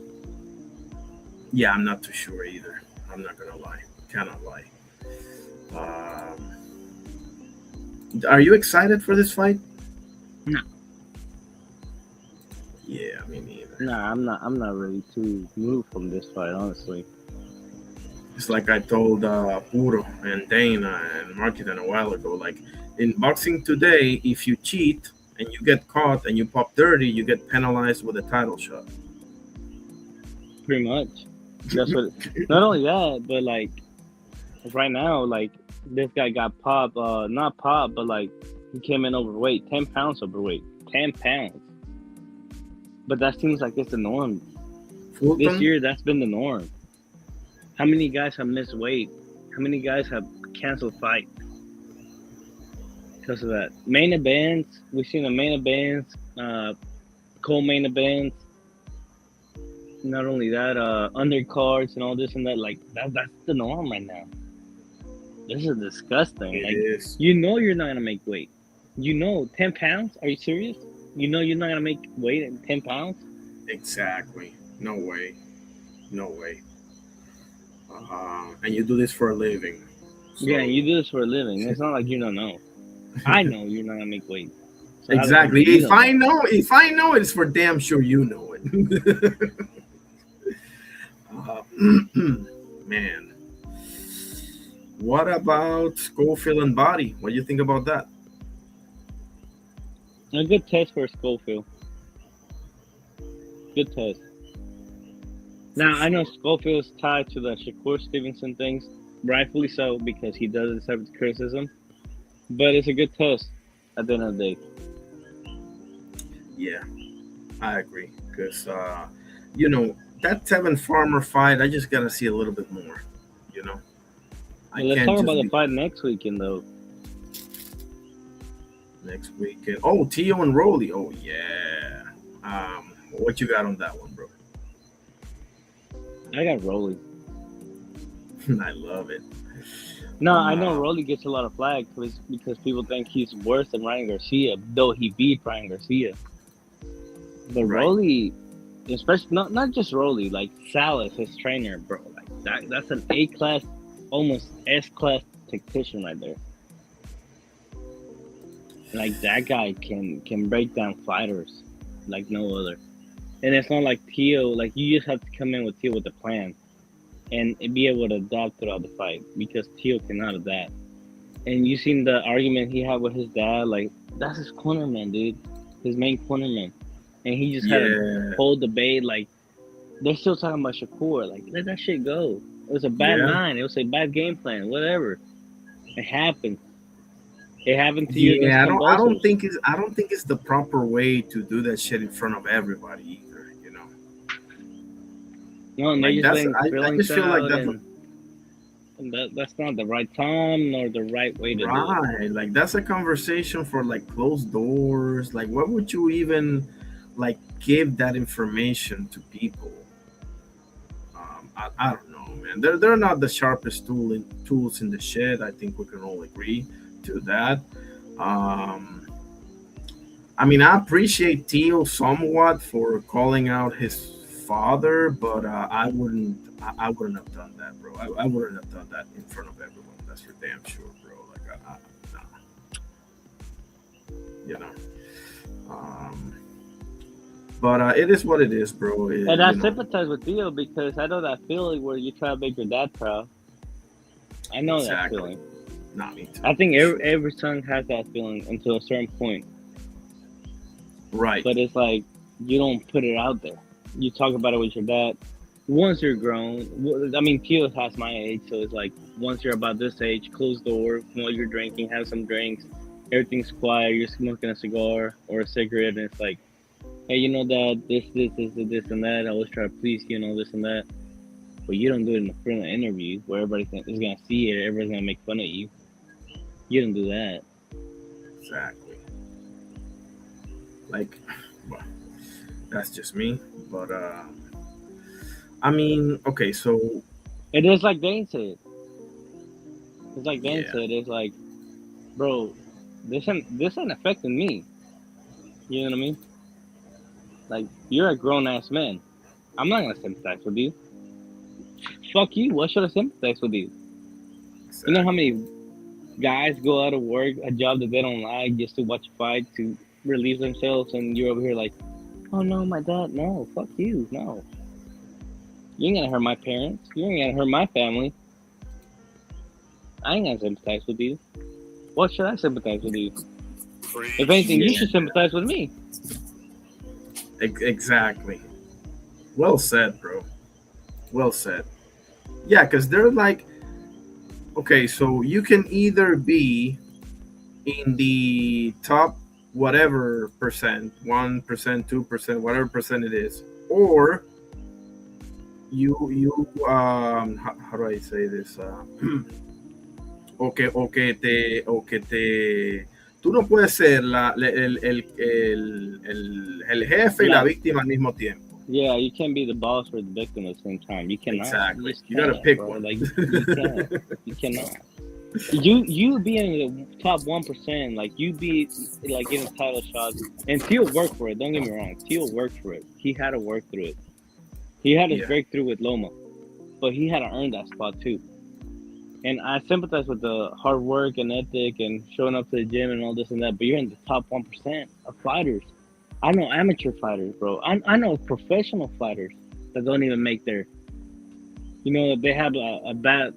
yeah, I'm not too sure either. I'm not gonna lie, cannot lie. Um, are you excited for this fight?
No.
Yeah, me neither.
Nah, I'm not. I'm not ready to move from this fight, honestly.
It's like I told Puro and Dana and Marketan a while ago. Like in boxing today, if you cheat and you get caught and you pop dirty, you get penalized with a title shot.
Pretty much. That's what. Not only that, but like right now, like this guy got popped. Not popped, but like he came in overweight, 10 pounds overweight, 10 pounds. But that seems like it's the norm.
Fulton,
This year, that's been the norm. How many guys have missed weight? How many guys have canceled fights because of that? Main events, we've seen the main events, co-main events. Not only that, undercards and all this and that. Like that's the norm right now. This is disgusting.
it
Like
is.
you know you're not gonna make weight. You know, 10 pounds. Are you serious? You know you're not gonna make weight in 10 pounds.
Exactly. No way. No way. And you do this for a living. So,
Yeah, you do this for a living. It's not like you don't know. I know you're not gonna make weight. So how the
exactly.
fuck do you
If I know it's for damn sure you know it. uh, man, what about Schofield and Body? What do you think about that?
A good test for Schofield. Good test. Now I know Schofield's tied to the Shakur Stevenson things, rightfully so, because he does deserve the criticism. But it's a good test at the end of the day.
Yeah, I agree. Because that Tevin Farmer fight, I just gotta see a little bit more. You know, I
Let's
can't
talk
just
about the
be
fight next weekend, though.
next weekend. Oh, Tio and Rolly. Oh yeah. What you got on that one, bro?
I got Rolly.
I love it.
No, I know Rolly gets a lot of flack because people think he's worse than Ryan Garcia, though he beat Ryan Garcia. But
Right.
Rolly, especially not just Rolly, like Salas, his trainer, bro, like that's an A class, almost S class tactician right there. Like that guy can break down fighters like no other. And it's not like Tio, like you just have to come in with Tio with a plan and be able to adapt throughout the fight because Tio cannot adapt. And you seen the argument he had with his dad, like that's his cornerman, dude, his main cornerman, and he just had a
Yeah.
whole debate. Like they're still talking about Shakur, like let that shit go. It was a bad
Yeah.
line. It was a bad game plan. Whatever. It happened. It happened to you against
Yeah, I don't
Cambosos.
think it's the proper way to do that shit in front of everybody either. You know,
No, and they're
like
just
that's
letting
I
feelings
just feel like
out,
that's
and that's not the right time nor the right way to do it.
right. Like that's a conversation for like closed doors. Like, what would you even like give that information to people? I don't know, man. They're not the sharpest tools in the shed. I think we can all agree to that. Um, I mean, I appreciate Tio somewhat for calling out his father, but I wouldn't have done that, bro. I wouldn't have done that in front of everyone. That's for damn sure, bro. Like, nah, you know. Um, but it is what it is, bro.
And I sympathize with Theo because I know that feeling where you try to make your dad proud. I know that feeling.
Not me too.
I think every son has that feeling until a certain point.
Right.
But it's like you don't put it out there. You talk about it with your dad. Once you're grown, I mean, Theo has my age, so it's like once you're about this age, close the door while you're drinking, have some drinks, everything's quiet, you're smoking a cigar or a cigarette, and it's like hey, you know that this and that. I always try to please you, this and that. But you don't do it in front of an interview where is gonna see it. Everybody's gonna make fun of you. You don't do that.
Exactly. Like, well, that's just me. But I mean, okay, so
It is like Dane said. It's like Dane
yeah,
said. It's like, bro, this ain't affecting me. You know what I mean? Like, you're a grown ass man. I'm not gonna sympathize with you. Fuck you. What should I sympathize with you? You know how
exactly.
many guys go out of work, a job that they don't like, just to watch a fight to relieve themselves, and you're over here like, oh no, my dad, no, fuck you, no. You ain't gonna hurt my parents. You ain't gonna hurt my family. I ain't gonna sympathize with you. What should I sympathize with you? If anything, you
Yeah,
should sympathize with me.
exactly. Well said, bro. Well said. Yeah, because they're like, okay, so you can either be in the top whatever percent, 1%, 2%, whatever percent it is, or how do I say this? O que te tú no puedes ser el jefe y la
Like,
víctima al mismo tiempo.
yeah, you can't be the boss or the victim at the same time. You cannot. You
Exactly.
just
You got to
can't,
pick
bro.
one.
Like, you can't. You cannot. You being in the top 1%, like you be like getting title shots, and Teal worked for it. Don't get me wrong, Teal worked for it. He had to work through it. He had his
Yeah.
breakthrough with Loma, but he had to earn that spot too. And I sympathize with the hard work and ethic and showing up to the gym and all this and that. But you're in the top 1% of fighters. I know amateur fighters, bro. I know professional fighters that don't even make their. They have a bad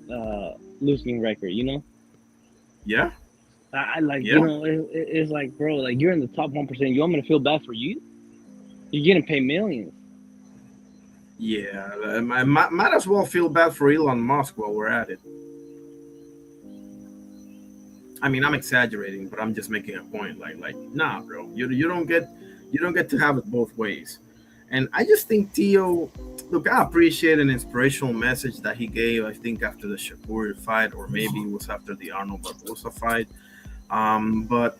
losing record.
Yeah.
I like,
Yeah.
it's like, bro, like you're in the top 1%. You want me to feel bad for you? You're getting paid millions.
Yeah. I might as well feel bad for Elon Musk while we're at it. I mean, I'm exaggerating, but I'm just making a point. Like, nah, bro, you don't get to have it both ways. And I just think Tio, look, I appreciate an inspirational message that he gave. I think after the Shakur fight, or maybe it was after the Arnold Barbosa fight. But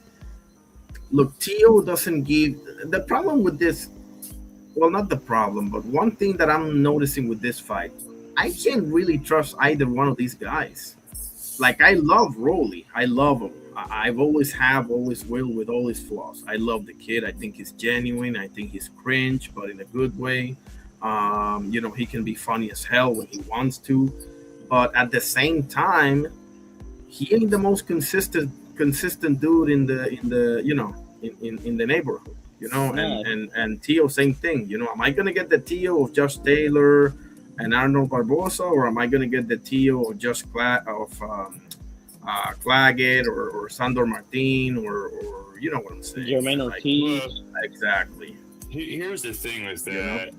look, Tio doesn't give the problem with this. Well, not the problem, but one thing that I'm noticing with this fight, I can't really trust either one of these guys. Like, I love Rolly. I love him. I've always have, always will, with all his flaws. I love the kid. I think he's genuine. I think he's cringe, but in a good way. He can be funny as hell when he wants to, but at the same time, he ain't the most consistent dude in the neighborhood.
No,
And Tio, same thing. Am I gonna get the Tio of Josh Taylor and Arnold Barbosa, or am I going to get the Tio of just Claggett or Sandor Martin, or you know what I'm saying?
Jermaine
Like,
Ortiz.
exactly.
Here's the thing with that.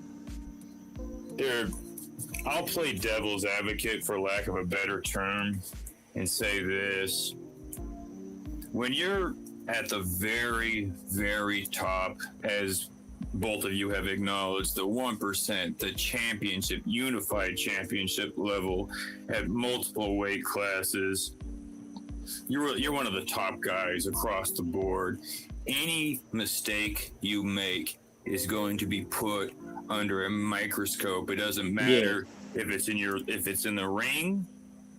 I'll play devil's advocate, for lack of a better term, and say this. When you're at the very, very top, as both of you have acknowledged, the 1%, the championship, unified championship level at multiple weight classes, you're one of the top guys across the board. Any mistake you make is going to be put under a microscope. It doesn't matter if it's in the ring,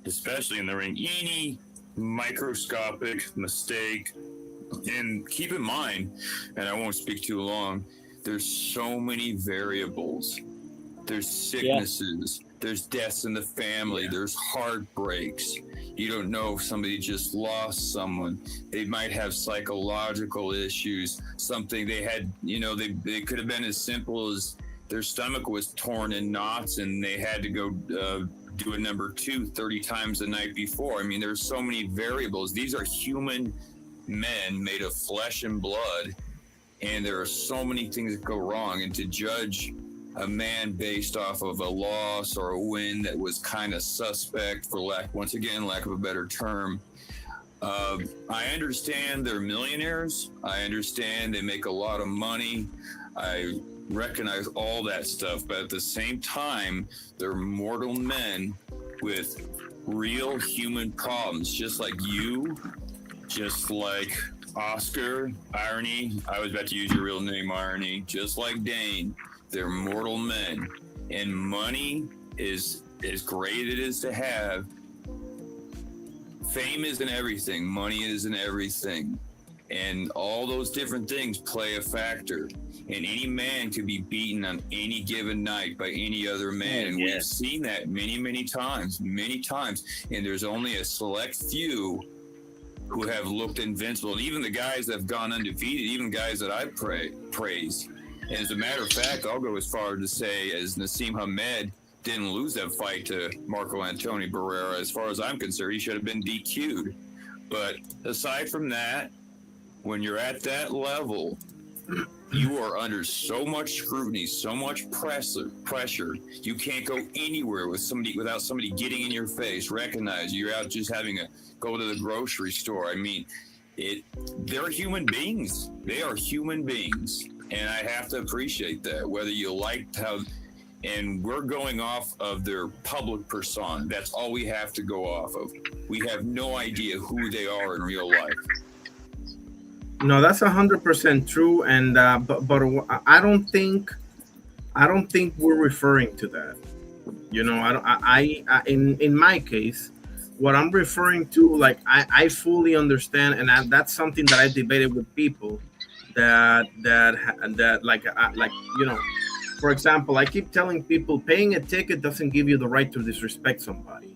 especially in the ring. Any microscopic mistake, and keep in mind, and I won't speak too long, there's so many variables. There's sicknesses. There's deaths in the family. There's heartbreaks. You don't know if somebody just lost someone. They might have psychological issues. Something they had, they could have been as simple as their stomach was torn in knots and they had to go do a number 2 30 times the night before. I mean, there's so many variables. These are human men made of flesh and blood. And there are so many things that go wrong. And to judge a man based off of a loss or a win that was kind of suspect, for lack of a better term, I understand they're millionaires. I understand they make a lot of money. I recognize all that stuff, but at the same time, they're mortal men with real human problems, just like you, just like Oscar, Irony. I was about to use your real name, Irony. Just like Dane, they're mortal men, and money is as great it is to have. Fame isn't everything. Money isn't everything. And all those different things play a factor. And any man could be beaten on any given night by any other man. And we've seen that many times. And there's only a select few who have looked invincible. And even the guys that have gone undefeated, even guys that I praise. And as a matter of fact, I'll go as far to say as Nassim Hamed didn't lose that fight to Marco Antonio Barrera. As far as I'm concerned, he should have been DQ'd. But aside from that, when you're at that level, you are under so much scrutiny, so much pressure. You can't go anywhere without somebody getting in your face. Recognize you're out just having a go to the grocery store. I mean, they're human beings. They are human beings, and I have to appreciate that. Whether you like how, and we're going off of their public persona. That's all we have to go off of. We have no idea who they are in real life.
No, that's 100% true, and but I don't think we're referring to that. You know, in my case, what I'm referring to, like I fully understand, and that's something that I debated with people that like you know, for example, I keep telling people paying a ticket doesn't give you the right to disrespect somebody.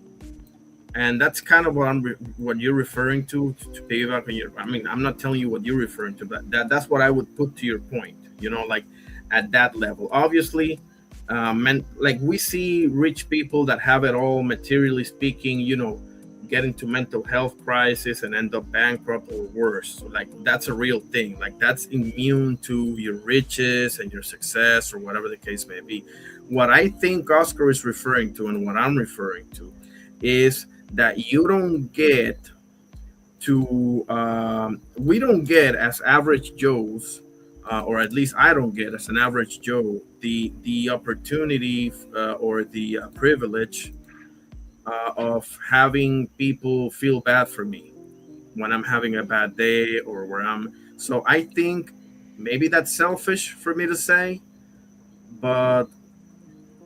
And that's kind of what you're referring to payback. I mean, I'm not telling you what you're referring to, but that's what I would put to your point. You know, like at that level, obviously, like we see rich people that have it all, materially speaking. You know, get into mental health crisis and end up bankrupt or worse. So, like that's a real thing. Like that's immune to your riches and your success or whatever the case may be. What I think Oscar is referring to and what I'm referring to is that you don't get to we don't get as average Joes, or at least I don't get as an average Joe the opportunity or the privilege of having people feel bad for me when I'm having a bad day or where I'm. So I think maybe that's selfish for me to say, but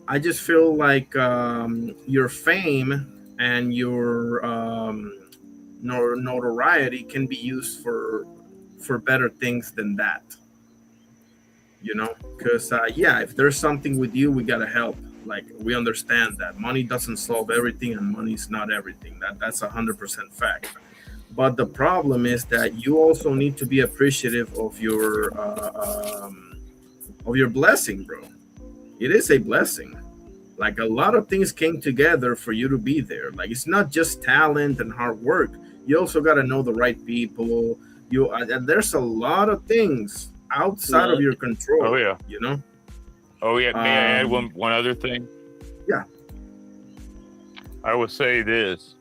I just feel like your fame and your notoriety can be used for better things than that. You know, because if there's something with you, we gotta help. Like we understand that money doesn't solve everything, and money's not everything. That's 100% fact. But the problem is that you also need to be appreciative of your blessing, bro. It is a blessing. Like a lot of things came together for you to be there. Like it's not just talent and hard work. You also got to know the right people. There's a lot of things outside of your control.
Oh yeah.
You know.
Oh yeah. May I add one other thing?
Yeah.
I will say this: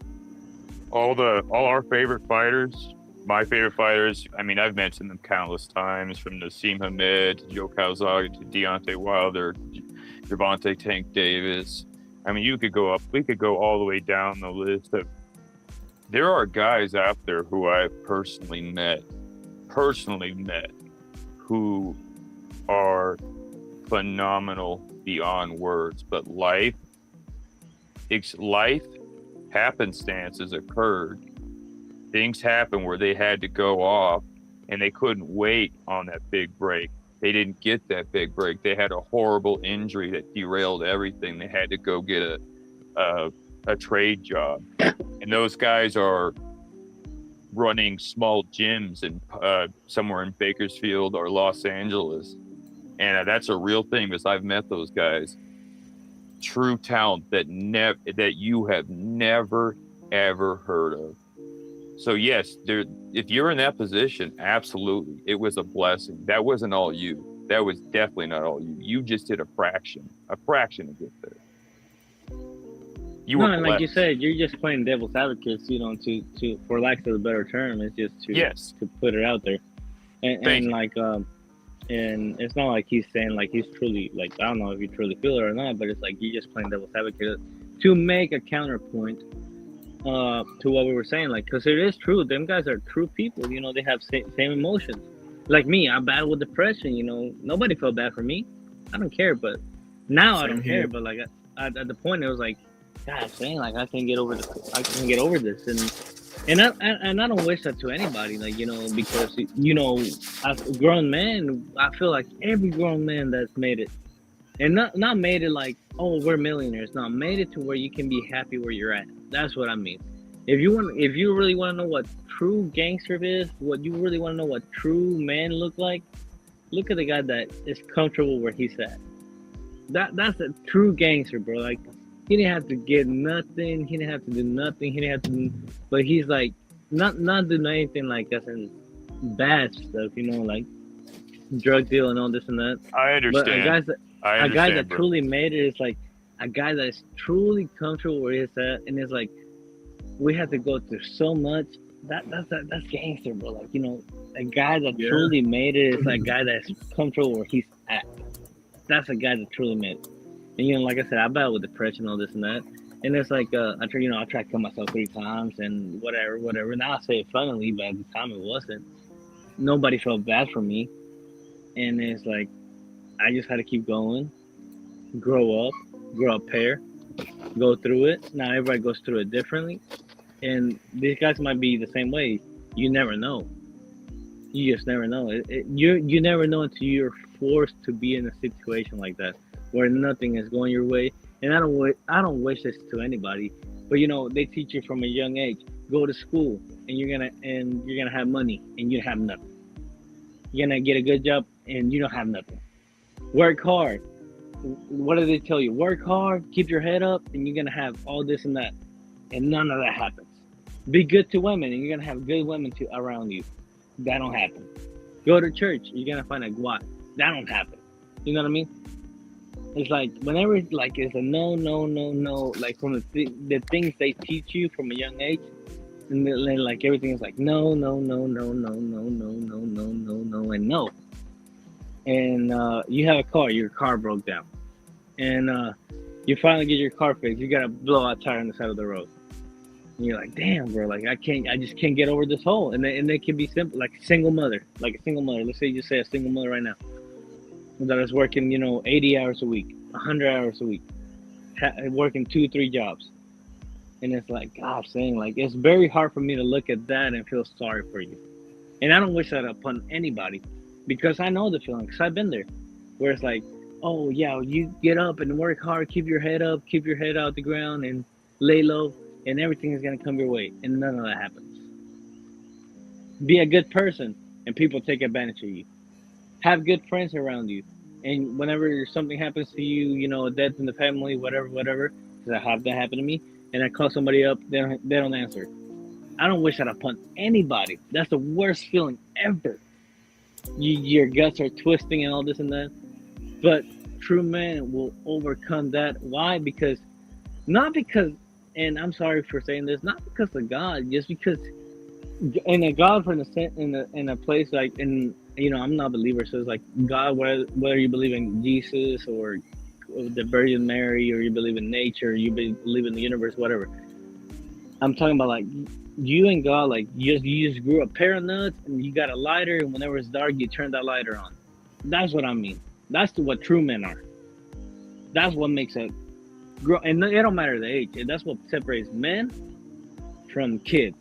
all our favorite fighters, my favorite fighters. I mean, I've mentioned them countless times, from Nassim Hamed to Joe Calzaghe to Deontay Wilder, Gervonta Tank Davis. I mean, we could go all the way down the list of. There are guys out there who I've personally met, who are phenomenal beyond words. But life happenstances occurred. Things happened where they had to go off, and they couldn't wait on that big break. They didn't get that big break. They had a horrible injury that derailed everything. They had to go get a trade job. And those guys are running small gyms in somewhere in Bakersfield or Los Angeles. And that's a real thing, because I've met those guys. True talent that you have never, ever heard of. So yes, if you're in that position, absolutely, it was a blessing. That wasn't all you. That was definitely not all you. You just did a fraction to get there. You were blessed.
Like you said, you're just playing devil's advocate. You know, to for lack of a better term, it's just to put it out there, and like And it's not like he's saying like he's truly like I don't know if you truly feel it or not, but it's like you just playing devil's advocate to make a counterpoint to what we were saying, like because it is true. Them guys are true people. You know, they have same emotions. Like me, I battle with depression. You know, nobody felt bad for me. I don't care, but now I
Same
don't
here.
care. But like at the point, it was like, God dang, like I can't get over this. I can't get over this, and I don't wish that to anybody. Like because you know, as a grown man, I feel like every grown man that's made it, and not made it like, oh, we're millionaires. No, made it to where you can be happy where you're at. That's what I mean. If you really want to know what true gangster is, what you really want to know what true man look like, look at the guy that is comfortable where he's at. That's a true gangster, bro. Like he didn't have to get nothing. He didn't have to do nothing. He didn't have to, but he's like not doing anything like us and bad stuff. You know, like drug deal and all this and that.
I
But
understand. I
a guy
understand,
that
bro.
truly made it is like a guy that is truly comfortable where he's at, and it's like we have to go through so much. That's gangster, bro. Like a guy that
Yeah.
truly made it is like a guy that's comfortable where he's at. That's a guy that truly made it. And like I said, I battle with depression, all this and that. And it's like I tried to kill myself 3 times and whatever. Now I say it funnily, but at the time it wasn't. Nobody felt bad for me, and it's like I just had to keep going, grow a pair, go through it. Now everybody goes through it differently, and these guys might be the same way. You never know. You just never know. You never know until you're forced to be in a situation like that where nothing is going your way. And I don't wish this to anybody, but they teach you from a young age. Go to school, and you're gonna have money, and you have nothing. You're gonna get a good job, and you don't have nothing. Work hard. What do they tell you? Work hard, keep your head up, and you're gonna have all this and that. And none of that happens. Be good to women, and you're gonna have good women around you. That don't happen. Go to church, you're gonna find a guap. That don't happen. You know what I mean? It's like whenever it's a no, like from the things they teach you from a young age, and then like everything is like no, and no. And you have a car, your car broke down, and you finally get your car fixed. You got a blowout tire on the side of the road. And you're like, damn, bro, like I just can't get over this hole. And it can be simple, like a single mother. Let's say you say a single mother right now that is working, 80 hours a week, 100 hours a week, working 2-3 jobs. And it's like, God, saying like, it's very hard for me to look at that and feel sorry for you. And I don't wish that upon anybody because I know the feeling, because I've been there, where it's like, oh yeah, you get up and work hard, keep your head up, keep your head out the ground and lay low, and everything is going to come your way. And none of that happens. Be a good person, and people take advantage of you. Have good friends around you. And whenever something happens to you, a death in the family, whatever, because I have that happen to me, and I call somebody up, they don't answer. I don't wish that upon anybody. That's the worst feeling ever. Your guts are twisting and all this and that. But true men will overcome that. Why? Not because, and I'm sorry for saying this, not because of God, just because in a God in a place like I'm not a believer, so it's like God, whether you believe in Jesus or the Virgin Mary, or you believe in nature, or you believe in the universe, whatever. I'm talking about like you and God, like you just grew a pair of nuts and you got a lighter, and whenever it's dark, you turn that lighter on. That's what I mean. That's what true men are. That's what makes it grow, and it don't matter the age. And that's what separates men from kids.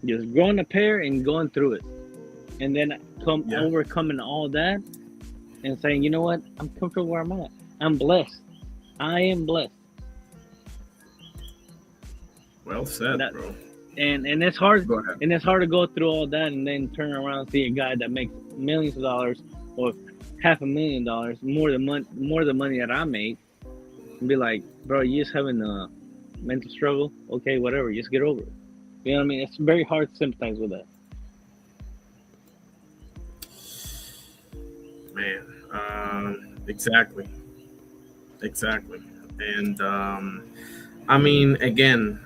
Just growing a pair and going through it, and then overcoming all that, and saying, you know what, I'm comfortable where I'm at. I'm blessed. I am blessed.
Well said, bro.
And it's hard.
Go ahead.
And it's hard to go through all that and then turn around and see a guy that makes millions of dollars or $500,000 more than money that I made, and be like, bro, you just having a mental struggle. Okay, whatever. Just get over it. You know what I mean? It's very hard to sympathize with that.
Man, exactly. And I mean, again,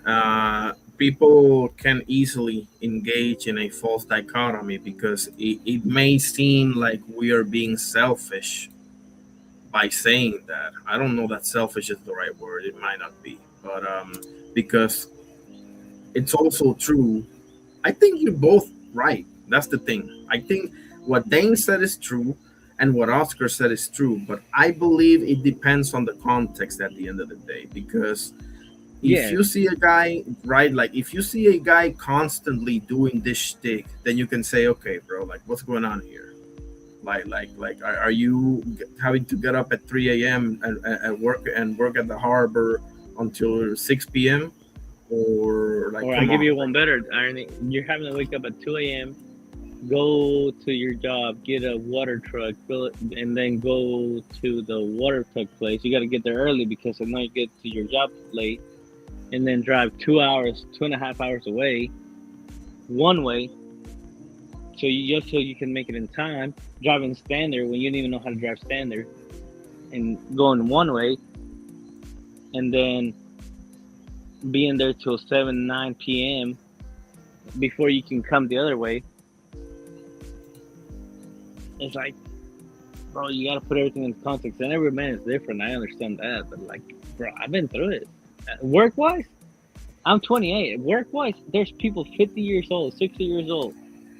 people can easily engage in a false dichotomy because it may seem like we are being selfish by saying that. I don't know that selfish is the right word. It might not be, but because it's also true. I think you're both right. That's the thing. I think what Dane said is true, and what Oscar said is true. But I believe it depends on the context at the end of the day. Because if
Yes.
you see a guy, right, like if you see a guy constantly doing this shtick, then you can say, okay, bro, like what's going on here? Are you having to get up at 3 a.m. And work at the harbor until 6 p.m.? Or like,
Or I
come
give you
on,
one
like,
better, Irony. You're having to wake up at 2 a.m., go to your job, get a water truck, fill it, and then go to the water truck place. You got to get there early because if not, you get to your job late, and then drive 2 hours, 2.5 hours away, one way, so you can make it in time. Driving standard when you don't even know how to drive standard, and going one way, and then being there till 7, 9 p.m. before you can come the other way. It's like, bro, you gotta put everything in context. And every man is different. I understand that, but like, bro, I've been through it. Work wise, I'm 28. Work wise, there's people 50 years old, 60 years old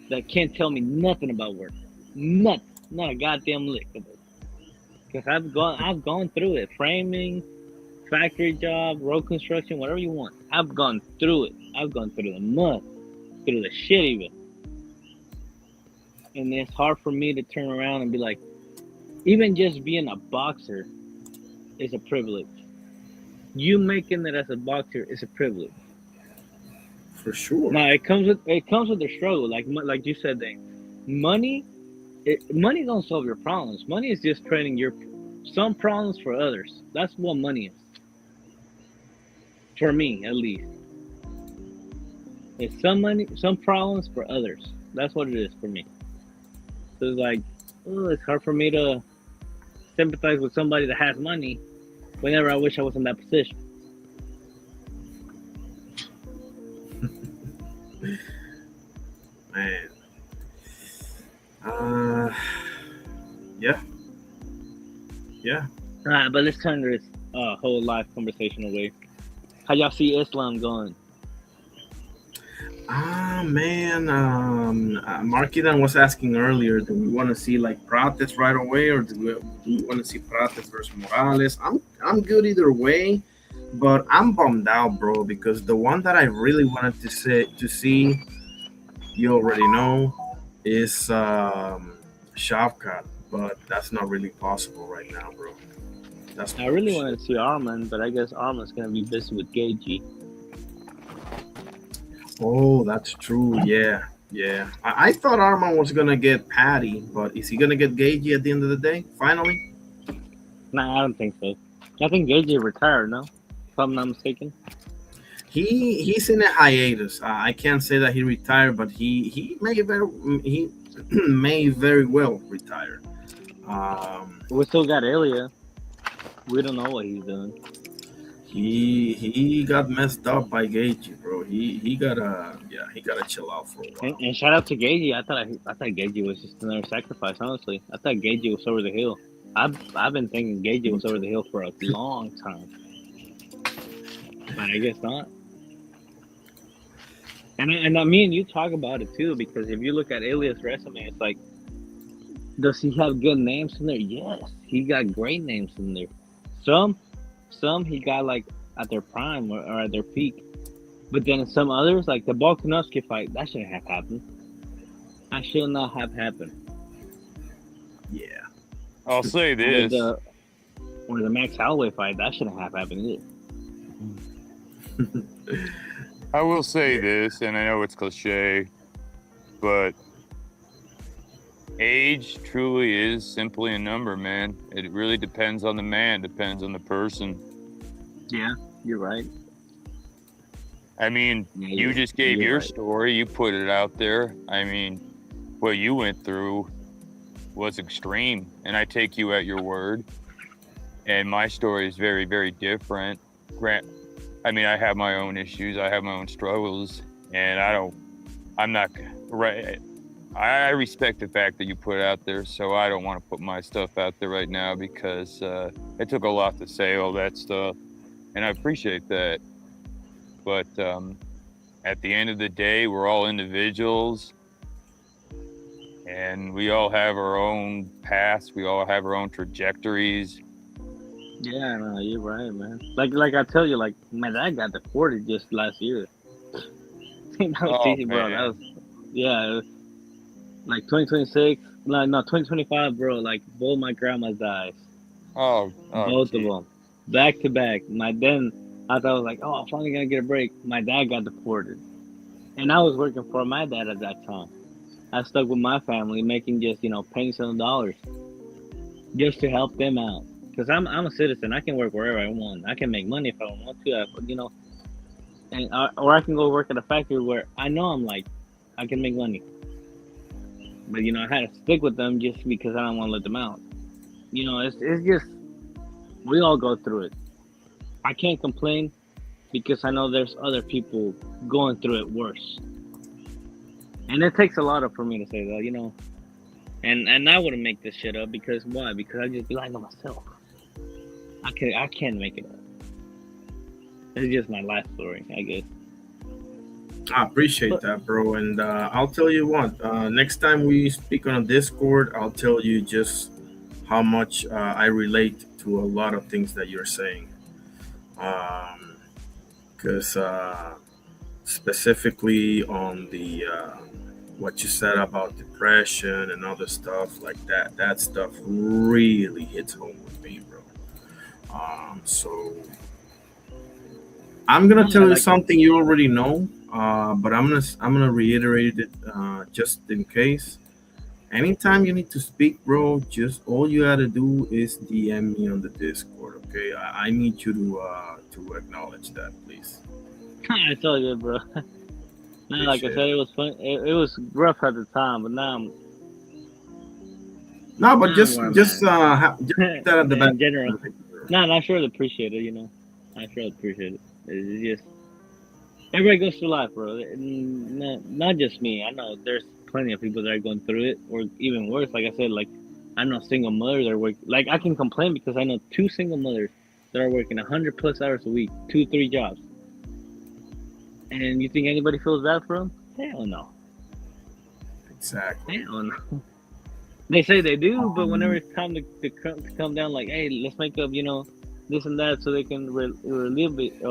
that can't tell me nothing about work. Nothing, not a goddamn lick of it. Because I've gone through it. Framing, factory job, road construction, whatever you want. I've gone through it. I've gone through the mud, through the shit even. And it's hard for me to turn around and be like, even just being a boxer is a privilege. You making it as a boxer is a privilege.
for sure.
Now it comes with the struggle, like you said, Dane. Money, money don't solve your problems. Money is just trading some problems for others. That's what money is. For me, at least, it's some money, some problems for others. That's what it is for me. So it's like, oh, it's hard for me to sympathize with somebody that has money whenever I wish I was in that position.
Man. Uh, yeah. Yeah.
All right, but let's turn this whole life conversation away. How y'all see Islam going?
Man. Markidan was asking earlier, do we want to see like protests right away, or do we want to see protests versus Morales? I'm good either way, but I'm bummed out, bro, because the one that I really wanted to see, you already know, is Shavkat, but that's not really possible right now, bro. That's
I really
bullshit.
wanted to see Arman, but I guess Arman's gonna be busy with Gagey.
Oh, that's true. Yeah, yeah. I thought Armand was gonna get Patty, but is he gonna get Gagey at the end of the day? Finally,
Nah, I don't think so. I think Gagey retired, no? If I'm not mistaken.
he's in a hiatus. I can't say that he retired, but he may very well retire.
We still got Ilya. We don't know what he's doing.
He got messed up by Gagey, bro. He gotta chill out for a while.
And shout out to Gagey. I thought Gagey was just another sacrifice. Honestly, I thought Gagey was over the hill. I've been thinking Gagey was over the hill for a long time, but I guess not. And me and you talk about it too, because if you look at Ilya's resume, it's like, does he have good names in there? Yes, he got great names in there. Some he got like at their prime or at their peak, but then some others, like the Volkanovski fight, that shouldn't have happened. That should not have happened.
Yeah.
I'll say this.
Or the Max Holloway fight, that shouldn't have happened either.
I will say this, and I know it's cliche, but age truly is simply a number, man. It really depends on the man, depends on the person.
Yeah, you're right.
I mean,
Yeah,
you just gave
you're
your
right.
story, you put it out there. I mean, what you went through was extreme, and I take you at your word. And my story is very, very different. I mean, I have my own issues. I have my own struggles, and I'm not right. I respect the fact that you put it out there, so I don't want to put my stuff out there right now because it took a lot to say all that stuff, and I appreciate that. But at the end of the day, we're all individuals, and we all have our own paths. We all have our own trajectories.
Yeah, no, you're right, man. Like I tell you, like my dad got deported just last year. That was
Oh
easy, bro. That
man.
was yeah, like 2026, no 2025, bro. Like both my grandmas died,
Oh,
both of
gee.
them, back to back. My then I thought I was like, oh, I'm finally gonna get a break. My dad got deported, and I was working for my dad at that time. I stuck with my family, making just pennies on the dollars, just to help them out. Cause I'm a citizen. I can work wherever I want. I can make money if I want to. And or I can go work at a factory where I know I'm like I can make money. But I had to stick with them just because I don't want to let them out. It's just we all go through it. I can't complain because I know there's other people going through it worse. And it takes a lot for me to say that. And I wouldn't make this shit up because why? Because I just be lying to myself. I can't make it up. It's just my life story, I guess.
I appreciate that, bro. And I'll tell you what. Next time we speak on a Discord, I'll tell you just how much I relate to a lot of things that you're saying. Because specifically on the what you said about depression and other stuff like that, that stuff really hits home with me, bro. So I'm gonna
Yeah,
tell you
like
something you already know, but I'm gonna reiterate it just in case. Anytime you need to speak, bro, just all you gotta do is DM me on the Discord. Okay, I need you to acknowledge that, please.
I told you, bro. Now, like I
Appreciate
said,
it.
it was fun. It was rough at the time, but
No, but
now I'm where I'm
just
at.
just keep that at the back.
In general, nah, I sure appreciate it. I sure appreciate it. It's just everybody goes through life, bro. Not just me. I know there's plenty of people that are going through it, or even worse. Like I said, like I know single mothers that are working. Like I can complain because I know two single mothers that are working 100+ hours a week, 2, 3 jobs. And you think anybody feels bad for them? Hell no.
Exactly.
Hell no. They say they do, but whenever
Um,
it's time to come down, like, hey, let's make up, this and that, so they can relieve it,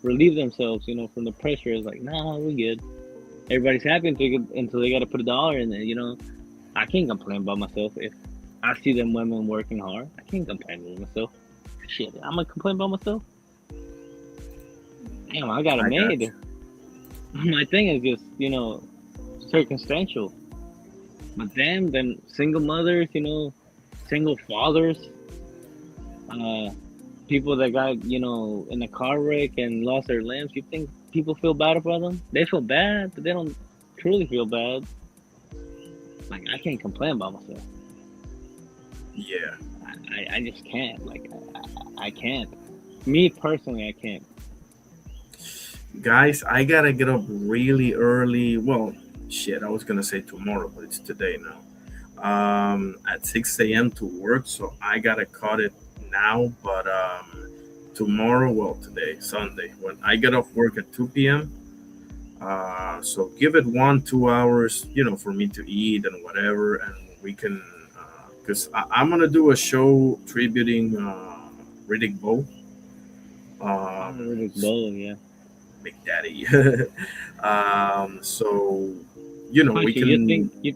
relieve themselves, from the pressure. It's like, nah, we good. Everybody's happy until they got to put a dollar in there. I can't complain about myself if I see them women working hard. I can't complain about myself. Shit, I'm gonna complain about myself. Damn, I got it
I got
made.
you.
My thing is just, circumstantial. But then single mothers, single fathers, uh, people that got, in a car wreck and lost their limbs. You think people feel bad about them? They feel bad, but they don't truly feel bad. Like, I can't complain about myself.
Yeah.
I just can't. Like, I can't. Me personally, I can't.
Guys, I gotta get up really early. Well, shit, I was gonna say tomorrow, but it's today now. At 6 a.m. to work, so I gotta cut it now. But tomorrow, well, today, Sunday, when I get off work at 2 p.m. So give it 1, 2 hours, for me to eat and whatever, and we can, because I'm gonna do a show tributing Riddick Bowe.
I'm
Um,
really bold, yeah.
Big Daddy. So we
Punchy, you think
can.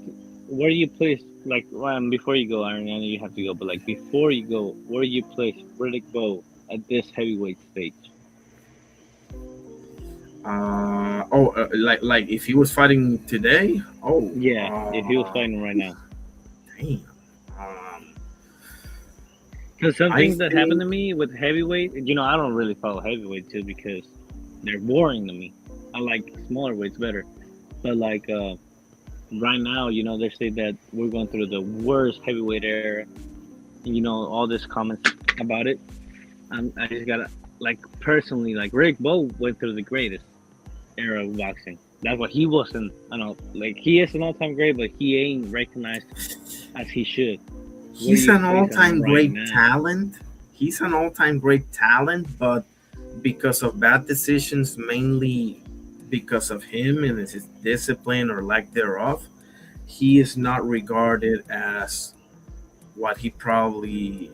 where do you place like before you go, Iron? I know you have to go, but like before you go, where do you place Riddick Bowe at this heavyweight stage?
Like if he was fighting today. Oh,
Yeah, if he was fighting right now.
damn. Um,
Because some
I
things that happen
think.
to me with heavyweight, I don't really follow heavyweight too because they're boring to me. I like smaller weights better. But like right now, they say that we're going through the worst heavyweight era. And, all this comments about it. I just gotta like personally like Rick Bo went through the greatest era of boxing. That's what he wasn't. I don't know, like he is an all-time great, but he ain't recognized as he should.
He's an
What do you say on him
all-time
right
great
now?
talent. He's an all-time great talent, but because of bad decisions, mainly because of him and his discipline or lack thereof, he is not regarded as what he probably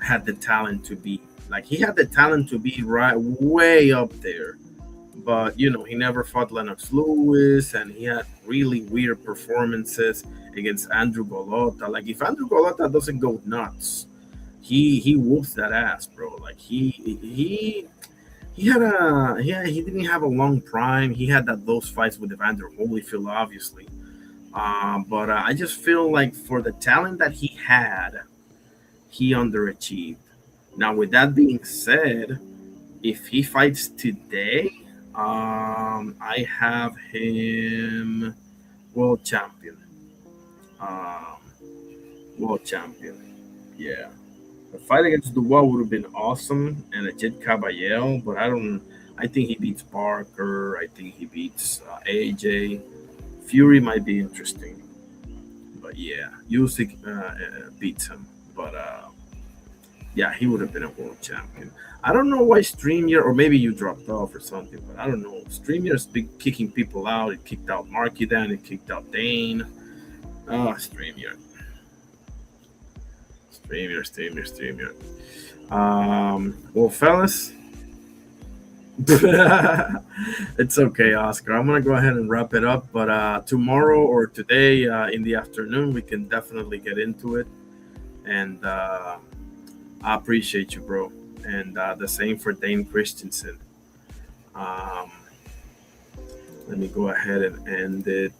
had the talent to be. Like he had the talent to be right way up there, but he never fought Lennox Lewis, and he had really weird performances against Andrew Golota. Like if Andrew Golota doesn't go nuts, he whoops that ass, bro. Like he had a yeah he didn't have a long prime. He had those fights with Evander Holyfield, obviously. But I just feel like for the talent that he had, he underachieved. Now, with that being said, if he fights today, I have him world champion. Um, world champion. Yeah. The fight against Dubois would have been awesome and a Jet Caballero, but I don't. I think he beats Barker. I think he beats AJ. Fury might be interesting, but yeah, Usyk beats him. But yeah, he would have been a world champion. I don't know why StreamYard, or maybe you dropped off or something, but I don't know. StreamYard's been kicking people out. It kicked out Markidan. It kicked out Dane. Oh, StreamYard. StreamYard. Well, fellas, it's okay, Oscar. I'm gonna go ahead and wrap it up. But tomorrow or today in the afternoon, we can definitely get into it. And I appreciate you, bro. And the same for Dane Christensen. Um, Let me go ahead and end it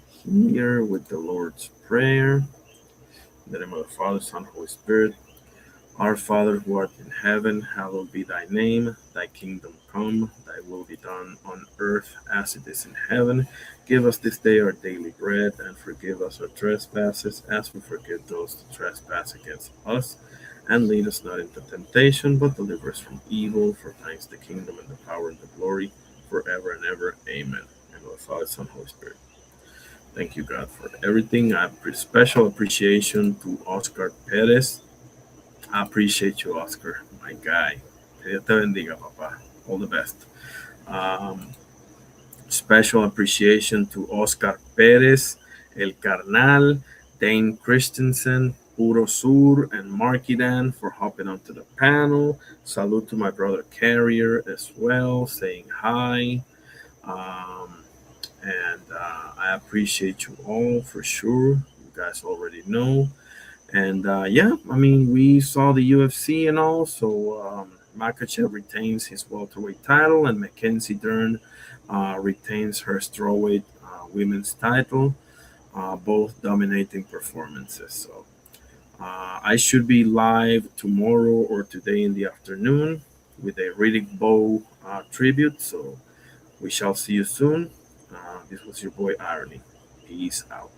here with the Lord's Prayer. In the name of the Father, Son, Holy Spirit. Our Father who art in heaven, hallowed be thy name. Thy kingdom come, thy will be done on earth as it is in heaven. Give us this day our daily bread, and forgive us our trespasses as we forgive those who trespass against us. And lead us not into temptation, but deliver us from evil. For thine is the kingdom and the power and the glory forever and ever. Amen. And the Father, Son, Holy Spirit. Thank you, God, for everything. I have special appreciation to Oscar Perez. I appreciate you, Oscar, my guy. Que Dios te bendiga, papá. All the best. Um, Special appreciation to Oscar Perez, El Carnal, Dane Christensen, Puro Sur, and Markidan for hopping onto the panel. Salute to my brother Carrier as well, saying hi. Um, and I appreciate you all for sure. You guys already know. And yeah, I mean, we saw the UFC and all. So Makachev retains his welterweight title, and Mackenzie Dern retains her strawweight women's title. Both dominating performances. So I should be live tomorrow or today in the afternoon with a Riddick Bowe tribute. So we shall see you soon. This was your boy Irony. Peace out.